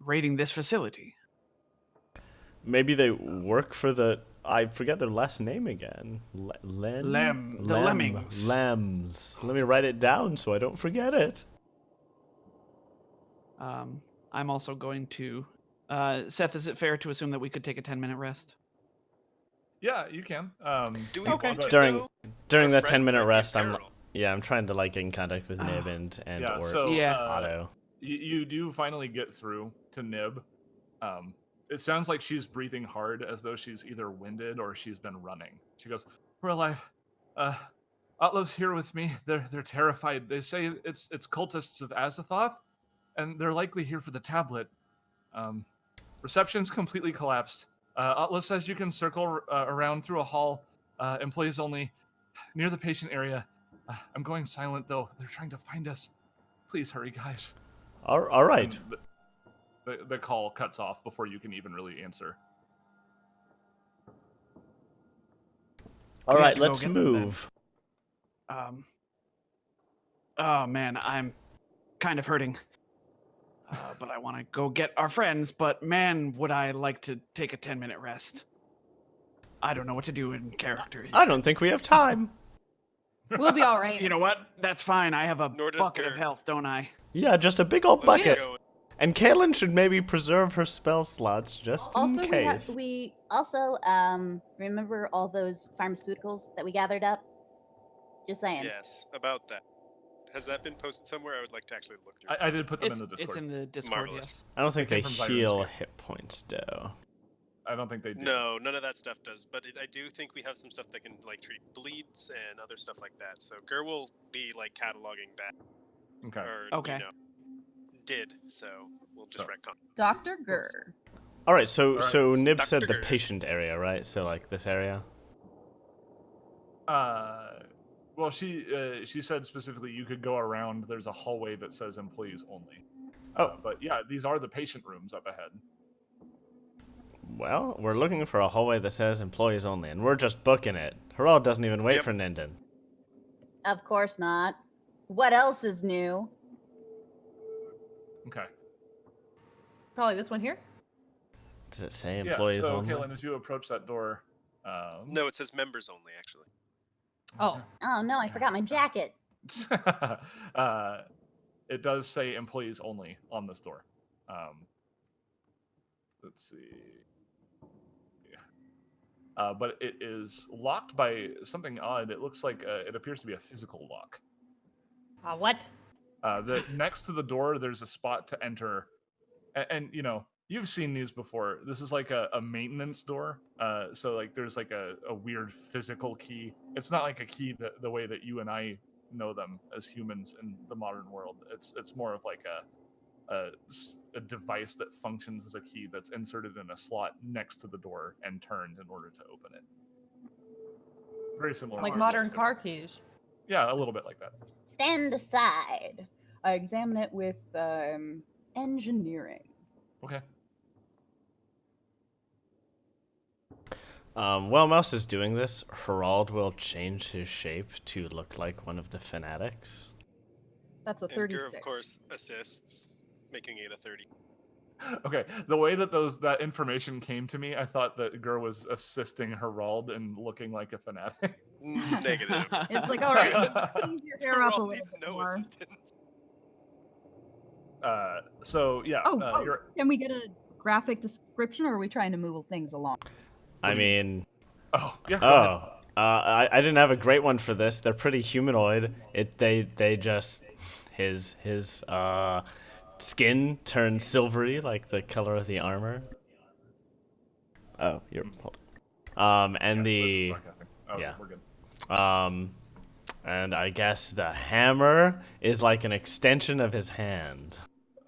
raiding this facility? Maybe they work for the... I forget their last name again. The Lemmings. Lems. Let me write it down so I don't forget it. I'm also going to Seth, is it fair to assume that we could take a 10-minute rest? Yeah, you can. Do we Okay. want to During though? during Our that friends 10-minute might be in rest, I'm peril. trying to like get in contact with Nib and Yeah, or so Yeah. Otto. you do finally get through to Nib. It sounds like she's breathing hard, as though she's either winded or she's been running. She goes, "We're alive. Otlo's here with me. They're terrified. They say it's cultists of Azathoth, and they're likely here for the tablet. Reception's completely collapsed. Otlo says you can circle around through a hall, employees only, near the patient area. I'm going silent though. They're trying to find us. Please hurry, guys." All right. And the call cuts off before you can even really answer. All We have right, to go let's get them then. move. Oh man, I'm kind of hurting. But I want to go get our friends, but man, would I like to take a 10-minute rest. I don't know what to do in character here. I don't think we have time. We'll be all right. You know what? That's fine. I have a Nor does bucket of Gert. health, don't I? Yeah, just a big old Let's bucket. go. And Caitlin should maybe preserve her spell slots just Also, in case. we also remember all those pharmaceuticals that we gathered up. Just saying. Yes, about that. Has that been posted somewhere? I would like to actually look through. I did put them in the It's Discord. in the Discord, Marvelous. yes. I don't think They they came from Zyron's heal game. hit points, though. I don't think they do. No, none of that stuff does. But I do think we have some stuff that can like treat bleeds and other stuff like that. So Gur will be like cataloging that. Okay. Or, Okay. You know, did so we'll just So. retcon. Dr. Gurr. All right, so All right, so Nib said the Dr. patient area, right? So like this area. Well, she said specifically you could go around. There's a hallway that says employees only. Oh. But yeah, these are the patient rooms up ahead. Well, we're looking for a hallway that says employees only, and we're just booking it. Harald doesn't even wait Yep. for Ninden. Of course not. What else is new? Okay. Probably this one here. Does it say employees yeah. So, only? Caitlin, as you approach that door, No, it says members only actually. Oh, Oh no, I forgot my jacket. it does say employees only on this door. Let's see. But it is locked by something odd. It looks like it appears to be a physical lock. what? Next to the door, there's a spot to enter, and you know you've seen these before. This is like a maintenance door. So like there's like a weird physical key. It's not like a key that the way that you and I know them as humans in the modern world. It's more of like a device that functions as a key that's inserted in a slot next to the door and turned in order to open it. Very similar. Like to modern most car different. keys. Yeah, a little bit like that. Stand aside. I examine it with engineering. Okay. While Mouse is doing this, Harald will change his shape to look like one of the fanatics. That's a And 36. Gur, of course, assists, making it a 30. Okay, the way that that information came to me, I thought that Gur was assisting Herald and looking like a fanatic. Negative. It's like, all right, tease your hair up a Herald little needs bit no more. assistance. So yeah, you're. Can we get a graphic description, or are we trying to move things along? I mean, Oh yeah. Go ahead. I didn't have a great one for this. They're pretty humanoid. They just his skin turns silvery like the color of the armor. Oh, you're hold on. And Yeah, this is the broadcasting. Okay, yeah. we're good. And I guess the hammer is like an extension of his hand.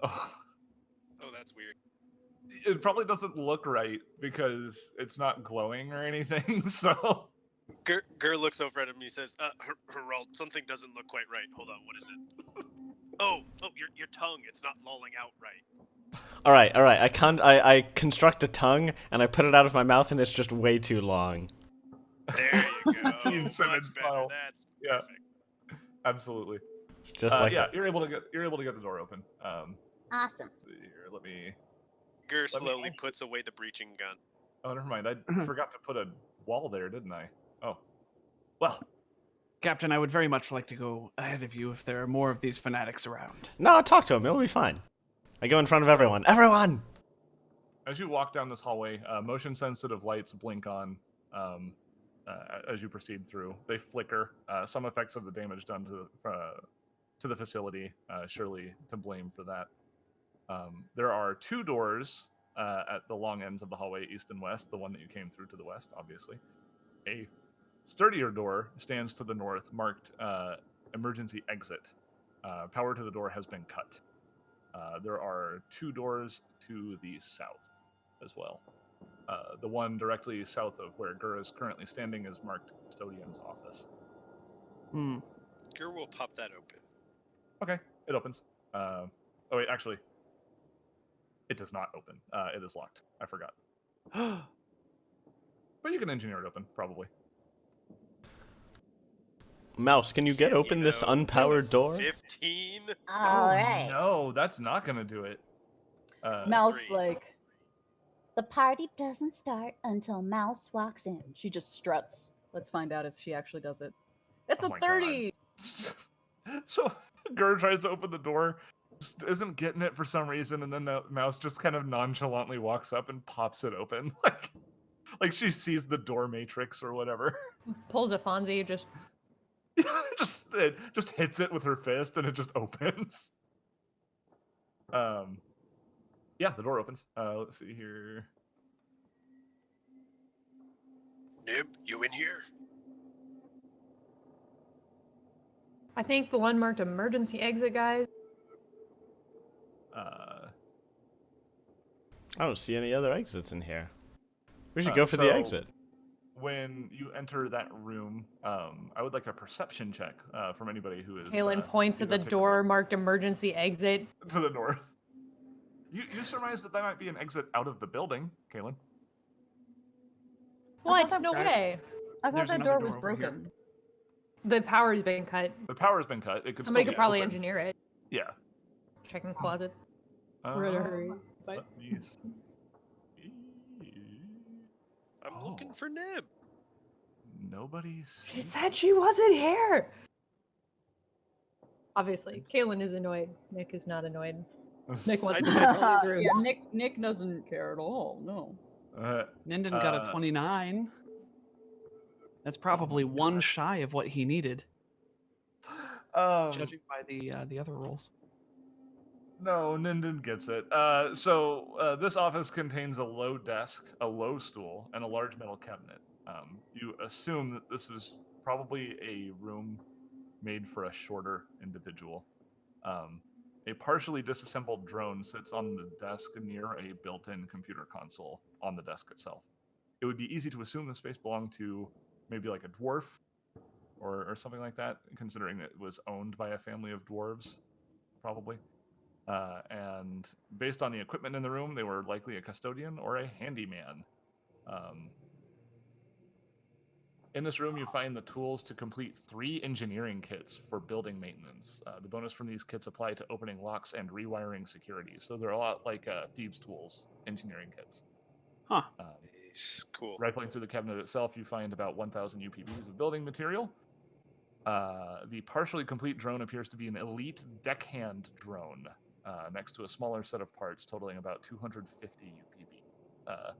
Oh, That's weird. it probably doesn't look right because it's not glowing or anything. So Gur looks over at him and he says, Herald, something doesn't look quite right. Hold on, what is it? Oh, your tongue. It's not lolling out right. All right. I construct a tongue and I put it out of my mouth and it's just way too long. There you go. Gene Simmons Much better. style. That's Yeah. perfect. Absolutely. It's just like yeah, that. you're able to get the door open. Awesome. Let's see here, let me. Gur slowly puts away the breaching gun. Oh, never mind. I forgot to put a wall there, didn't I? Oh, well. Captain, I would very much like to go ahead of you if there are more of these fanatics around. No, talk to him. It'll be fine. I go in front of everyone. Everyone! As you walk down this hallway, motion-sensitive lights blink on as you proceed through. They flicker. Some effects of the damage done to the facility, surely to blame for that. There are two doors at the long ends of the hallway, east and west. The one that you came through to the west, obviously. A sturdier door stands to the north, marked emergency exit. Power to the door has been cut. There are two doors to the south as well. The one directly south of where Gur is currently standing is marked custodian's office. Gur will pop that open. Okay, it opens. Oh wait, actually, it does not open. It is locked. I forgot. But you can engineer it open, probably. Mouse, can you get open this unpowered door? 15. All right. No, that's not gonna do it. Mouse, 3. like, The party doesn't start until Mouse walks in. she just struts. Let's find out if she actually does it. It's Oh a my 30! So Gur tries to open the door, just isn't getting it for some reason, and then the mouse just kind of nonchalantly walks up and pops it open, like she sees the door matrix or whatever. Pulls a Fonzie, just it just hits it with her fist, and it just opens. Yeah, the door opens. Let's see here. Nib, you in here? I think the one marked emergency exit, guys. Uh, I don't see any other exits in here. We should go for the exit. When you enter that room, I would like a perception check from anybody who is. Kaylin points at the door marked emergency exit. To the north. You surmise that might be an exit out of the building, Kaylin. What? No way. I thought There's that another door was door over here. broken. The power's been cut. The power's been cut. It could Somebody still could be probably open. engineer it. Yeah. Checking closets. We're in a hurry. But Let me see. I'm looking for Nib. Nobody's. She said she wasn't here. Obviously, Kaylin is annoyed. Nick is not annoyed. Nick wants to check all these rooms. yeah, Nick doesn't care at all, no. Ninden got a 29. That's probably one shy of what he needed, judging by the other rolls. No, Ninden gets it. So this office contains a low desk, a low stool, and a large metal cabinet. You assume that this is probably a room made for a shorter individual. A partially disassembled drone sits on the desk near a built-in computer console on the desk itself. It would be easy to assume the space belonged to maybe like a dwarf or something like that, considering it was owned by a family of dwarves, probably. And based on the equipment in the room, they were likely a custodian or a handyman. In this room, you find the tools to complete 3 engineering kits for building maintenance. The bonus from these kits apply to opening locks and rewiring security. So they're a lot like thieves' tools, engineering kits. Huh. Cool. Rifling through the cabinet itself, you find about 1,000 UPVs of building material. The partially complete drone appears to be an elite deckhand drone next to a smaller set of parts totaling about 250 UPV.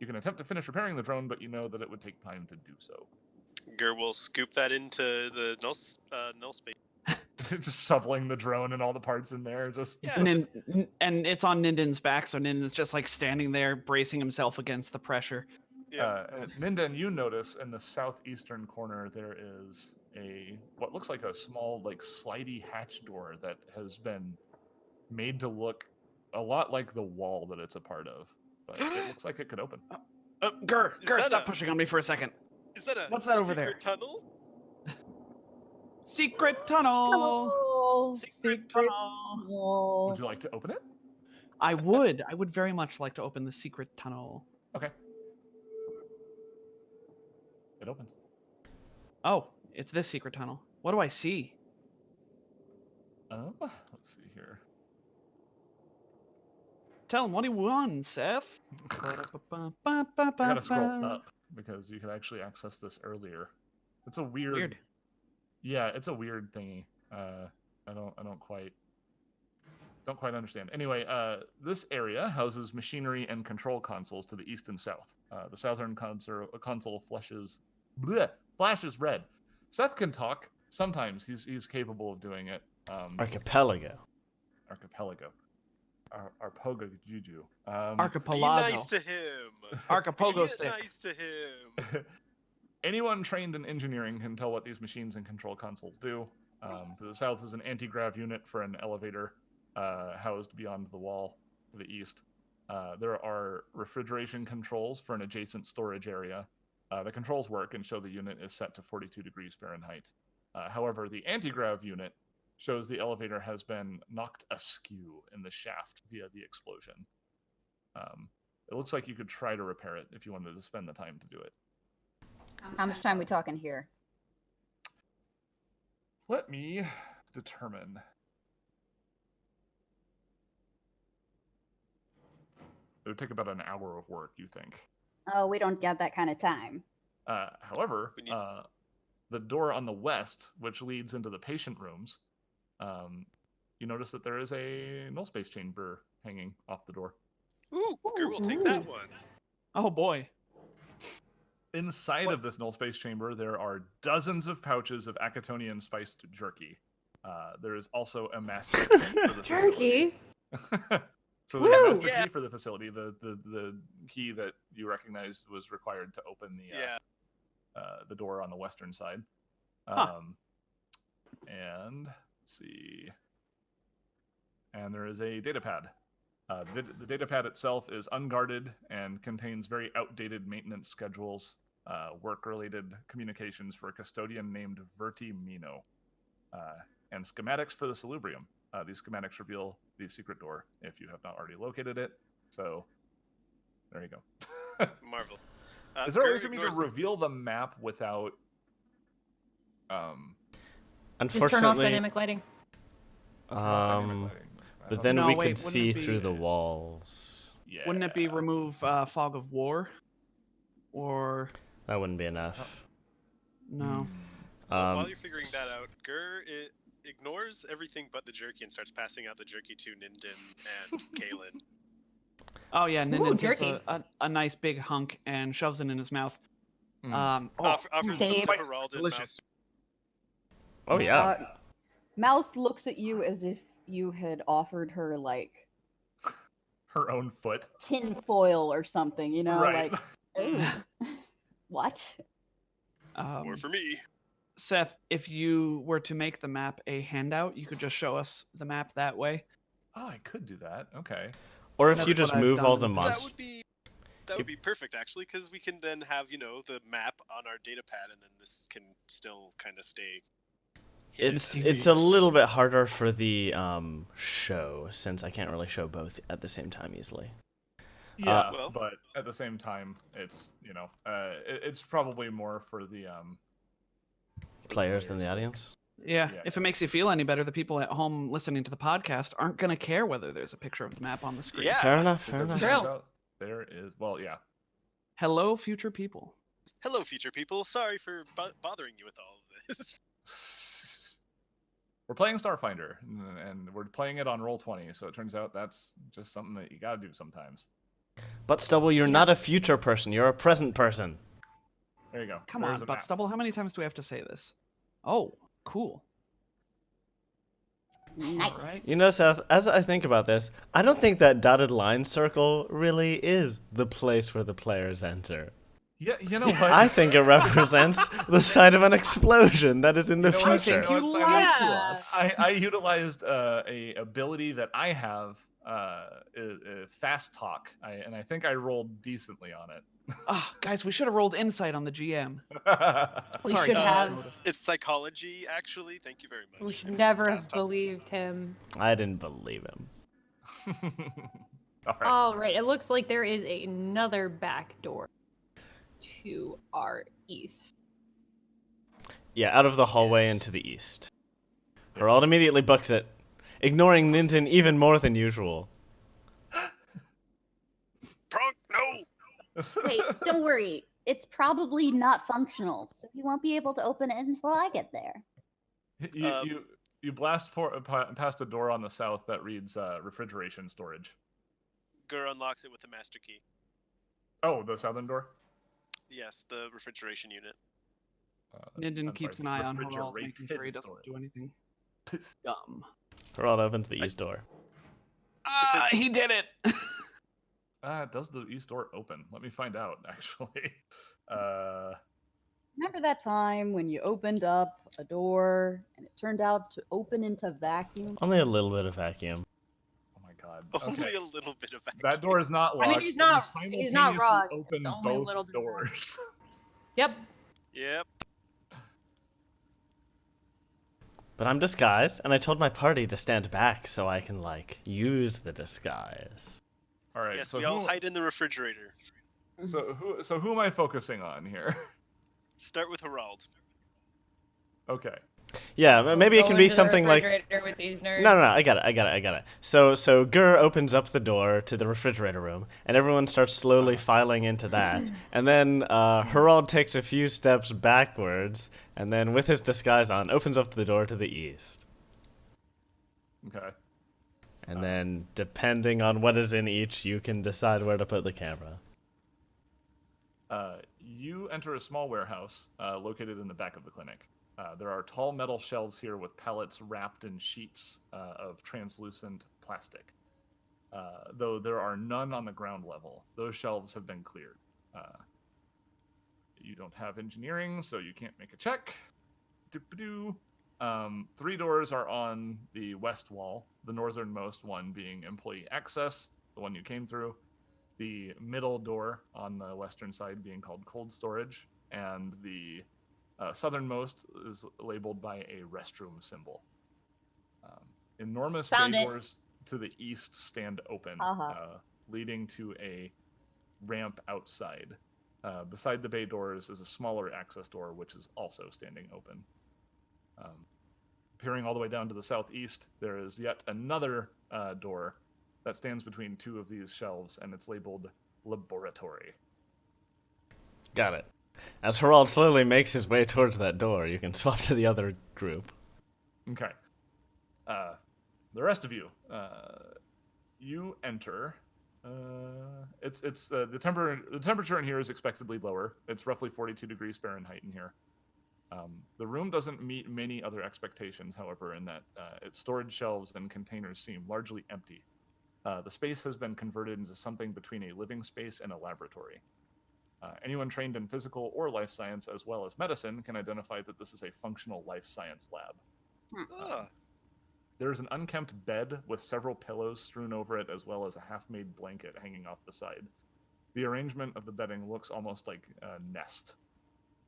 You can attempt to finish repairing the drone, but you know that it would take time to do so. Gur will scoop that into the null space. Just shoveling the drone and all the parts in there. And it's on Ninden's back, so Ninden's just like standing there, bracing himself against the pressure. Yeah. Ninden, you notice in the southeastern corner there is what looks like a small, like slidey hatch door that has been made to look a lot like the wall that it's a part of. But it looks like it could open. Gur, stop pushing on me for a second. Is that What's that over there? Tunnel? Secret tunnel. Secret tunnel. Would you like to open it? I would. I would very much like to open the secret tunnel. Okay. It opens. Oh, it's this secret tunnel. What do I see? Let's see here. Tell him what he won, Seth. I gotta scroll up because you could actually access this earlier. It's a weird. Yeah, it's a weird thingy. I don't quite understand. Anyway, this area houses machinery and control consoles to the east and south. The southern console flashes red. Seth can talk. Sometimes he's capable of doing it. Archipelago. Arpoga Juju. Archipelago. Be nice to him. Archipelago stick. Nice to him. Anyone trained in engineering can tell what these machines and control consoles do. To the south is an anti-grav unit for an elevator housed beyond the wall to the east. There are refrigeration controls for an adjacent storage area. The controls work and show the unit is set to 42 degrees Fahrenheit. However, the anti-grav unit shows the elevator has been knocked askew in the shaft via the explosion. It looks like you could try to repair it if you wanted to spend the time to do it. How much time we talking here? Let me determine. It would take about an hour of work, you think? Oh, we don't get that kind of time. However, the door on the west, which leads into the patient rooms, you notice that there is a null space chamber hanging off the door. Ooh, Gur will take that one. Oh boy. Inside of this null space chamber, there are dozens of pouches of Acatonian spiced jerky. There is also a master key for the jerky. So there's a master key for the facility. The key that you recognized was required to open the door on the western side. And let's see. And there is a data pad. The data pad itself is unguarded and contains very outdated maintenance schedules, work-related communications for a custodian named Verti Mino, and schematics for the Salubrium. These schematics reveal the secret door if you have not already located it. So, there you go. Marvel. Is there a way for me to reveal the map without... Unfortunately, just turn off dynamic lighting. But then we could see through the walls. Yeah. Wouldn't it be remove fog of war? Or... That wouldn't be enough. No. While you're figuring that out, Gur ignores everything but the jerky and starts passing out the jerky to Ninden and Kaylin. Oh yeah, Ninden takes a nice big hunk and shoves it in his mouth. Offers some to Geralda. Delicious. Oh yeah. Mouse looks at you as if you had offered her like her own foot, tin foil or something, you know, right. Like what? More for me. Seth, if you were to make the map a handout, you could just show us the map that way. Oh, I could do that. Okay. Or if you just move all the monsters. That would be perfect, actually, because we can then have, the map on our data pad, and then this can still kind of stay hidden. It's a little bit harder for the show, since I can't really show both at the same time easily. Yeah, Well- but at the same time, it's it's probably more for the Players than the sake. audience. Yeah, Yeah. if it makes you feel any better, the people at home listening to the podcast aren't going to care whether there's a picture of the map on the screen. Yeah. Fair enough. Fair Because it enough. turns out there is, well, yeah. Hello, future people. Hello, future people. Sorry for bothering you with all of this. We're playing Starfinder, and we're playing it on Roll20, so it turns out that's just something that you gotta do sometimes. But Stubble, you're Yeah. not a future person. You're a present person. There you go. Come There's on, a Butt map. Stubble, how many times do we have to say this? Oh, cool. Nice. Alright. You know, Seth, as I think about this, I don't think that dotted line circle really is the place where the players enter. Yeah, you know what? I think it represents the site of an explosion that is in the You know what? future. You know You what, Simon? lied to Yeah. us. I utilized a ability that I have, fast talk, and I think I rolled decently on it. Ah, guys, we should have rolled insight on the GM. We Sorry, should guys. have. It's psychology, actually. Thank you very much. We should If it's never have fast talk. believed him. I didn't believe him. All right. All right, it looks like there is another back door to our east. Yeah, out of the hallway Yes. into the east. Herald immediately books it, ignoring Ninten even more than usual. Prunk, no! Hey, don't worry. It's probably not functional, so you won't be able to open it until I get there. You blast past a door on the south that reads refrigeration storage. Gur unlocks it with the master key. Oh, the southern door. Yes, the refrigeration unit. Ninden I'm keeps sorry, an eye on Herald, making sure he refrigerated doesn't storage. do anything dumb. Herald opens the east door. Ah, he did it! Does the east door open? Let me find out, actually. Remember that time when you opened up a door and it turned out to open into vacuum? Only a little bit of vacuum. Oh my god. Only Okay. a little bit of That door is not locked. I mean, he's so you not simultaneously wrong. Open It's only a both little bit more. doors. Yep. Yep. But I'm disguised, and I told my party to stand back so I can, use the disguise. All right. Yes, so we all hide in the refrigerator. So who am I focusing on here? Start with Herald. Okay. Yeah, maybe it Go can be into the something like... refrigerator with these nerds. No, I got it. So Gur opens up the door to the refrigerator room, and everyone starts slowly filing into that. And then Herald takes a few steps backwards, and then with his disguise on, opens up the door to the east. Okay. And then, depending on what is in each, you can decide where to put the camera. You enter a small warehouse located in the back of the clinic. There are tall metal shelves here with pallets wrapped in sheets of translucent plastic. Though there are none on the ground level. Those shelves have been cleared. You don't have engineering, so you can't make a check. Doop-a-doo. 3 doors are on the west wall, the northernmost one being employee access, the one you came through. The middle door on the western side being called cold storage, and the southernmost is labeled by a restroom symbol. Enormous Found bay it. doors to the east stand open, leading to a ramp outside. Beside the bay doors is a smaller access door, which is also standing open. Peering all the way down to the southeast, there is yet another door that stands between 2 of these shelves, and it's labeled laboratory. Got it. As Herald slowly makes his way towards that door, you can swap to the other group. Okay. The rest of you, you enter. The temperature in here is expectedly lower. It's roughly 42 degrees Fahrenheit in here. The room doesn't meet many other expectations, however, in that its storage shelves and containers seem largely empty. The space has been converted into something between a living space and a laboratory. Anyone trained in physical or life science as well as medicine can identify that this is a functional life science lab. There is an unkempt bed with several pillows strewn over it, as well as a half-made blanket hanging off the side. The arrangement of the bedding looks almost like a nest.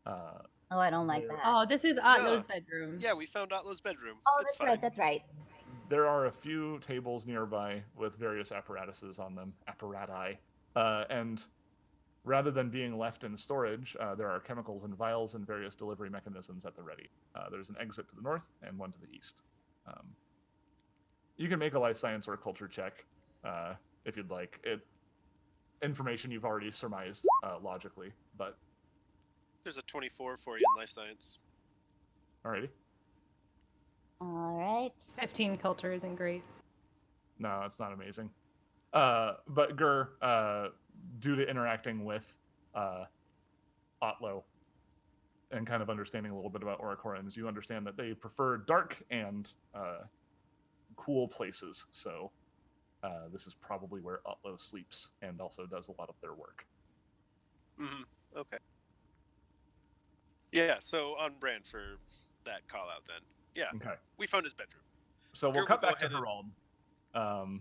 Oh, I don't like that. Oh, this is Otlo's Yeah. bedroom. Yeah, we found Otlo's bedroom. Oh, it's that's fine. right. That's right. There are a few tables nearby with various apparatuses on them. Apparati. And rather than being left in storage, there are chemicals and vials and various delivery mechanisms at the ready. There's an exit to the north and one to the east. You can make a life science or a culture check if you'd like. Information you've already surmised logically, but... There's a 24 for you in life science. Alrighty. All right. 15 culture isn't great. No, it's not amazing. But Gur, due to interacting with Otlo and kind of understanding a little bit about Orokorans, you understand that they prefer dark and cool places. So this is probably where Otlo sleeps and also does a lot of their work. Mm-hmm. Okay. Yeah, so on brand for that call out then. Yeah. Okay. We found his bedroom. So we'll cut back to Herald. We'll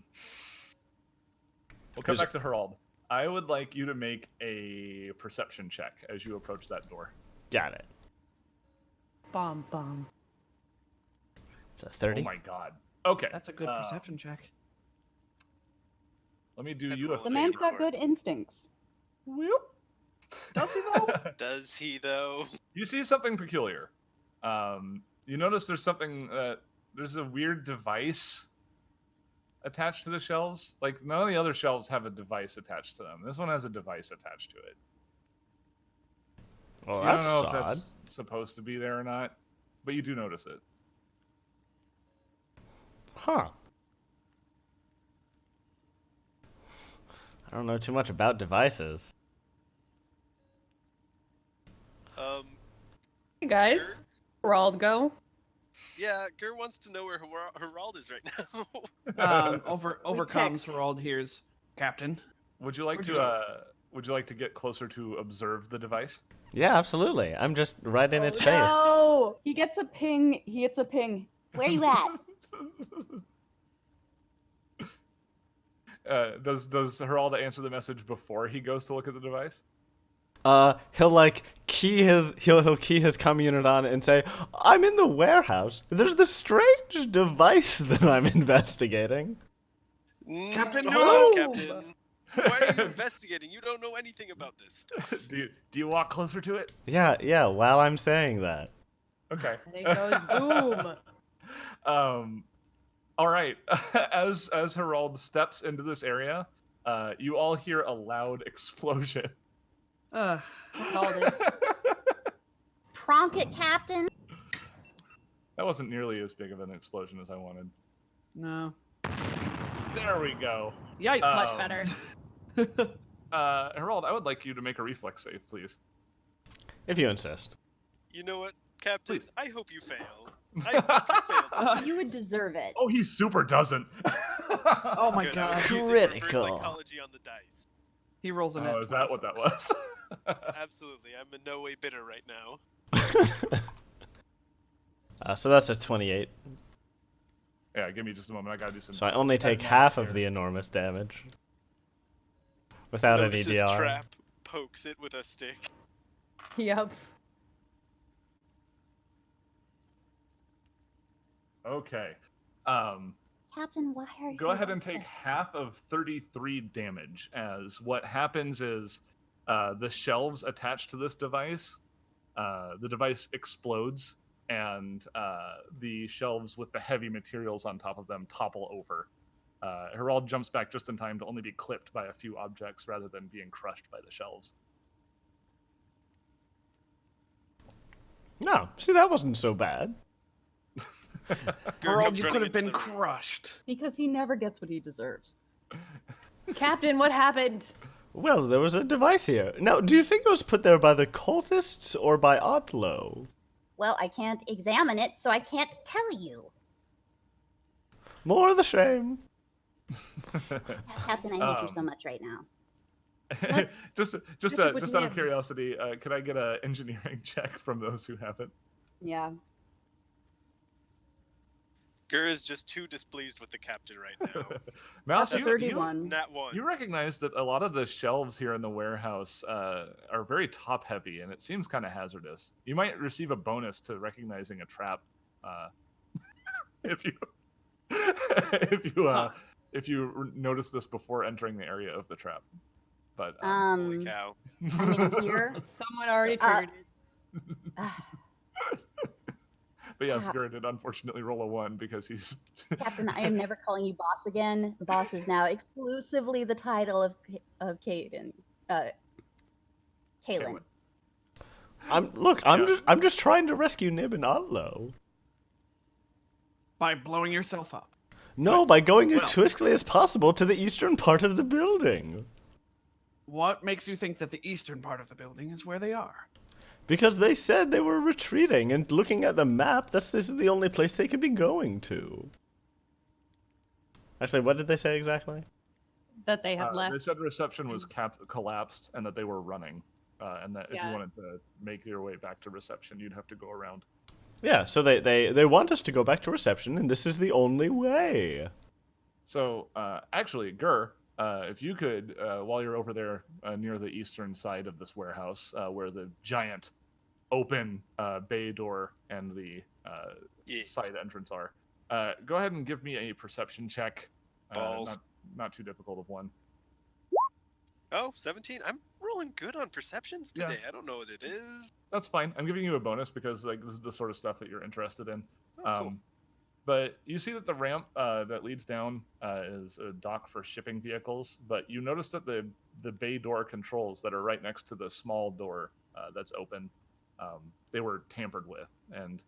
cut back to Herald. I would like you to make a perception check as you approach that door. Got it. Bomb. It's a 30. Oh my god. Okay. That's a good perception check. Let me do you a favor. The man's got good instincts. Whoop. Does he though? Does he though? You see something peculiar. You notice there's something there's a weird device attached to the shelves. Like none of the other shelves have a device attached to them. This one has a device attached to it. Well, I don't that's know odd. if that's supposed to be there or not, but you do notice it. Huh. I don't know too much about devices. Hey guys, Herald go. Yeah, Gur wants to know where Herald is right now. Overcomes Herald hears Captain. Would you like to get closer to observe the device? Yeah, absolutely. I'm just right in its face. No! He gets a ping. He gets a ping. Where you at? Does Herald answer the message before he goes to look at the device? He'll like he'll key his comm unit on and say, "I'm in the warehouse. There's this strange device that I'm investigating." Captain, Hold no! on, Captain. Why are you investigating? You don't know anything about this stuff. Do you walk closer to it? Yeah. While I'm saying that. Okay. And it goes boom. All right. As Herald steps into this area, you all hear a loud explosion. Called it. Pronk it, Captain. That wasn't nearly as big of an explosion as I wanted. No. There we go. Yikes. Much better. Herald, I would like you to make a reflex save, please. If you insist. You know what, Captain? Please. I hope you fail. I hope you fail this. You would deserve it. Oh, he super doesn't. Oh my Good, god. I was using reverse Critical. psychology on the dice. He rolls a net. Oh, is that what that was? Absolutely. I'm in no way bitter right now. So that's a 28. Yeah, give me just a moment. I gotta do some. So I only take math half here. of the enormous damage. Without any Notices DR. trap, pokes it with a stick. Yep. Okay. Captain, why are you Go ahead and like take this? half of 33 damage, as what happens is the shelves attached to this device, the device explodes, and the shelves with the heavy materials on top of them topple over. Herald jumps back just in time to only be clipped by a few objects rather than being crushed by the shelves. No, see, that wasn't so bad. Herald, comes you running could have into been the- crushed. Because he never gets what he deserves. Captain, what happened? Well, there was a device here. Now, do you think it was put there by the cultists or by Otlo? Well, I can't examine it, so I can't tell you. More the shame. Captain, I hate you so much right now. just Just out with of Nim. curiosity, could I get an engineering check from those who have it? Yeah. Gur is just too displeased with the captain right now. Mouse, That's a you, 31. Nat 1. you recognize that a lot of the shelves here in the warehouse are very top heavy, and it seems kind of hazardous. You might receive a bonus to recognizing a trap if you if you notice this before entering the area of the trap. But Holy cow. I mean, here. Someone already triggered it. but yeah, Skur did unfortunately roll a 1 because he's Captain, I am never calling you boss again. Boss is now exclusively the title of Kaden. Kaylin. I'm just trying to rescue Nib and Otlo. By blowing yourself up. No, by going as quickly as possible to the eastern part of the building. What makes you think that the eastern part of the building is where they are? Because they said they were retreating, and looking at the map, this is the only place they could be going to. Actually, what did they say exactly? That they have left. They said reception was collapsed and that they were running, and that if you wanted to make your way back to reception, you'd have to go around. Yeah, so they want us to go back to reception, and this is the only way. So, actually, Gur, if you could, while you're over there near the eastern side of this warehouse, where the giant open bay door and the side entrance are, go ahead and give me a perception check. Not too difficult of one. Oh, 17. I'm rolling good on perceptions today. I don't know what it is. That's fine. I'm giving you a bonus because like this is the sort of stuff that you're interested in. Cool. But you see that the ramp that leads down is a dock for shipping vehicles, but you notice that the bay door controls that are right next to the small door that's open, they were tampered with, and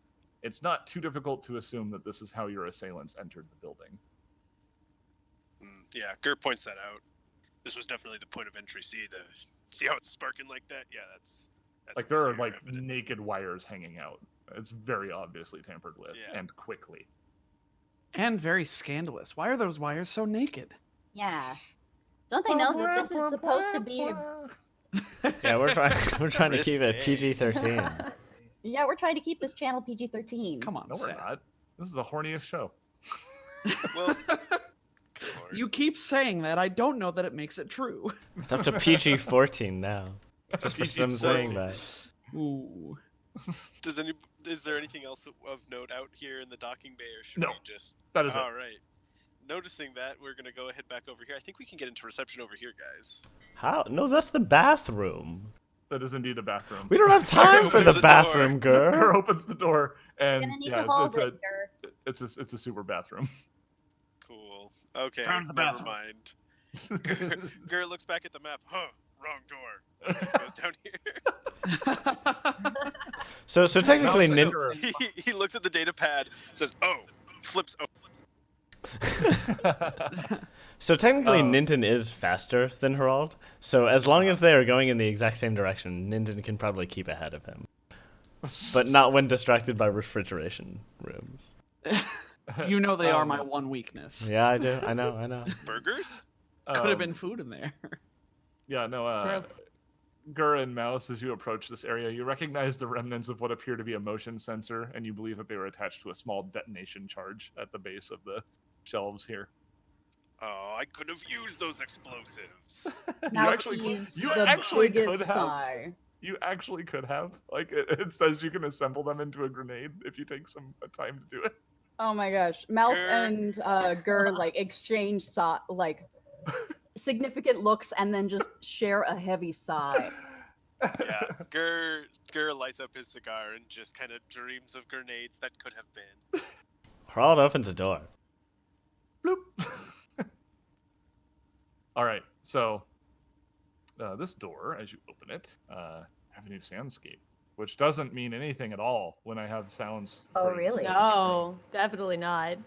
it's not too difficult to assume that this is how your assailants entered the building. Yeah, Gur points that out. This was definitely the point of entry. See how it's sparking like that? Yeah, that's like there are like naked wires hanging out. It's very obviously tampered with and quickly. And very scandalous. Why are those wires so naked? Yeah. Don't they know that this is supposed to be? Yeah, we're trying to keep it PG-13. Yeah, we're trying to keep this channel PG-13. Come on, no, we're not. This is the horniest show. Well, you keep saying that. I don't know that it makes it true. It's up to PG-14 now. Just for some saying that. Ooh. Is there anything else of note out here in the docking bay, or should no, we just? That is all right. Noticing that, we're gonna go ahead back over here. I think we can get into reception over here, guys. How? No, that's the bathroom. That is indeed a bathroom. We don't have time for the bathroom, Gur. Gur opens the door, and it's a super bathroom. Cool. Okay, Found the never bathroom. mind. Gur looks back at the map. Huh, wrong door. Goes down here. So technically, he looks at the data pad, says, "Oh," flips. So technically, Ninten is faster than Herald. So as long as they are going in the exact same direction, Ninten can probably keep ahead of him. But not when distracted by refrigeration rooms. You know they are my one weakness. Yeah, I do. I know. Burgers? Could have been food in there. Yeah, no. Gur and Mouse, as you approach this area, you recognize the remnants of what appear to be a motion sensor, and you believe that they were attached to a small detonation charge at the base of the shelves here. Oh, I could have used those explosives. You actually could have. You actually could have. Like, it says you can assemble them into a grenade if you take some time to do it. Oh my gosh. Mouse and Gur like exchange significant looks and then just share a heavy sigh. Yeah, Gur lights up his cigar and just kind of dreams of grenades that could have been. Herald opens a door. Bloop. All right, so this door, as you open it, have a new soundscape, which doesn't mean anything at all when I have sounds. Oh, really? No, definitely not.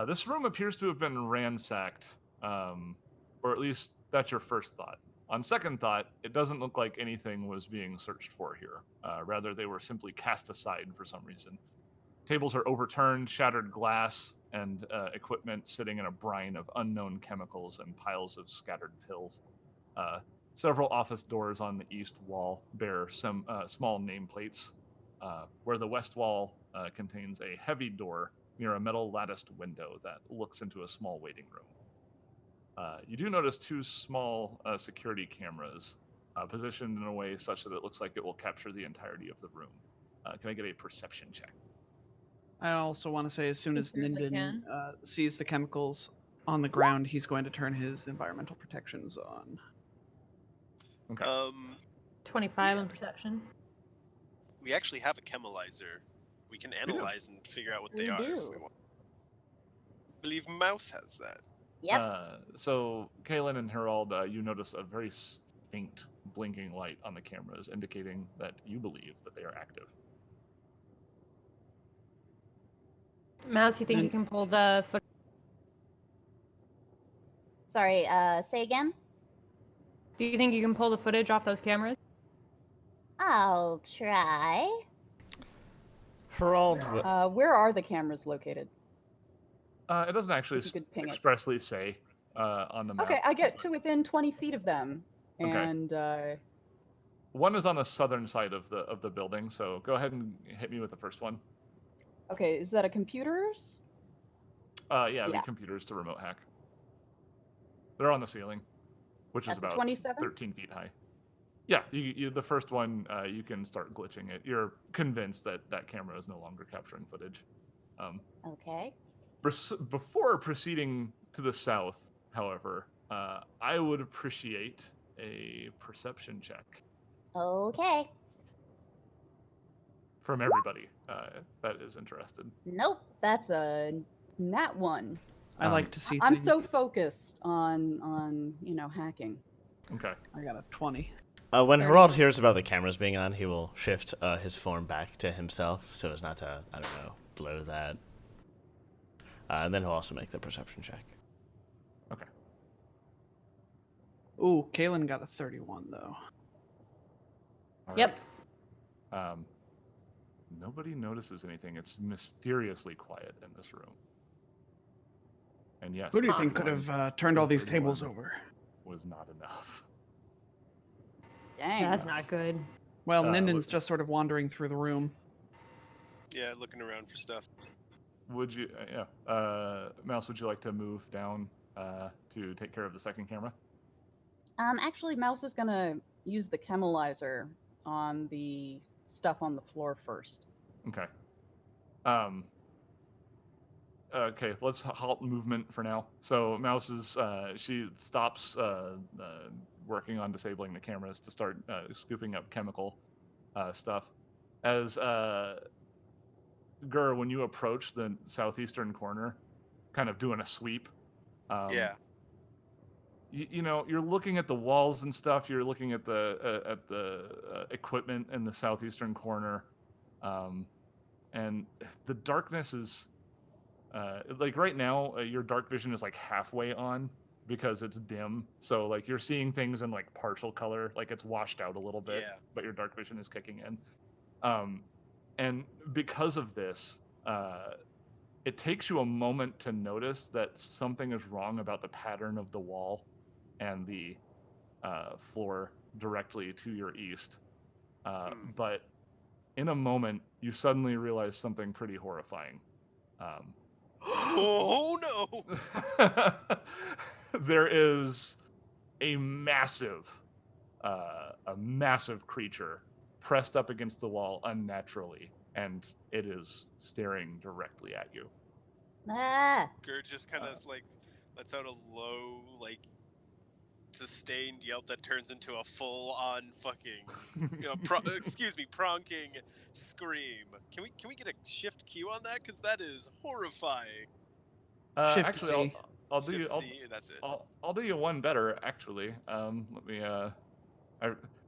This room appears to have been ransacked, or at least that's your first thought. On second thought, it doesn't look like anything was being searched for here. Rather, they were simply cast aside for some reason. Tables are overturned, shattered glass, and equipment sitting in a brine of unknown chemicals and piles of scattered pills. Several office doors on the east wall bear some small nameplates, where the west wall contains a heavy door near a metal latticed window that looks into a small waiting room. You do notice two small security cameras positioned in a way such that it looks like it will capture the entirety of the room. Can I get a perception check? I also want to say as soon as Ninden sees the chemicals on the ground, he's going to turn his environmental protections on. Okay. 25 on perception. We actually have a chemalizer. We can analyze and figure out what they We are if do. we want. I believe Mouse has that. Yep. So, Kaylin and Harold, you notice a very faint blinking light on the cameras, indicating that you believe that they are active. Mouse, you think you can pull the foot? Sorry, say again? Do you think you can pull the footage off those cameras? I'll try. Harold, Where are the cameras located? It doesn't actually If you could ping it. expressly say on the map. Okay, I get to within 20 feet of them, Okay. and One is on the southern side of the building, so go ahead and hit me with the first one. okay, is that a computer's? Yeah, the computers to remote hack. They're on the ceiling, which That's is about 27? 13 feet high. Yeah, you the first one, you can start glitching it. You're convinced that that camera is no longer capturing footage. Okay. Before proceeding to the south, however, I would appreciate a perception check Okay. from everybody that is interested. Nope. That's a nat one. I like to see I'm things. so focused on hacking. Okay. I got a 20. When Harold hears about the cameras being on, he will shift his form back to himself so as not to, I don't know, blow that. And then he'll also make the perception check. Okay. Ooh, Kaylin got a 31 though. All Yep. right. Nobody notices anything. It's mysteriously quiet in this room. And yes, Who do you think could have turned all these tables over? Was not enough. Dang. That's not good. Well, Ninden's just sort of wandering through the room. Yeah, looking around for stuff. Would you, Mouse, would you like to move down to take care of the second camera? Actually, Mouse is gonna use the chemalizer on the stuff on the floor first. Okay. Okay, let's halt movement for now. So Mouse is, she stops working on disabling the cameras to start scooping up chemical stuff. As Gur, when you approach the southeastern corner, kind of doing a sweep. Yeah. You know, you're looking at the walls and stuff. You're looking at the equipment in the southeastern corner, and the darkness is like right now. Your dark vision is like halfway on because it's dim. So like you're seeing things in like partial color, like it's washed out a little bit, but your dark vision is kicking in. And because of this, it takes you a moment to notice that something is wrong about the pattern of the wall and the floor directly to your east. But in a moment, you suddenly realize something pretty horrifying. Oh no! There is a massive creature pressed up against the wall unnaturally, and it is staring directly at you. Ah. Gur just kind of like lets out a low, like sustained yelp that turns into a full-on fucking, pronking scream. Can we get a shift Q on that? Because that is horrifying. Shift Actually, C. I'll do you. Shift C, that's it. I'll do you one better. Actually, let me.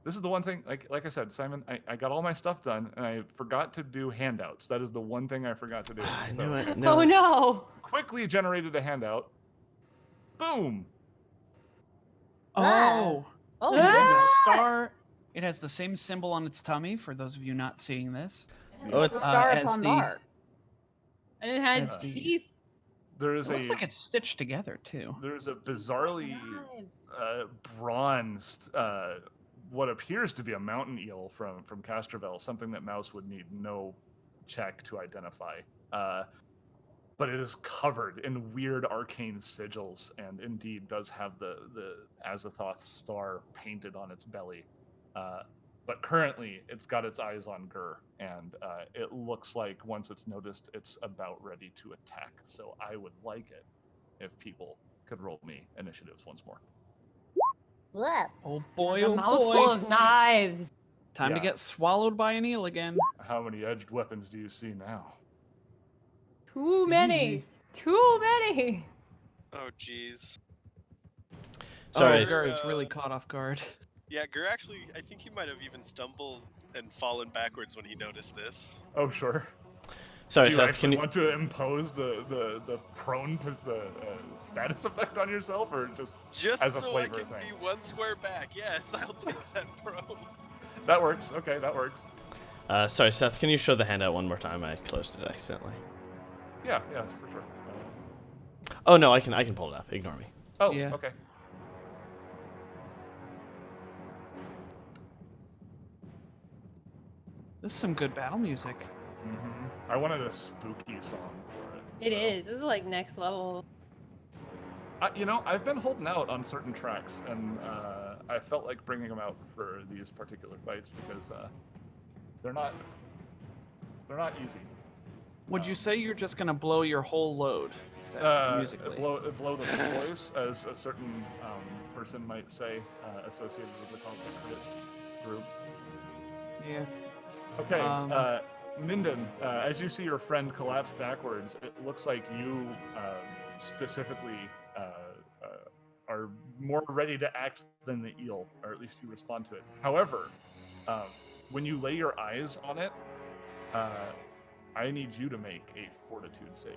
This is the one thing. Like I said, Simon, I got all my stuff done, and I forgot to do handouts. That is the one thing I forgot to do. I So, knew it. Oh no! quickly generated a handout. Boom. Oh. Oh, And goodness. the star. It has the same symbol on its tummy. For those of you not seeing this, Oh, It's a it's star as upon the- mark. And it has That's the- teeth. There it is looks like it's stitched together too. There's a bizarrely Knives. bronzed, what appears to be a mountain eel from Castrovel, something that Mouse would need no check to identify. But it is covered in weird arcane sigils, and indeed does have the Azathoth star painted on its belly. But currently, it's got its eyes on Gur, and it looks like once it's noticed, it's about ready to attack. So I would like it if people could roll me initiatives once more. What? Oh boy, A oh mouthful boy. of knives. Time to Yeah. get swallowed by an eel again. How many edged weapons do you see now? Too many. Too many. Oh, jeez. Sorry. Oh, Gar is really caught off guard. Yeah, Gur actually, I think he might have even stumbled and fallen backwards when he noticed this. Oh, sure. Sorry, Do you Seth. actually Can you? want to impose the prone status effect on yourself, or just Just as a so I flavor can thing? be one square back. Yes, I'll take that pro. That works. Okay, that works. Sorry, Seth. Can you show the handout one more time? I closed it accidentally. Yeah, for sure. Oh no, I can pull it up. Ignore me. Oh, Yeah. okay. This is some good battle music. I wanted a spooky song for it. It is. This is like next level. I've been holding out on certain tracks, and I felt like bringing them out for these particular fights because they're not easy. Would you say you're just gonna blow your whole load musically? Blow the voice, as a certain person might say, associated with the conflict group. Yeah. Okay, Minden, as you see your friend collapse backwards, it looks like you specifically are more ready to act than the eel, or at least you respond to it. However, when you lay your eyes on it, I need you to make a fortitude save.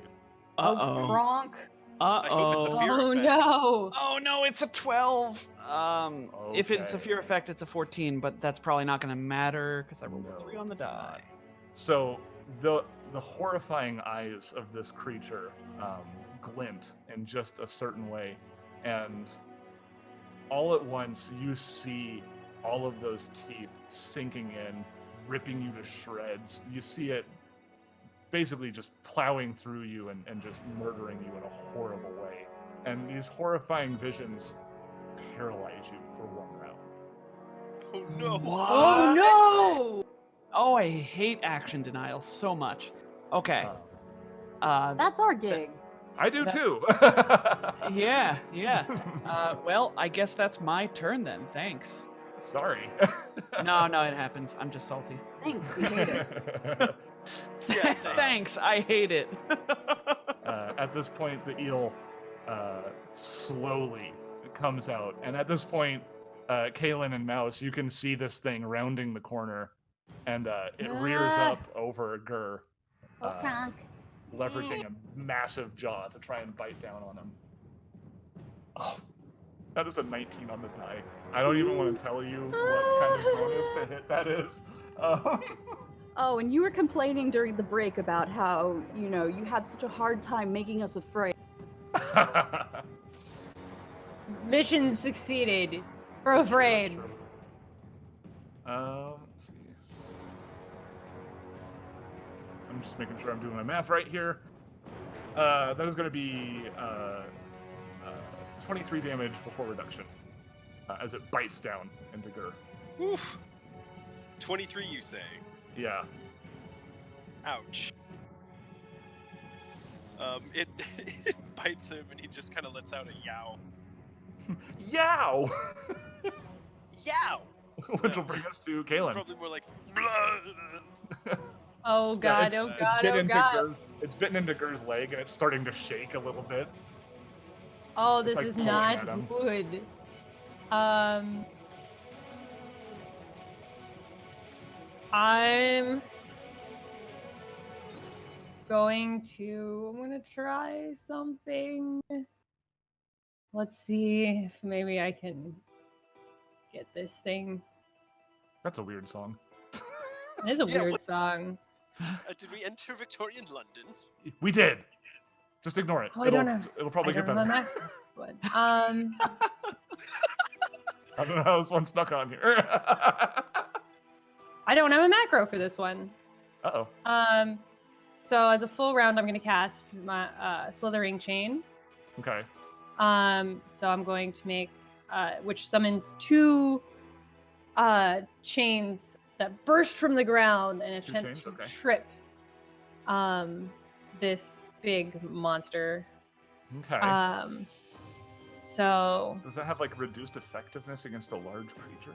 Uh-oh. Kronk. I hope it's a Uh-oh. fear Oh effect. no. Oh no, it's a 12. If it's a Okay. fear effect, it's a 14, but that's probably not gonna matter because I rolled a 3 on the it's die. not. So the horrifying eyes of this creature glint in just a certain way, and all at once you see all of those teeth sinking in, ripping you to shreds. You see it basically just plowing through you and just murdering you in a horrible way. And these horrifying visions paralyze you for one round. Oh no! What? Oh no. Oh, I hate action denial so much. Okay. That's our gig. I do That's- too. Yeah. Well, I guess that's my turn then. Thanks. Sorry. No, it happens. I'm just salty. Thanks, we hate it. Yeah, Thanks, I hate it. At this point, the eel slowly comes out, and at this point, Kaylin and Mouse, you can see this thing rounding the corner, and it rears up over Gur, Oh, Kronk. leveraging a massive jaw to try and bite down on him. Oh, that is a 19 on the die. I don't even want to tell you what kind of bonus to hit that is. Oh, and you were complaining during the break about how, you had such a hard time making us afraid. Mission succeeded. We're afraid. Let's see. I'm just making sure I'm doing my math right here. That is going to be 23 damage before reduction as it bites down into Gur. Oof. 23, you say? Yeah. Ouch. It bites him and he just kind of lets out a yow. Yow! Yow! Which will bring us to Kaylin. Probably more like. Oh god, Yeah, oh god, oh into god. It's bitten into Gur's leg and it's starting to shake a little bit. Oh, It's this like is pulling not at him. good. I'm gonna try something. Let's see if maybe I can get this thing. That's a weird song. It is a Yeah, weird what- song. Did we enter Victorian London? We did. Just ignore it. Oh, I don't know. It'll probably I get don't better. know but, I don't know how this one snuck on here. I don't have a macro for this one. Uh-oh. So as a full round, I'm gonna cast my Slithering Chain. Okay. So I'm going to make, which summons two chains that burst from the ground and Two attempt chains, to okay. trip this big monster. Okay. So Does that have like reduced effectiveness against a large creature?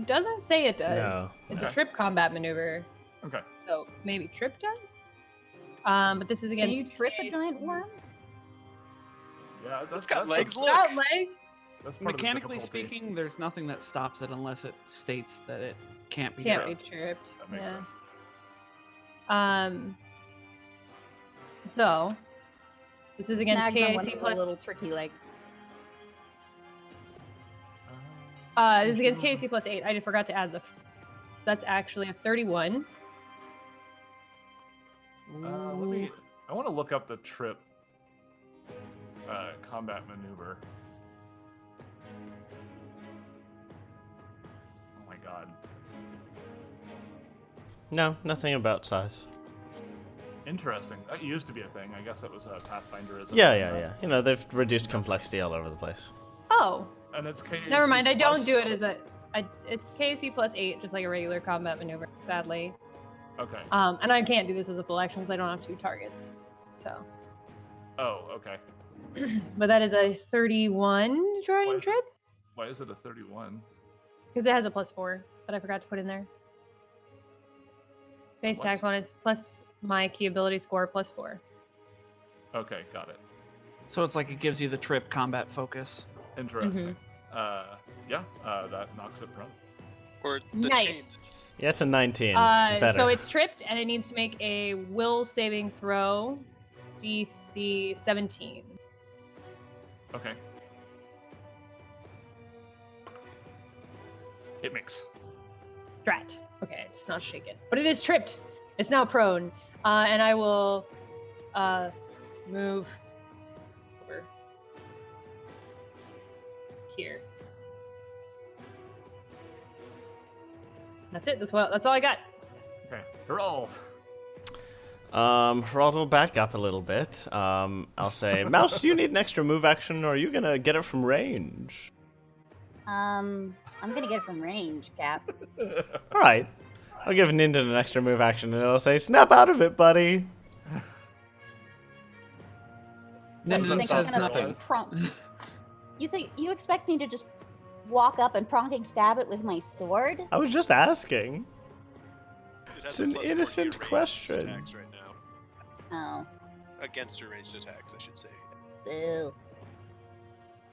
doesn't say it does. No. It's Okay. a trip combat maneuver. Okay. So maybe trip does. But this is Can against. you trip a giant worm? Yeah, It's got that's legs. A, Look. Got legs. that's part Mechanically of the difficulty. speaking, there's nothing that stops it unless it states that it can't be Can't tripped. be tripped. That makes Yeah. sense. So this is against Snags on one KAC of the plus. little tricky legs. This is against KAC plus 8. I forgot to add the. So that's actually a 31. I want to look up the trip combat maneuver. Oh my god. No, nothing about size. Interesting. That used to be a thing. I guess that was a Pathfinderism. Yeah. You know, they've reduced complexity all over the place. Oh, And it's KAC never mind. I don't do it plus- as a. It's KAC plus 8, just like a regular combat maneuver. Sadly. Okay. And I can't do this as a full action because I don't have 2 targets. So. Oh, okay. But that is a 31 drawing Why- trip Why is it a 31? because it has a plus 4 that I forgot to put in there. Base Plus- attack bonus plus my key ability score plus 4. Okay, got it. So it's like it gives you the trip combat focus. Interesting. Yeah, that knocks it prone. Or the Nice. chains. Yeah, it's a 19. Better. So it's tripped and it needs to make a will saving throw, DC 17. Okay. It makes. Drat. Okay, it's not shaken, but it is tripped. It's now prone, and I will move over here. That's it. That's all I got. Okay. Geralt. Geralt will back up a little bit. I'll say, Mouse, do you need an extra move action, or are you gonna get it from range? I'm gonna get it from range, Cap. Alright. I'll give Ninden an extra move action, and it'll say, snap out of it, buddy! Ninden Ninden think says I'm gonna nothing. You expect me to just walk up and pronking stab it with my sword? I was just asking. It It's has a an plus 4 to innocent your ranged question. attacks right now. Oh. Against your ranged attacks, I should say. Boo.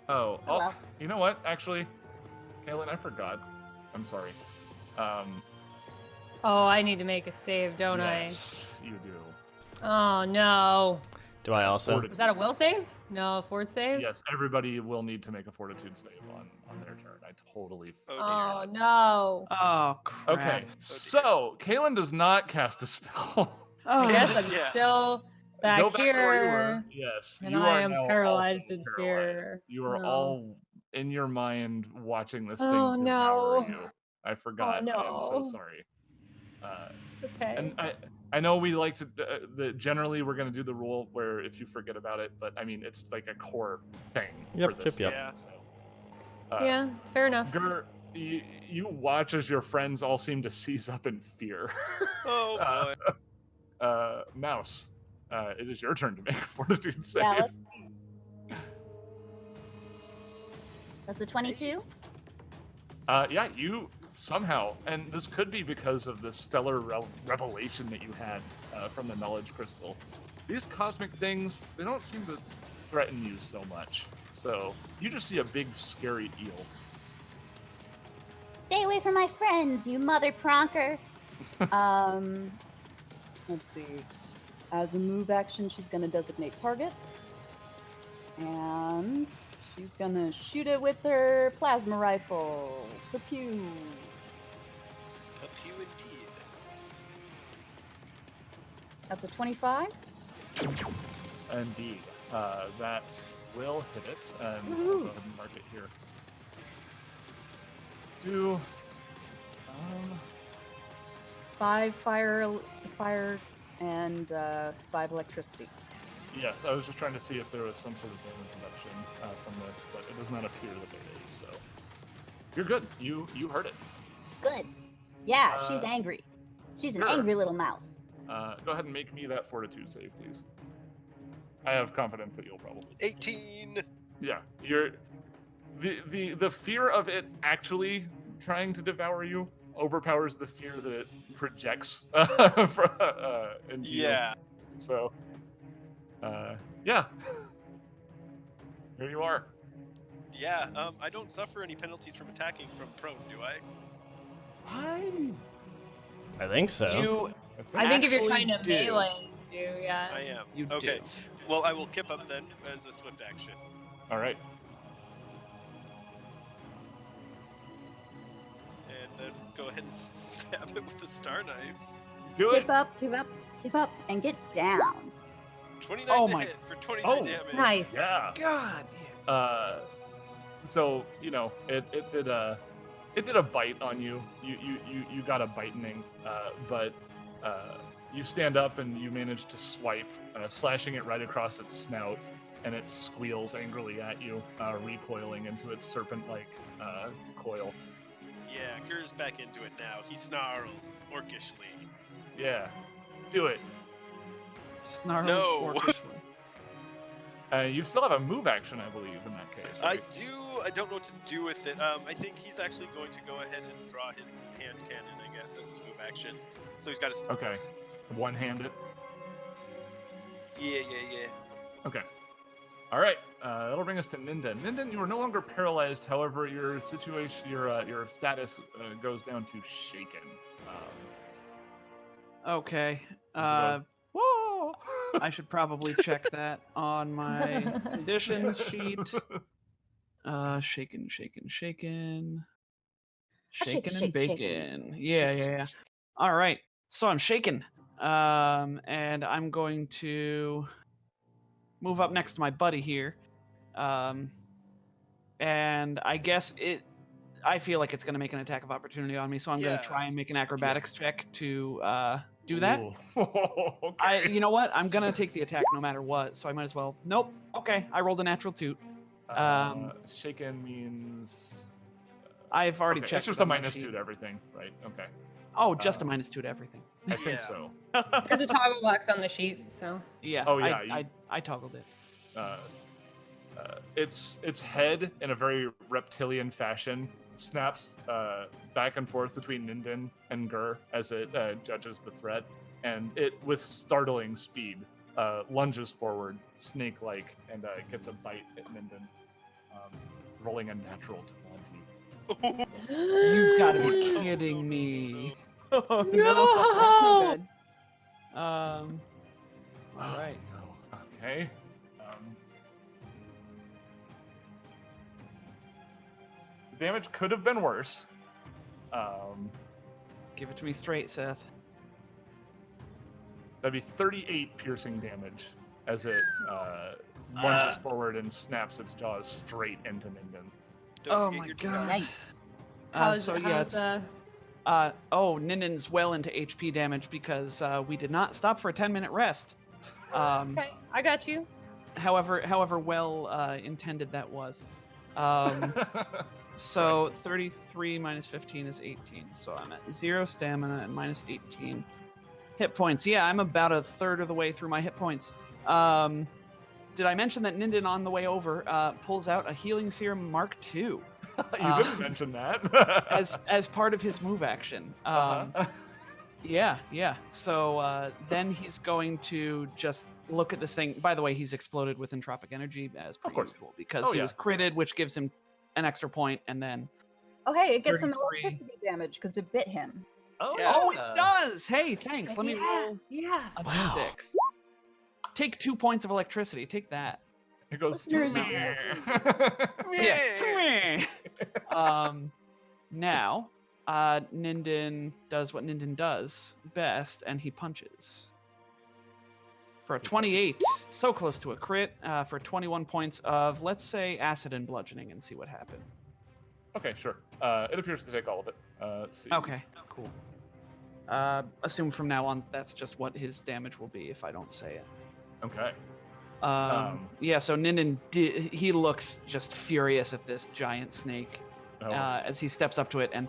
Oh, Oh, well. you know what? Actually, Kaylin, I forgot. I'm sorry. Oh, I need to make a save, don't yes, you do. I? Oh no. Do I also? Fortitude. Is that a will save? No, a fort save? Yes, everybody will need to make a fortitude save on their turn. I totally. Oh, Oh dear. no. Oh crap. Okay, so Kaylin does not cast a spell. Oh. I guess I'm Yeah. still back Go back to where you were. here. Yes, And you I are am now paralyzed also in paralyzed. fear. You are No. all in your mind watching this Oh, thing devour no. you. I forgot. I am so no. sorry. Okay. And I know we like to generally we're gonna do the rule where if you forget about it, but I mean it's like a core thing Yep, for this. yep, thing, yep. So, Yeah, fair enough. Gur, you watch as your friends all seem to seize up in fear. Oh boy. Mouse, it is your turn to make a fortitude save. Yeah, that's a 22? Yeah, you somehow, and this could be because of the stellar revelation that you had from the knowledge crystal. These cosmic things, they don't seem to threaten you so much. So you just see a big, scary eel. Stay away from my friends, you mother pronker. Let's see. As a move action, she's gonna designate target. And she's gonna shoot it with her plasma rifle. Pew. A pew indeed. That's a 25. Indeed. That will hit it. And I'll go ahead and mark it here. Do 5 fire, and 5 electricity. yes, I was just trying to see if there was some sort of damage reduction from this, but it does not appear that there is. So you're good. You heard it. Good. Yeah, she's angry. She's an sure. angry little mouse. Go ahead and make me that fortitude save, please. I have confidence that you'll probably. 18. Yeah, the fear of it actually trying to devour you overpowers the fear that it projects into you. Yeah. So, yeah, here you are. Yeah. I don't suffer any penalties from attacking from prone, do I? I think so. I think if you're Actually trying to do. melee, you do, yeah. I am. You Okay. do. Well, I will kip up then as a swift action. All right. And then go ahead and stab it with the star knife. Do it. Keep up, keep up, keep up, and get down. 29 Oh to my- hit for 23 Oh. damage. Nice. Yeah. God. Yeah. So it did a bite on you. You got a bitening, but you stand up and you manage to swipe, slashing it right across its snout, and it squeals angrily at you, recoiling into its serpent-like coil. Yeah, Gur's back into it now. He snarls orkishly. Yeah, do it. Snarls No. orchishly. You still have a move action, I believe, in that case. I Right? do. I don't know what to do with it. I think he's actually going to go ahead and draw his hand cannon, I guess, as his move action. So he's got his. Okay. One-handed. Yeah. Okay. All right. That'll bring us to Ninden. Ninden, you are no longer paralyzed. However, your situation, your status goes down to shaken. Okay. Whoa! I should probably check that on my conditions sheet. Shaken. Shake, Shaken shake, and shake. bacon. Yeah. All right. So I'm shaken. And I'm going to move up next to my buddy here. And I guess I feel like it's going to make an attack of opportunity on me, so I'm going Yeah. to try and make an acrobatics check to do that. Ooh. Okay. You know what? I'm going to take the attack no matter what, so I might as well. Nope. Okay, I rolled a natural 2. Shaken means. I've already Okay, checked. it's just it a on my -2 sheet. to everything, right? Okay. Oh, just a -2 to everything. I think Yeah. so. There's a toggle box on the sheet, so. Yeah. Oh, yeah, I toggled it. Its head, in a very reptilian fashion, snaps back and forth between Ninden and Gur as it judges the threat, and it, with startling speed, lunges forward, snake-like, and gets a bite at Ninden, rolling a natural 20. You've got to be kidding me. Oh, That's no good. All right. No. Okay. The damage could have been worse. Give it to me straight, Seth. That'd be 38 piercing damage as it lunges forward and snaps its jaws straight into Ninden. Don't Oh forget my your God. Nice. Ninden's well into HP damage because we did not stop for a 10-minute rest. Okay, I got you. However well intended that was. So 33 minus 15 is 18. So I'm at 0 stamina and minus 18 hit points. Yeah, I'm about a third of the way through my hit points. Did I mention that Ninden on the way over pulls out a healing serum Mark II? You didn't mention that. as part of his move action. Yeah. So then he's going to just look at this thing. By the way, he's exploded with entropic energy as per usual because he was critted, which gives him an extra point, and then. Oh, hey, it gets some 33. electricity damage because it bit him. Oh, it does! Hey, thanks. Let me roll Yeah. a d6. Take 2 points of electricity. Take that. It goes. Listeners, Yeah. Now, Ninden does what Ninden does best, and he punches. For a 28, so close to a crit, for 21 points of, let's say, acid and bludgeoning, and see what happened. Okay, sure. It appears to take all of it. Let's see. Okay, cool. Assume from now on that's just what his damage will be if I don't say it. Okay. Yeah, so Ninden, he looks just furious at this giant snake as he steps up to it and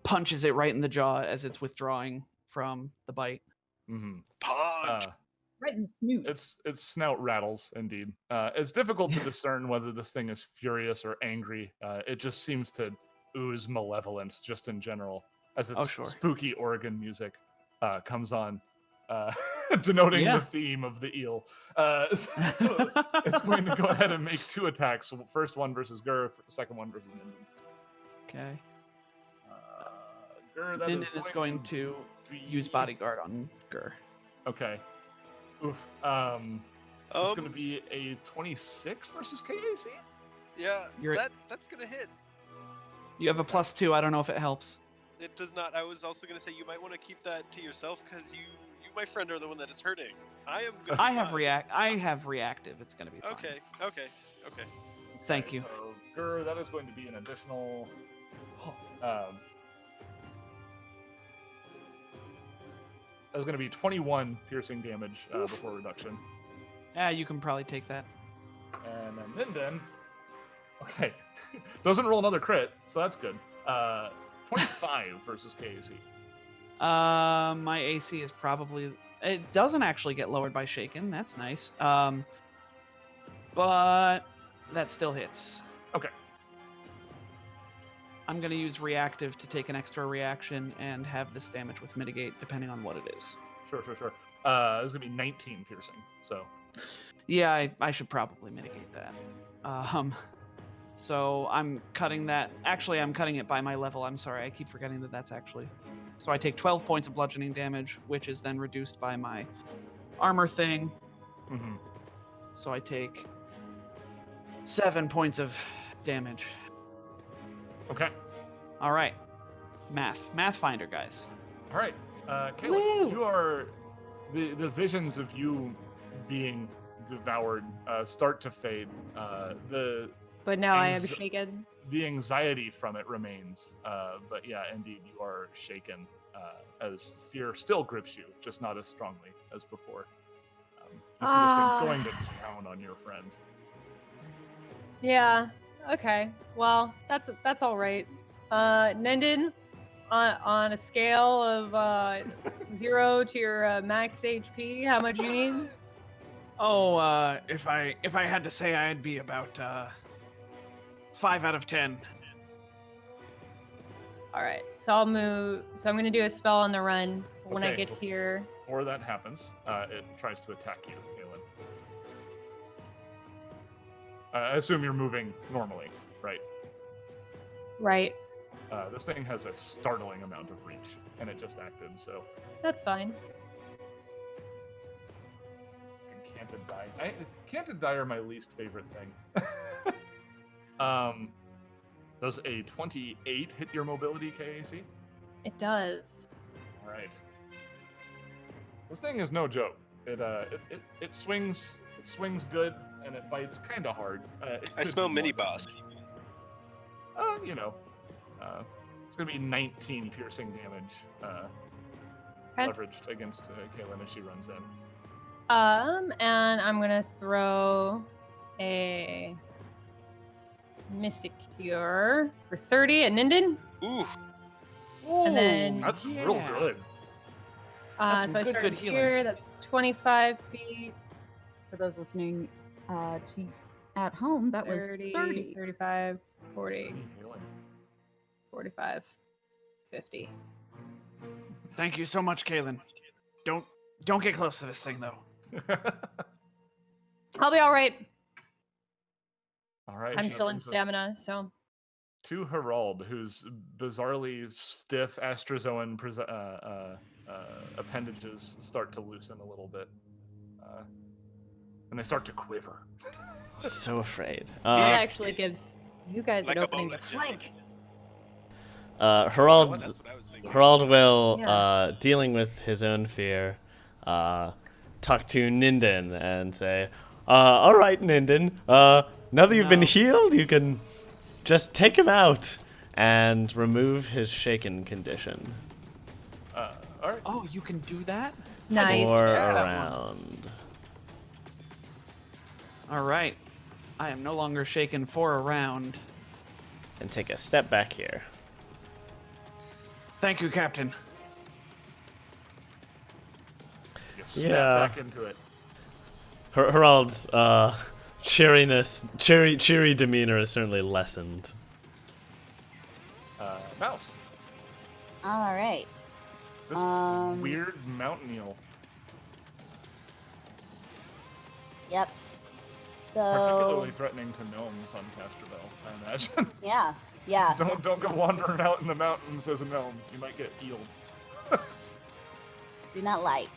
punches it right in the jaw as it's withdrawing from the bite. Mm-hmm. Punch. Right in the snoot. Its snout rattles indeed. It's difficult to discern whether this thing is furious or angry. It just seems to ooze malevolence just in general as its sure. spooky organ music comes on, denoting the theme of the eel. It's going to go ahead and make 2 attacks. First one versus Gur, second one versus Ninden. Okay. Gur, that Ninden is going to use bodyguard on Gur. Okay. Oof. It's going to be a 26 versus KAC? Yeah, that's going to hit. You have a +2. I don't know if it helps. It does not. I was also going to say you might want to keep that to yourself because you, my friend, are the one that is hurting. I am good. I have reactive. It's going to be fine. Okay. Thank you. So, Gur, that is going to be an additional... That is going to be 21 piercing damage before reduction. Yeah, you can probably take that. And then Ninden... Okay. Doesn't roll another crit, so that's good. 25 versus KAC. My AC is probably... It doesn't actually get lowered by Shaken. That's nice. But that still hits. Okay. I'm going to use reactive to take an extra reaction and have this damage with mitigate, depending on what it is. Sure. This is going to be 19 piercing, so... Yeah, I should probably mitigate that. So I'm cutting that. Actually, I'm cutting it by my level. I'm sorry, I keep forgetting that that's actually... So I take 12 points of bludgeoning damage, which is then reduced by my armor thing. Mm-hmm. So I take 7 points of damage. Okay. All right. Math finder, guys. All right. Kayla, you are... The visions of you being devoured start to fade. But now I am shaken. The anxiety from it remains. But yeah, indeed, you are shaken as fear still grips you, just not as strongly as before. You see this thing going to town on your friends. Yeah. Okay. Well, that's all right. Ninden, on a scale of 0 to your maxed HP, how much you need? Oh, if I had to say, I'd be about 5 out of 10. All right. So I'll move. So I'm gonna do a spell on the run when I get here. Before that happens, it tries to attack you, Galen. I assume you're moving normally, right? Right. This thing has a startling amount of reach, and it just acted, so... That's fine. Canted die. Canted die are my least favorite thing. Does a 28 hit your mobility, KAC? It does. All right. This thing is no joke. It swings good, and it bites kind of hard. I smell mini boss. It's gonna be 19 piercing damage, leveraged against Kaylin as she runs in. And I'm gonna throw a Mystic Cure for 30 at Ninden. Ooh. And then That's real good. So I start good here. That's 25 feet. For those listening at home, that was 30. 35, 40, 45, 50. Thank you so much, Kaylin. Don't get close to this thing, though. I'll be all right. All right. I'm still in stamina, so. To Herald, whose bizarrely stiff astrozoan appendages start to loosen a little bit, and they start to quiver. So afraid. That actually gives you guys like an opening to flank. Herald That's what I was thinking. will, dealing with his own fear, talk to Ninden and say, all right, Ninden, now that you've been healed, you can just take him out and remove his shaken condition. All right. Oh, you can do that? Nice. For a round. All right. I am no longer shaken for a round. And take a step back here. Thank you, Captain. You snap back into it. Herald's cheery demeanor is certainly lessened. Mouse. All right. This weird mountain eel. Yep. So. Particularly threatening to gnomes on Castrovel, I imagine. Yeah. Don't go wandering out in the mountains as a gnome. You might get eeled. Do not like.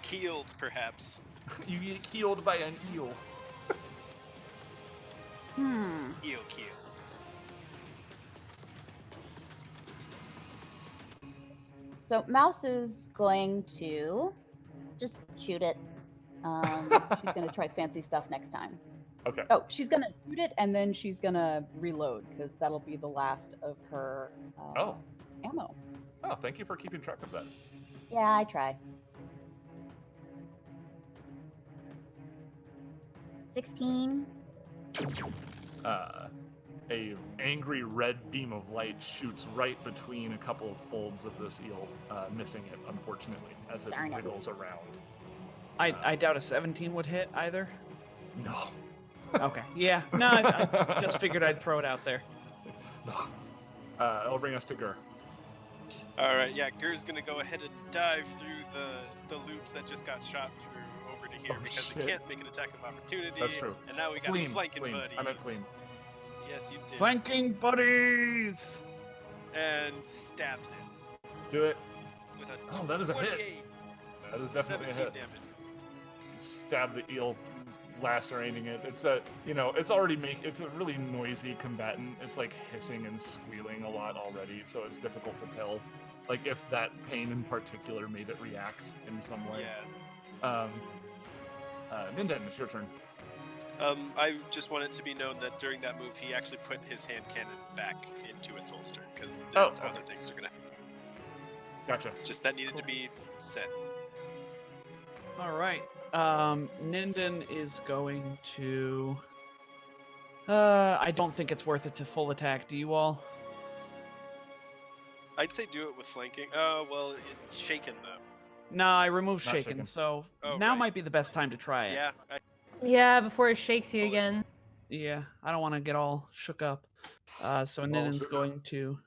Keeled, perhaps. You get keeled by an eel. Eel keeled. So Mouse is going to just shoot it. She's going to try fancy stuff next time. Okay. Oh, she's going to shoot it and then she's going to reload because that'll be the last of her ammo. Oh, thank you for keeping track of that. Yeah, I try. 16. A angry red beam of light shoots right between a couple of folds of this eel, missing it, unfortunately, as it wriggles around. I doubt a 17 would hit either. No. Okay. Yeah. No, I just figured I'd throw it out there. No. It'll bring us to Gur. All right, yeah, Gur's gonna go ahead and dive through the loops that just got shot through over to here because it can't make an attack of opportunity. That's true. And now we got flanking buddies. I meant fleam. Yes, you did. Flanking buddies! And stabs it. Do it. With a that is a hit. 28. That is definitely a 17 hit. damage. Stab the eel, lacerating it. It's it's already it's a really noisy combatant. It's like hissing and squealing a lot already, so it's difficult to tell, like if that pain in particular made it react in some way. Yeah. Ninden, it's your turn. I just want it to be known that during that move, he actually put his hand cannon back into its holster because other things are gonna. Gotcha. Just that needed to be said. All right. Ninden is going to. I don't think it's worth it to full attack. Do you all? I'd say do it with flanking. Well, it's shaken though. No, I removed Not shaken, shaken. so Oh, now right. might be the best time to try it. Yeah. Yeah, before it shakes you again. Yeah, I don't want to get all shook up. So Ninden's shook going to.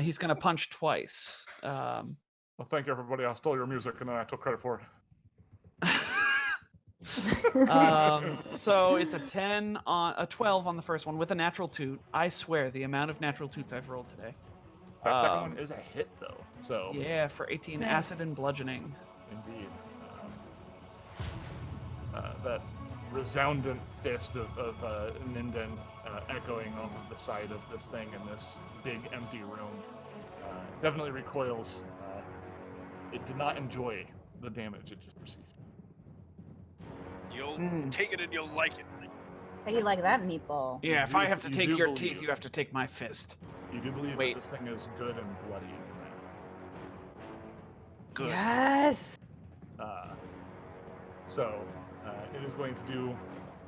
He's going to punch twice. Well, thank you, everybody. I stole your music, and then I took credit for it. So it's a 12 on the first one with a natural toot. I swear, the amount of natural toots I've rolled today. That second one is a hit, though. So Yeah, for 18 Nice. acid and bludgeoning. indeed, that resounding fist of Ninden echoing off of the side of this thing in this big empty room definitely recoils. It did not enjoy the damage it just received. You'll take it and you'll like it. How you like that meatball? Yeah, if I have to You take do your believe. teeth, you have to take my fist. You do believe Wait. that this thing is good and bloody in Good. Yes. that. So it is going to do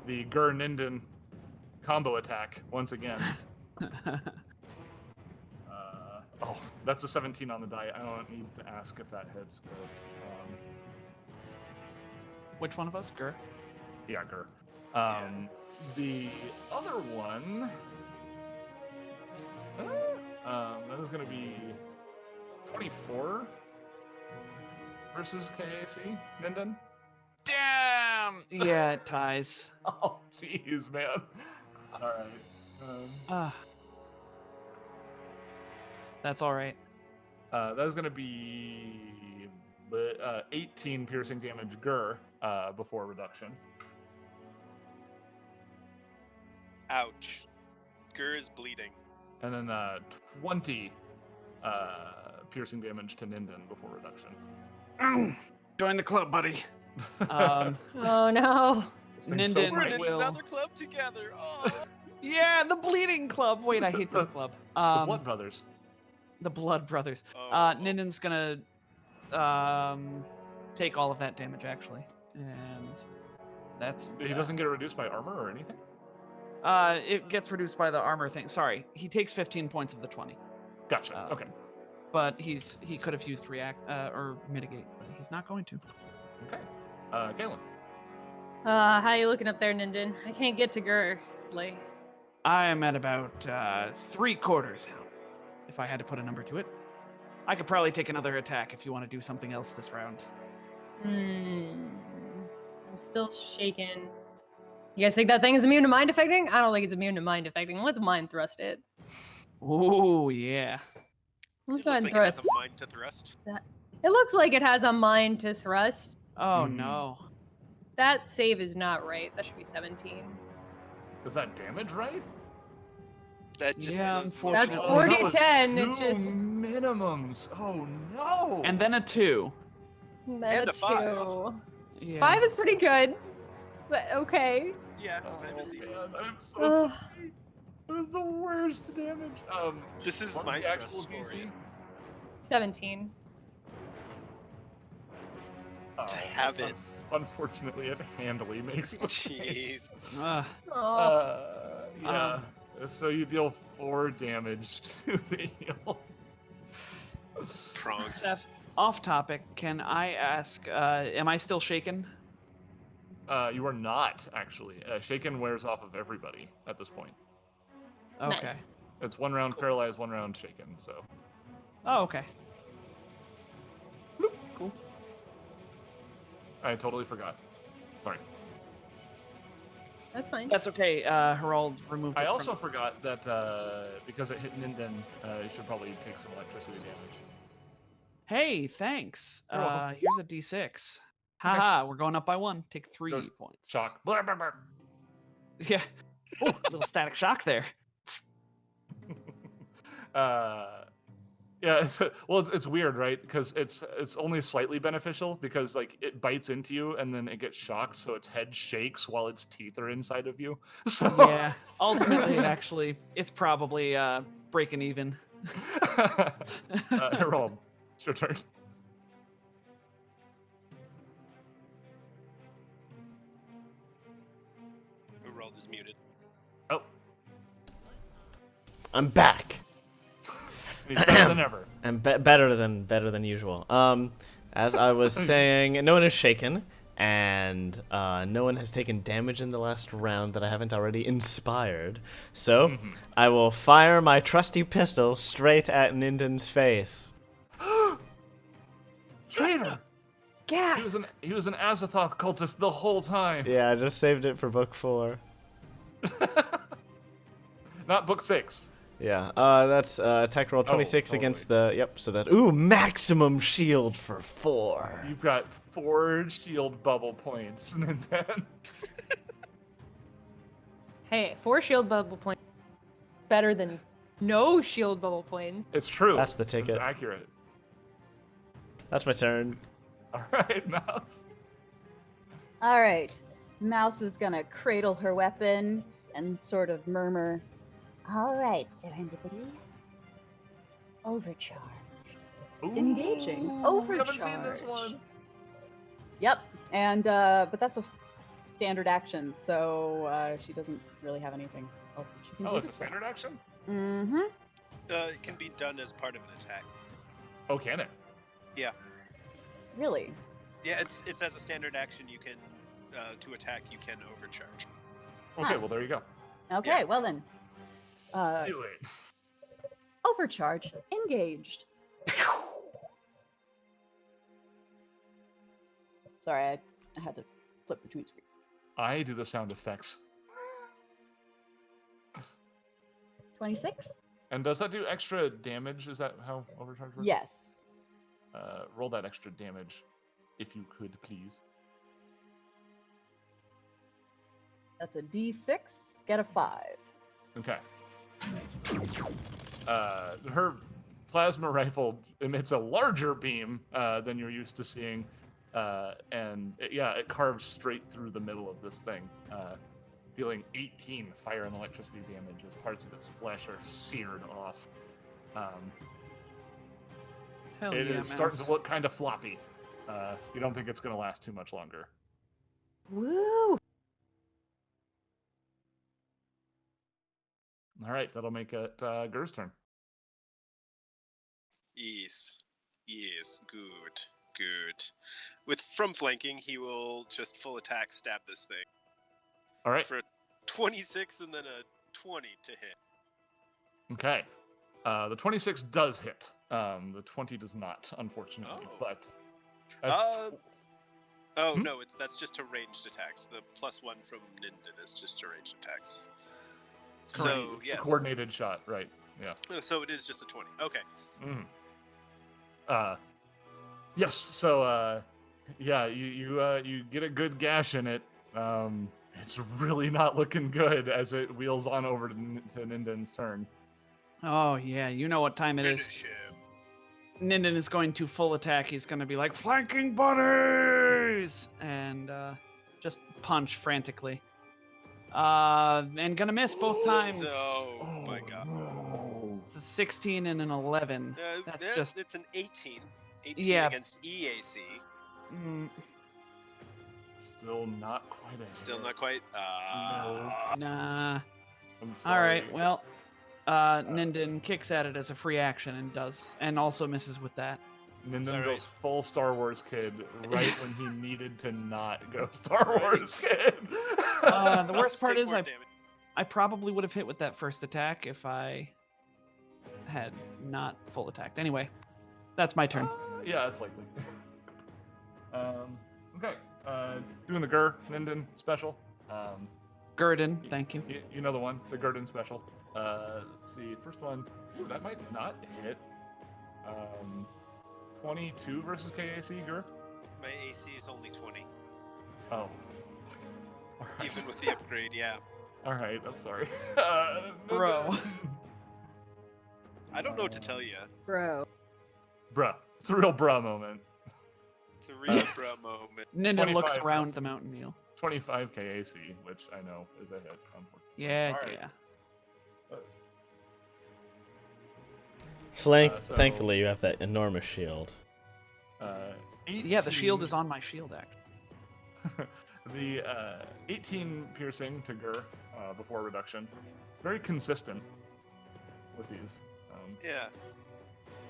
the Gur Ninden combo attack once again. That's a 17 on the die. I don't need to ask if that hits. But, Which one of us? Gur? yeah, Gur. The other one, that is going to be 24 versus KAC, Ninden. Damn! Yeah, it ties. Oh, jeez, man. All right. That's all right. That is going to be 18 piercing damage Gur before reduction. Ouch. Gur is bleeding. And then 20 piercing damage to Ninden before reduction. Join the club, buddy. Oh no. This thing's so Ninden We're bright. in will. another club together. Oh. Yeah, the bleeding club. Wait, I hate this club. The Blood Brothers. The Blood Brothers. Oh. Ninden's gonna take all of that damage actually, and that's. He doesn't get reduced by armor or anything? It gets reduced by the armor thing. Sorry, he takes 15 points of the 20. Gotcha. Okay. But he could have used react or mitigate, but he's not going to. Okay. Galen. How you looking up there, Ninden? I can't get to Gur. I am at about 3/4 health, if I had to put a number to it. I could probably take another attack if you want to do something else this round. I'm still shaken. You guys think that thing is immune to mind affecting? I don't think it's immune to mind affecting. Let's mind thrust it. Ooh, yeah. Let's It go ahead looks and like it has thrust. a mind to thrust. It looks like it has a mind to thrust. Oh, no. That save is not right. That should be 17. Is that damage right? That just Yeah, those unfortunately. Oh, that 40 was 10, two it's just- minimums. Oh no. And then a 2. Then And a a 5. 2. Yeah. 5 is pretty good. Okay. Yeah, Oh, 5 is decent. man, I'm so Ugh. sorry. It was the worst damage. This is what's mind the thrust actual for DC? you. 17. To have it. Unfortunately, it handily makes the Jeez. yeah. So you deal 4 damage to the heal. Prong. Seth, off topic, can I ask, am I still shaken? You are not, actually. Shaken wears off of everybody at this point. Okay. Nice. It's 1 round paralyzed, 1 round shaken, so. Oh, okay. Cool. I totally forgot. Sorry. That's fine. That's okay. Herald removed it I also from... forgot that because it hit Ninden, you should probably take some electricity damage. Hey, thanks. You're welcome. Here's a d6. Haha, we're going up by 1. Take 3 Go points. Shock. Blah, blah, blah. Yeah. Oh, little static shock there. Yeah, it's weird, right? Because it's only slightly beneficial because like it bites into you and then it gets shocked, so its head shakes while its teeth are inside of you. So Yeah. Ultimately, it's probably breaking even. Harold, it's your turn. Harold is muted. Oh, I'm back. he's better than ever. And better than usual. As I was saying, no one is shaken, and no one has taken damage in the last round that I haven't already inspired. So I will fire my trusty pistol straight at Ninden's face. Traitor! Gas! He was an Azathoth cultist the whole time. Yeah, I just saved it for book 4. Not book 6. Yeah, that's attack roll 26 totally. against the, yep, so that, ooh, maximum shield for 4. You've got 4 shield bubble points, and then... Hey, 4 shield bubble points. Better than no shield bubble points. It's true. That's the ticket. It's accurate. That's my turn. Alright, Mouse. Alright. Mouse is gonna cradle her weapon and sort of murmur, "Alright, Serendipity. Overcharge." Engaging. We haven't seen this Overcharge. one. Yep. And but that's a standard action, so she doesn't really have anything else that she can do. Oh, it's a standard action? Mm-hmm. It can be done as part of an attack. Oh, can it? Yeah. Really? Yeah, it's as a standard action. You can to attack. You can overcharge. Okay, Huh. well, there you go. Okay, Yeah. well then. Do it. Overcharge. Engaged. Sorry, I had to flip between screens. I do the sound effects. 26? And does that do extra damage? Is that how overcharge works? Yes. Roll that extra damage, if you could, please. That's a d6. Get a 5. Okay. Her plasma rifle emits a larger beam than you're used to seeing, and it carves straight through the middle of this thing, dealing 18 fire and electricity damage as parts of its flesh are seared off. Hell It yeah, is starting Mouse. to look kind of floppy. You don't think it's going to last too much longer. Woo! All right, that'll make it Gur's turn. Yes. Yes. Good. Good. From flanking, he will just full attack stab this thing. All right. For a 26 and then a 20 to hit. Okay. The 26 does hit. The 20 does not, unfortunately. Oh. But that's No, that's just to ranged attacks. The +1 from Ninden is just to ranged attacks. So yes. Coordinated shot, right? Yeah. So it is just a 20. Okay. Yes. So yeah, you get a good gash in it. It's really not looking good as it wheels on over to Ninden's turn. Oh yeah, you know what time it is. Finish him. Ninden is going to full attack. He's going to be like, flanking buddies! And just punch frantically. And gonna miss both times. Oh my god. No. It's a 16 and an 11. That's just... It's an 18. 18 against EAC. Still not quite a Still hit. not quite. Nah. I'm sorry. Alright, well, Ninden kicks at it as a free action and also misses with that. Ninden goes full Star Wars kid right when he needed to not go Star Wars kid. The worst part is I probably would have hit with that first attack if I had not full attacked. Anyway, that's my turn. Yeah, it's likely. Okay. Doing the Ninden special. Gurdon, thank you. You know the one, the Gurdon special. Let's see, first one. Ooh, that might not hit. 22 versus KAC, Gur? My AC is only 20. Oh. All right. Even with the upgrade, yeah. Alright, I'm sorry. Bro. I don't know what to tell you. Bro. Bruh. It's a real bruh moment. It's a real bruh moment. Ninden looks 25. around the mountain meal. 25 KAC, which I know is a hit, unfortunately. Yeah, All right. yeah. Flank. So- Thankfully, you have that enormous shield. 18, Yeah, the shield is on my shield, actually. The 18 piercing to Gur before reduction. It's very consistent with these. Yeah.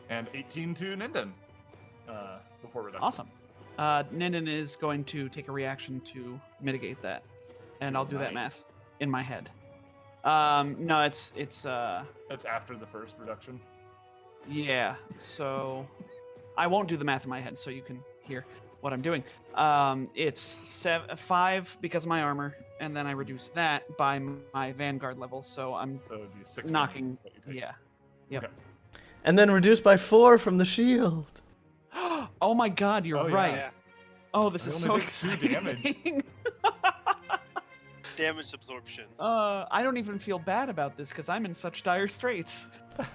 And 18 to Ninden before reduction. Awesome. Ninden is going to take a reaction to mitigate that, and I'll do that math in my head. No, it's That's after the first reduction. yeah. So I won't do the math in my head, so you can hear what I'm doing. It's 5 because of my armor, and then I reduce that by my Vanguard level, so I'm So it'd be 16 knocking. that you take. Yeah. Yep. Okay. And then reduced by 4 from the shield. Oh my God, you're Oh, yeah. right. Yeah. Oh, this I is only so take 2 exciting. damage. Damage absorption. I don't even feel bad about this because I'm in such dire straits.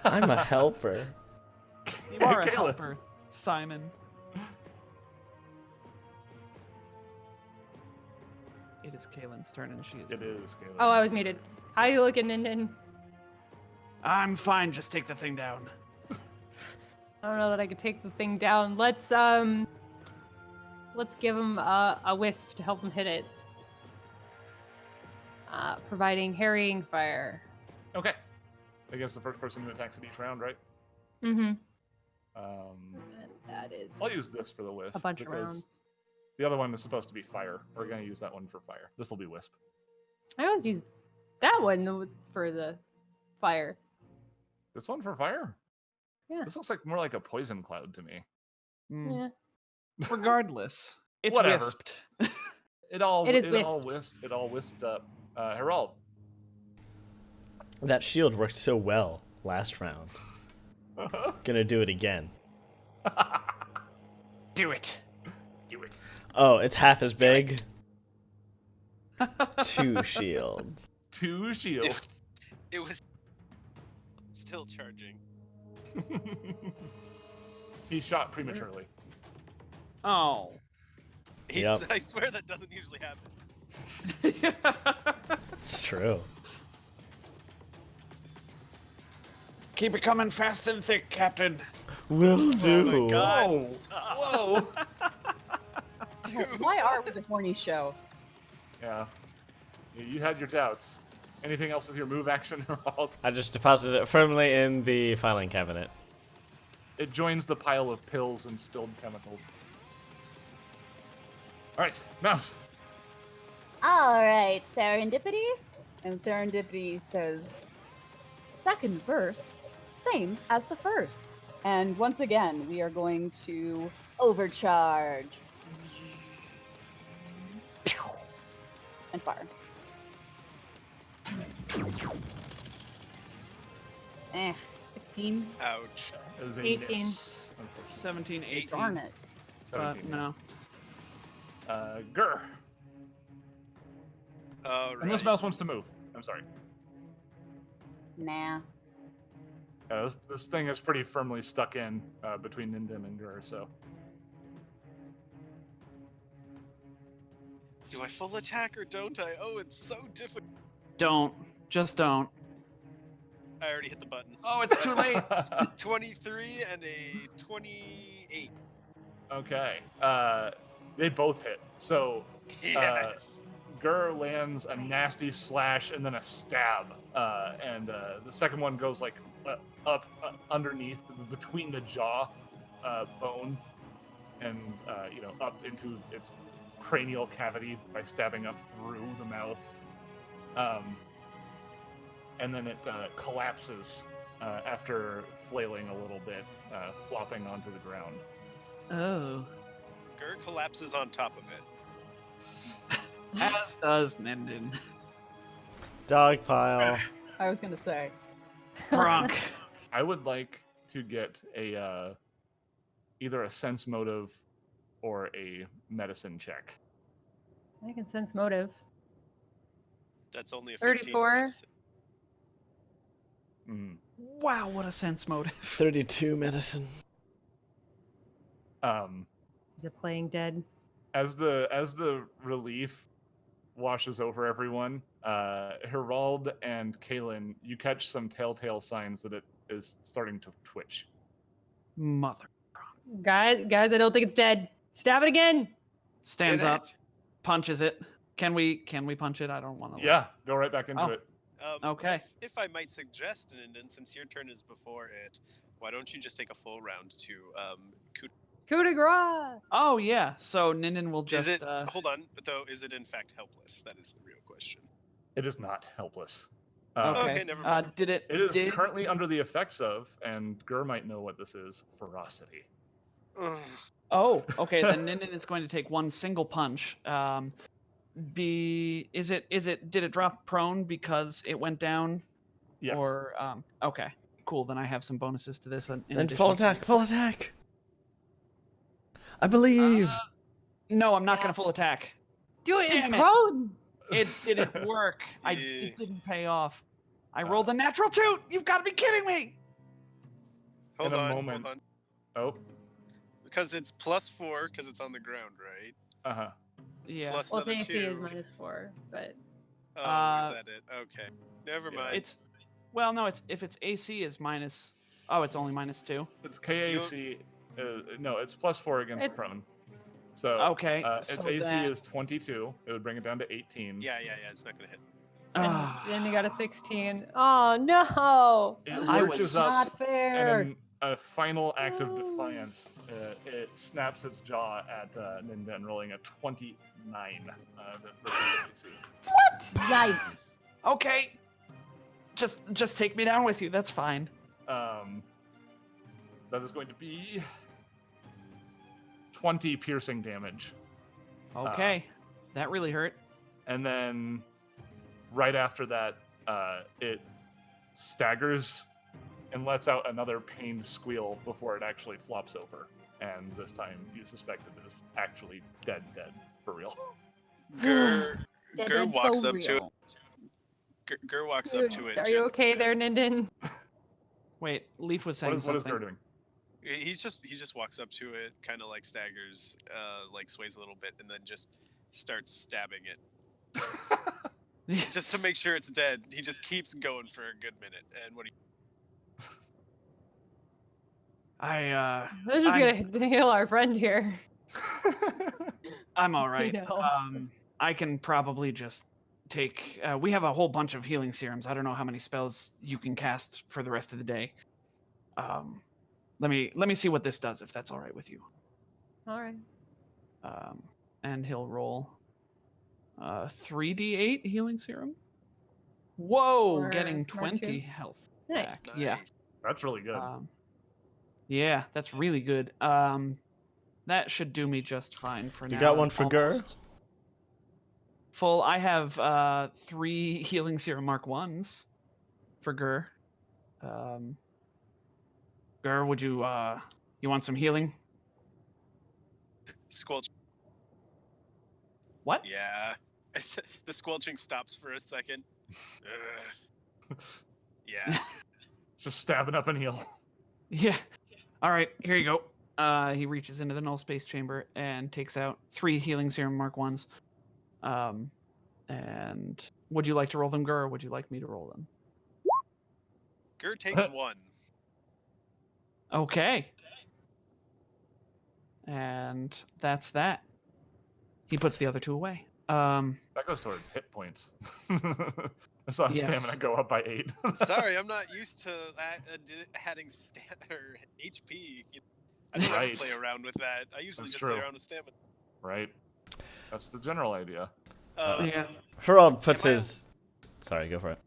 I'm a helper. You are a Kayla. helper, Simon. It is Kaylin's turn, and she is. It is, Caleb. Oh, I was muted. How you looking, Ninden? I'm fine. Just take the thing down. I don't know that I could take the thing down. Let's give him a wisp to help him hit it. Providing harrying fire. Okay. Against the first person who attacks it each round, right? Mm-hmm. And that is I'll use this for the wisp. a bunch of because rounds. The other one is supposed to be fire. We're going to use that one for fire. This will be wisp. I always use that one for the fire. This one for fire? Yeah. This looks like more like a poison cloud to me. Mm. Yeah. Regardless, it's Whatever. wisped. It all wisped. wisped up. Herald. That shield worked so well last round. Gonna do it again. Do it. Do it. Oh, it's half as big. 2 shields. 2 shields. It was still charging. He shot prematurely. Oh. Yep. I swear that doesn't usually happen. It's true. Keep it coming fast and thick, Captain. Will do. Oh my God, Whoa. stop. Whoa. Dude. Why are we the horny show? Yeah. You had your doubts. Anything else with your move action, Herald? I just deposited it firmly in the filing cabinet. It joins the pile of pills and spilled chemicals. All right, Mouse. All right, serendipity. And Serendipity says, second verse, same as the first. And once again, we are going to overcharge. And fire. 16. Ouch. That is a 18. miss, unfortunately. 17, 18. Darn it. 17. No. Gur. Unless Right. Mouse wants to move. I'm sorry. Nah. This thing is pretty firmly stuck in between Ninden and Gur, so. Do I full attack or don't I? Oh, it's so difficult. Don't. Just don't. I already hit the button. Oh, it's too late. 23 and a 28. Okay. They both hit. So Yes. Gur lands a nasty slash and then a stab. And the second one goes like up underneath, between the jaw bone, and up into its cranial cavity by stabbing up through the mouth. And then it collapses after flailing a little bit, flopping onto the ground. Oh. Gur collapses on top of it. As does Ninden. Dog pile. I was going to say. Drunk. I would like to get a either a sense motive or a medicine check. I can sense motive. That's only a 15 to 34. medicine. Mm. Wow, what a sense motive. 32 medicine. Is it playing dead? As the relief washes over everyone, Herald and Kaelin, you catch some telltale signs that it is starting to twitch. Mother. Guys, I don't think it's dead. Stab it again. Stands Get up, it. punches it. Can we punch it? I don't want to. Yeah, go right back into Oh. it. Okay. If I might suggest, Ninden, since your turn is before it, why don't you just take a full round to Coup de grace. Oh yeah. So Ninden will just. Is it? Hold on, though. Is it in fact helpless? That is the real question. It is not helpless. Okay. never mind. Did it? It is did- currently under the effects of, and Gur might know what this is, ferocity. Oh, okay. Then Ninden is going to take one single punch. Did it drop prone because it went down? Yes. Or okay, cool. Then I have some bonuses to this. In And addition full to- attack, full attack. I believe. No, I'm not gonna full attack. Do it Damn in it. prone. It didn't work. Yeah. It didn't pay off. I rolled a natural 2. You've got to be kidding me. Hold In a on, moment. hold on. Oh. Because it's +4 because it's on the ground, right? Uh-huh. Yeah. Plus Well, its another AC 2. is -4, but Oh, is that it? Okay. Never Yeah. mind. It's well, no. It's if its AC is minus. Oh, it's only -2. It's KAC. No, it's +4 against It- prone. So Okay, its so AC that- is 22. It would bring it down to 18. Yeah, it's not gonna hit. then you got a 16. Oh no! It I lurches was- up, Not fair. and in a final act of defiance, it snaps its jaw at Ninden, rolling a 29. Versus AC. Yikes. Okay. Just take me down with you. That's fine. That is going to be 20 piercing damage. Okay. That really hurt. And then right after that, it staggers and lets out another pained squeal before it actually flops over. And this time you suspect it is actually dead for real. Gur Dead Gur end walks for up to it. real. Gur walks up to it. Are you just- okay there, Ninden? Wait, Leaf was saying What is something. Gur doing? He just walks up to it, kind of like staggers, like sways a little bit, and then just starts stabbing it, just to make sure it's dead. He just keeps going for a good minute. And what do you? This is gonna heal our friend here. I'm all right. know. I can probably just take. We have a whole bunch of healing serums. I don't know how many spells you can cast for the rest of the day. Let me see what this does, if that's all right with you. All right. and he'll roll 3d8 healing serum. Whoa, For getting Mark 20 II? health Nice. back. Nice. Yeah. That's really good. Yeah, that's really good. That should do me just fine for now. You got one for Gur? Almost full. I have 3 healing serum Mark 1s for Gur. Gur, would you want some healing? Squelch. What? Yeah. I said, the squelching stops for a second. Yeah. Just stabbing up and heal. Yeah. All right, here you go. He reaches into the null space chamber and takes out 3 healing serum Mark 1s. And would you like to roll them, Gur, or would you like me to roll them? Gur takes 1. Okay. And that's that. He puts the other 2 away. That goes towards hit points. I saw Yes. stamina go up by 8. Sorry, I'm not used to adding or HP. I don't ever play around with that. I usually That's just true. play around with stamina. Right. That's the general idea. Yeah. Herald puts his... Sorry, go for it.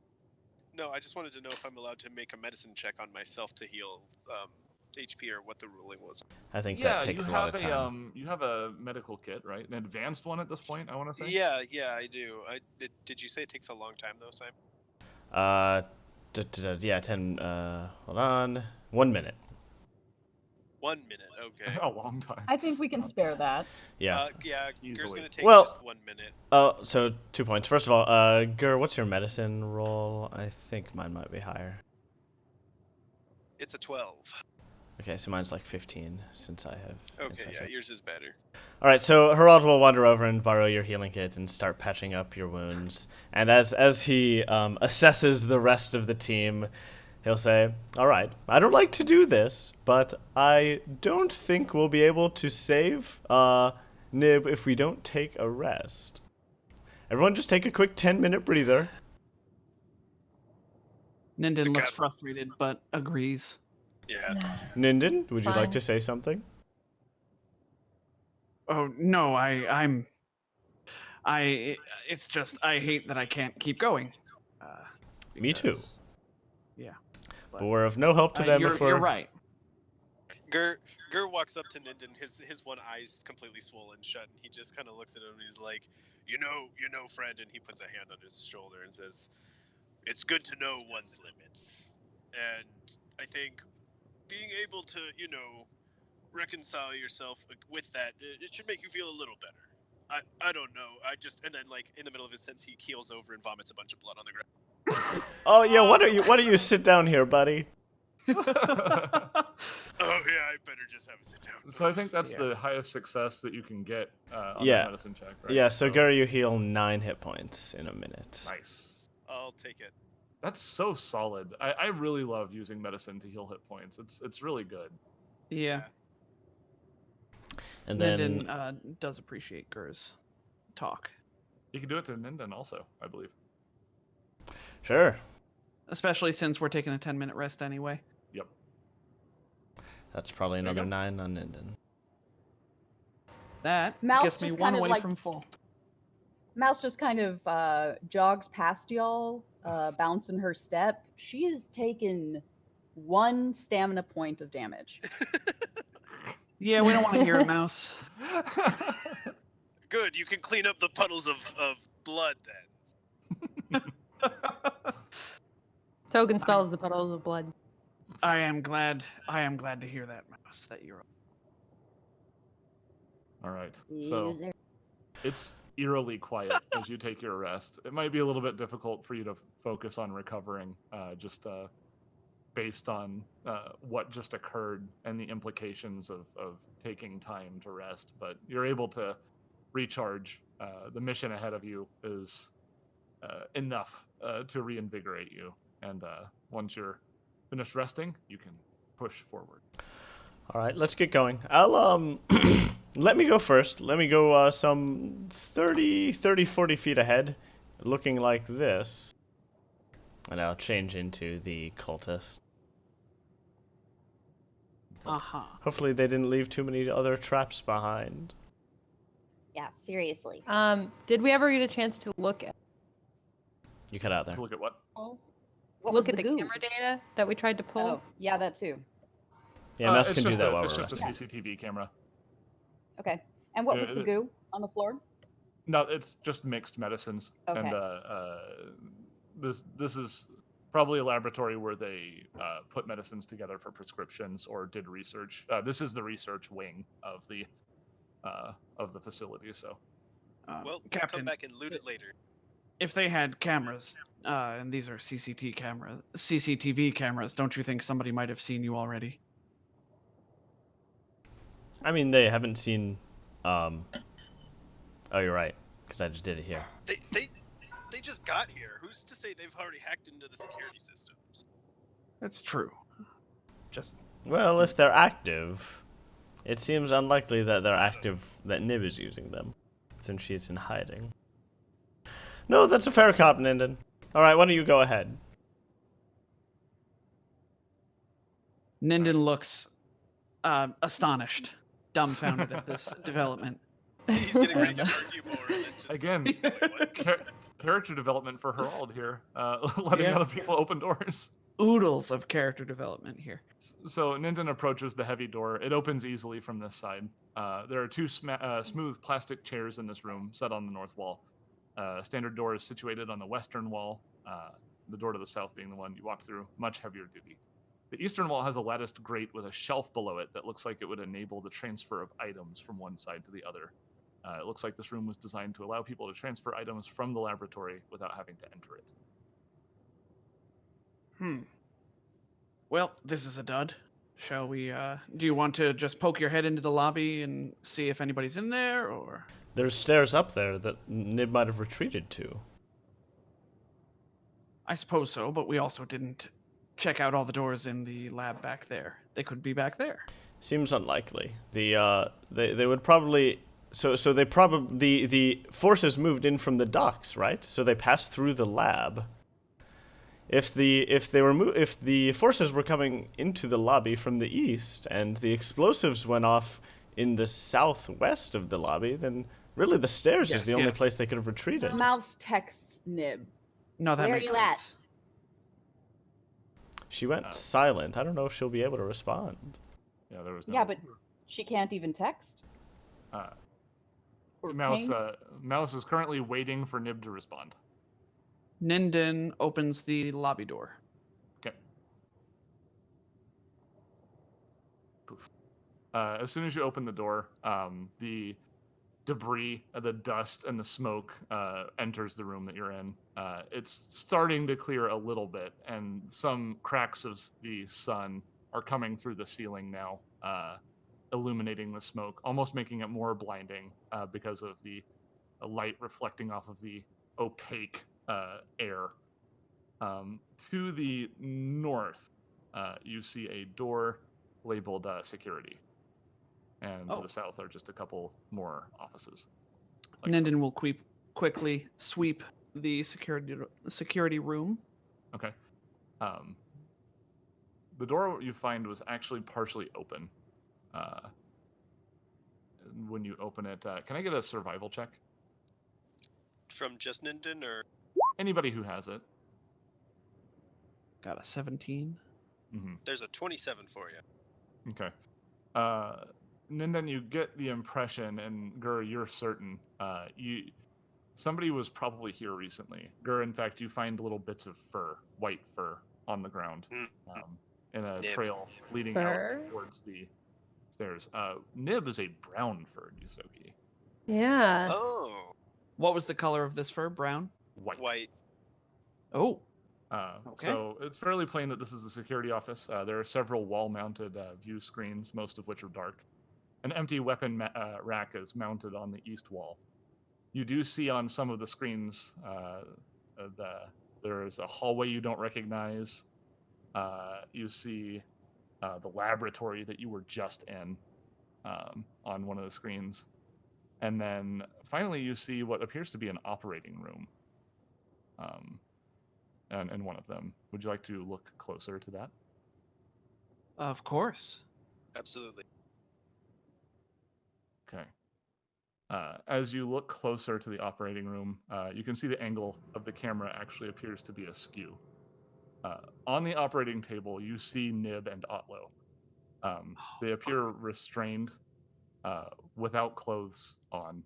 No, I just wanted to know if I'm allowed to make a medicine check on myself to heal HP or what the ruling was. I think Yeah, that takes you a lot have of time. you have a medical kit, right? An advanced one at this point, I want to say. Yeah, I do. Did you say it takes a long time though, Simon? Yeah, 10, hold on. 1 minute. 1 minute, okay. A long time. I think we can spare that. Yeah. Yeah, Gur's Easily. gonna take Well- just 1 minute. So 2 points. First of all, Gur, what's your medicine roll? I think mine might be higher. It's a 12. Okay, so mine's like 15 since I have... Okay, yeah, yours is better. Alright, so Herald will wander over and borrow your healing kit and start patching up your wounds. And as he assesses the rest of the team, he'll say, Alright, I don't like to do this, but I don't think we'll be able to save Nib if we don't take a rest. Everyone just take a quick 10-minute breather. Ninden looks frustrated, but agrees. Yeah. Ninden, would you like Fine. to say something? Oh no, it's just I hate that I can't keep going. Me too. Yeah. But we're of no help to them if we're... You're right. Gur walks up to Ninden, his one eye's completely swollen shut, and he just kind of looks at him and he's like, you know, friend, and he puts a hand on his shoulder and says, it's good to know one's limits. And I think being able to, reconcile yourself with that, it should make you feel a little better. I don't know. And then like in the middle of his sentence, he keels over and vomits a bunch of blood on the ground. Oh yeah, why don't you sit down here, buddy? Oh yeah, I better just have a sit down. So I think that's the highest success that you can get on Yeah. the medicine check, right? Yeah, so Gur, you heal 9 hit points in a minute. Nice. I'll take it. That's so solid. I really love using medicine to heal hit points. It's really good. Yeah. And then... Ninden does appreciate Gur's talk. You can do it to Ninden also, I believe. Sure. Especially since we're taking a 10-minute rest anyway. Yep. That's probably There you another go. 9 on Ninden. That Mouse gets me just 1 kind of away like- from full. Mouse just kind of jogs past y'all, bouncing her step. She's taken 1 stamina point of damage. Yeah, we don't want to hear it, Mouse. Good, you can clean up the puddles of blood then. Token spells the puddles of blood. I am glad to hear that, Mouse, that you're... All right. So it's eerily quiet as you take your rest. It might be a little bit difficult for you to focus on recovering, just based on what just occurred and the implications of taking time to rest. But you're able to recharge. The mission ahead of you is enough to reinvigorate you. And once you're finished resting, you can push forward. All right, let's get going. I'll let me go first. Let me go some 30, 40 feet ahead, looking like this. And I'll change into the cultist. Uh-huh. Hopefully they didn't leave too many other traps behind. Yeah, seriously. Did we ever get a chance to look at You cut out there. To look at what? What look was at the the goo? camera data that we tried to pull? Oh, yeah, that too. Yeah, Mouse It's can do just that a, while it's we're just a resting. CCTV camera. Okay. And what Yeah, was the goo on the floor? No, it's just mixed medicines. Okay. And this is probably a laboratory where they put medicines together for prescriptions or did research. This is the research wing of the facility. So, Well, Captain, come back and loot it later. if they had cameras, and these are CCTV cameras, don't you think somebody might have seen you already? I mean, they haven't seen. Oh, you're right, because I just did it here. They just got here. Who's to say they've already hacked into the security systems? That's true. Just Well, if they're active, it seems unlikely that they're active. That Nib is using them, since she's in hiding. No, that's a fair cop, Ninden. All right, why don't you go ahead? Ninden looks astonished, dumbfounded at this development. He's getting ready to argue more, and then just again, wait, what? character development for Herald here, letting other people open doors. Oodles of character development here. So Ninden approaches the heavy door. It opens easily from this side. There are two smooth plastic chairs in this room set on the north wall. Standard door is situated on the western wall, the door to the south being the one you walk through, much heavier duty. The eastern wall has a latticed grate with a shelf below it that looks like it would enable the transfer of items from one side to the other. It looks like this room was designed to allow people to transfer items from the laboratory without having to enter it. Well, this is a dud. Shall we, do you want to just poke your head into the lobby and see if anybody's in there, or? There's stairs up there that Nib might have retreated to. I suppose so, but we also didn't check out all the doors in the lab back there. They could be back there. Seems unlikely. They would probably the forces moved in from the docks, right? So they passed through the lab. If the forces were coming into the lobby from the east and the explosives went off in the southwest of the lobby, then really the stairs is the only place they could have retreated. Mouse texts Nib. No, that Where makes are you at? sense. She went silent. I don't know if she'll be able to respond. Yeah, there was no... Yeah, but she can't even text. Or Mouse, ping? Mouse is currently waiting for Nib to respond. Ninden opens the lobby door. Okay. Poof. As soon as you open the door, the debris, the dust, and the smoke enters the room that you're in. It's starting to clear a little bit, and some cracks of the sun are coming through the ceiling now, illuminating the smoke, almost making it more blinding because of the light reflecting off of the opaque air. To the north, you see a door labeled security. And to the south are just a couple more offices. Ninden will quickly sweep the security room. Okay. The door you find was actually partially open. When you open it, can I get a survival check? From just Ninden, or Anybody who has it. Got a 17. Mm-hmm. There's a 27 for you. Okay. And then you get the impression, and Gur, you're certain, somebody was probably here recently. Gur, in fact, you find little bits of fur, white fur, on the ground, in a trail leading out towards the stairs. Nib is a brown fur, Yusoki. Yeah. Oh. What was the color of this fur? Brown? White. Oh. Okay. So it's fairly plain that this is a security office. There are several wall-mounted view screens, most of which are dark. An empty weapon rack is mounted on the east wall. You do see on some of the screens there is a hallway you don't recognize. You see the laboratory that you were just in on one of the screens. And then finally you see what appears to be an operating room in one of them. Would you like to look closer to that? Of course. Absolutely. Okay. As you look closer to the operating room, you can see the angle of the camera actually appears to be askew. On the operating table, you see Nib and Otlo. They appear restrained, without clothes on.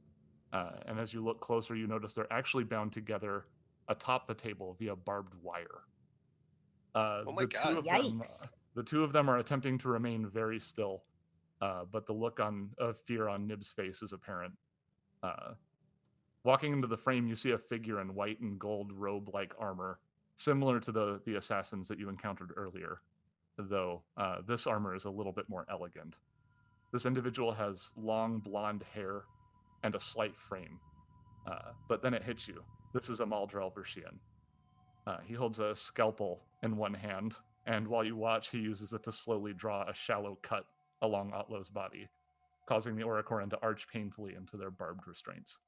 And as you look closer, you notice they're actually bound together atop the table via barbed wire. Oh my God. Yikes. The two of them are attempting to remain very still, but the look of fear on Nib's face is apparent. Walking into the frame, you see a figure in white and gold robe-like armor, similar to the assassins that you encountered earlier, though this armor is a little bit more elegant. This individual has long blonde hair and a slight frame, but then it hits you. This is Amaldrel Versian. He holds a scalpel in one hand, and while you watch, he uses it to slowly draw a shallow cut along Otlo's body, causing the Oricoran to arch painfully into their barbed restraints.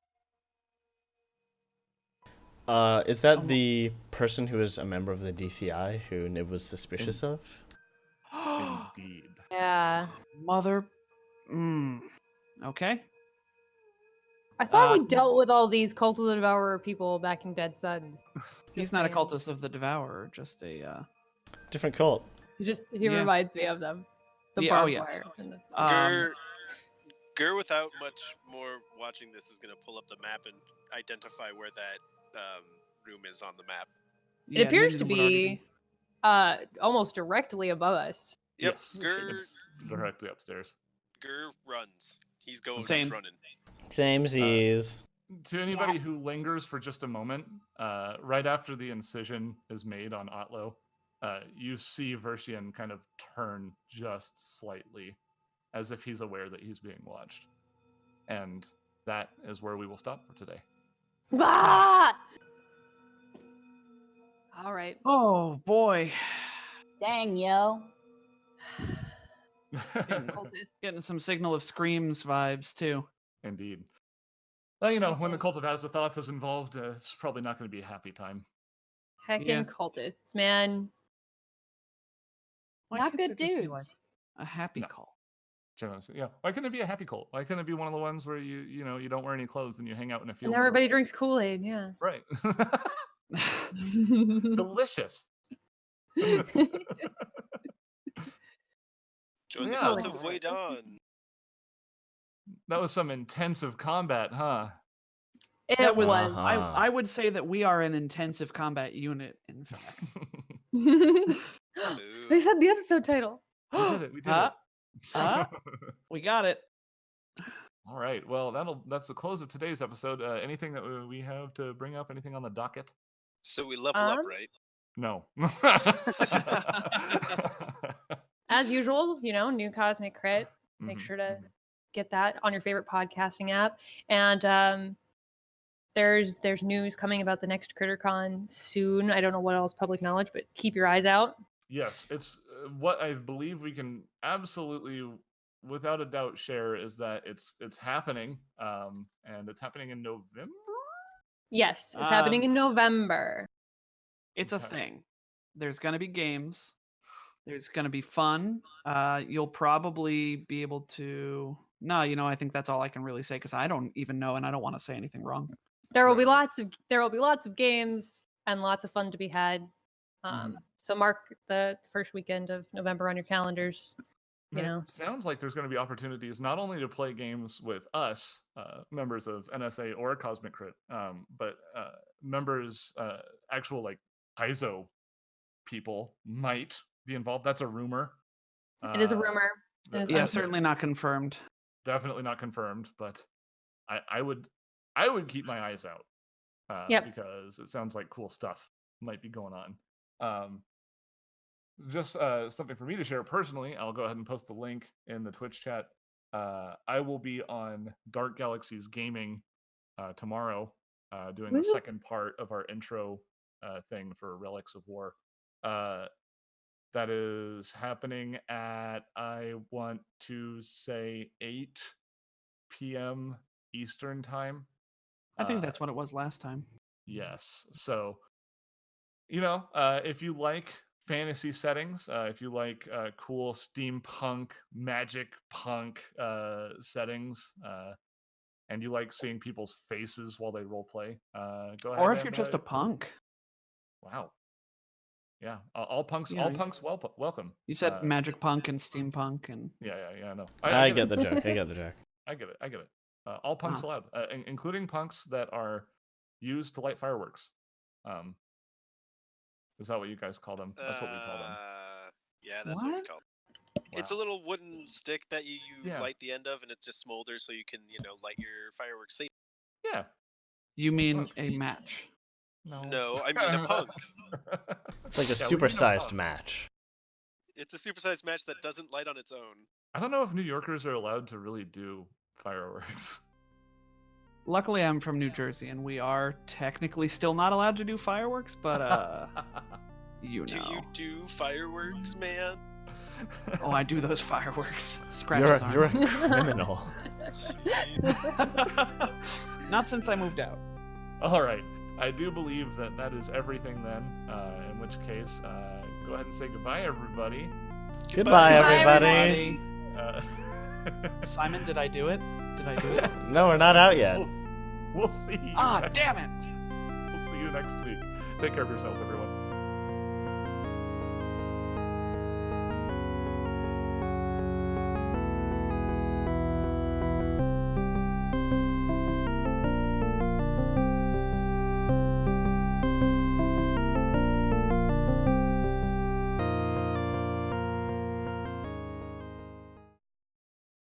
Is that the person who is a member of the DCI who Nib was suspicious of? Indeed. Yeah. Mother. Okay. I thought we dealt with all these Cult of the Devourer people back in Dead Suns. He's not a cultist of the Devourer, just a Different cult. He reminds me of them. The barbed wire. Gur, without much more watching this, is going to pull up the map and identify where that room is on the map. It appears to be almost directly above us. Yep, Yes, Gur, it's directly upstairs. Gur runs. He's going. Same. He's running. Samesies. To anybody who lingers for just a moment, right after the incision is made on Otlo, you see Versian kind of turn just slightly, as if he's aware that he's being watched. And that is where we will stop for today. Ah! All right. Oh boy. Dang, yo. Getting some Signal of Screams vibes too. Indeed. Well, when the Cult of Azathoth is involved, it's probably not going to be a happy time. Heckin' cultists, man. Why Not can't good there just be, dudes. like, a happy cult. Generally, yeah. Why couldn't it be a happy cult? Why couldn't it be one of the ones where you don't wear any clothes and you hang out in a field? And everybody drinks Kool-Aid, yeah. Right. Delicious. Join the Yeah. cult of Waydon. That was some intensive combat, huh? It was. I would say that we are an intensive combat unit, in fact. They said the episode title. We did it. We did it. We got it. All right. Well, that's the close of today's episode. Anything that we have to bring up? Anything on the docket? So we level up, right? No. As usual, new Cosmic Crit. Make sure to get that on your favorite podcasting app. And there's news coming about the next CritterCon soon. I don't know what else public knowledge, but keep your eyes out. Yes, it's what I believe we can absolutely, without a doubt, share is that it's happening, and it's happening in November. Yes, it's happening in November. It's a thing. There's gonna be games. There's gonna be fun. You'll probably be able to. No, I think that's all I can really say because I don't even know, and I don't want to say anything wrong. There will be lots of games and lots of fun to be had. So mark the first weekend of November on your calendars. It sounds like there's going to be opportunities not only to play games with us, members of NSA or Cosmic Crit, but members, actual like Paizo people might be involved. That's a rumor. It is a rumor. Yeah, certainly not confirmed. Definitely not confirmed, but I would keep my eyes out because it sounds like cool stuff might be going on. Just something for me to share personally. I'll go ahead and post the link in the Twitch chat. I will be on Dark Galaxies Gaming tomorrow, doing the second part of our intro thing for Relics of War. That is happening at, I want to say, 8 p.m. Eastern time. I think that's what it was last time. Yes. So, if you like fantasy settings, if you like cool steampunk, magic punk settings, and you like seeing people's faces while they role play, go ahead. Or if you're just a punk. Wow. Yeah, all punks. You know, all punks welcome. You said magic punk and steampunk and. Yeah. No. I get the joke. I get the joke. I get it. All punks allowed, including punks that are used to light fireworks. Is that what you guys call them? That's what we call them. Yeah, that's what we call them. Wow. It's a little wooden stick that you light the end of, and it just smolders so you can, light your fireworks safe. Yeah. You mean a match? No, I mean a punk. It's like a supersized match. It's a supersized match that doesn't light on its own. I don't know if New Yorkers are allowed to really do fireworks. Luckily, I'm from New Jersey, and we are technically still not allowed to do fireworks, but, you know. Do you do fireworks, man? Oh, I do those fireworks. Scratches You're a criminal. Not since I moved out. All right. I do believe that is everything then, in which case, go ahead and say goodbye, everybody. Goodbye, everybody. Simon, did I do it? No, we're not out yet. We'll see you. Damn it! We'll see you next week. Take care of yourselves, everyone.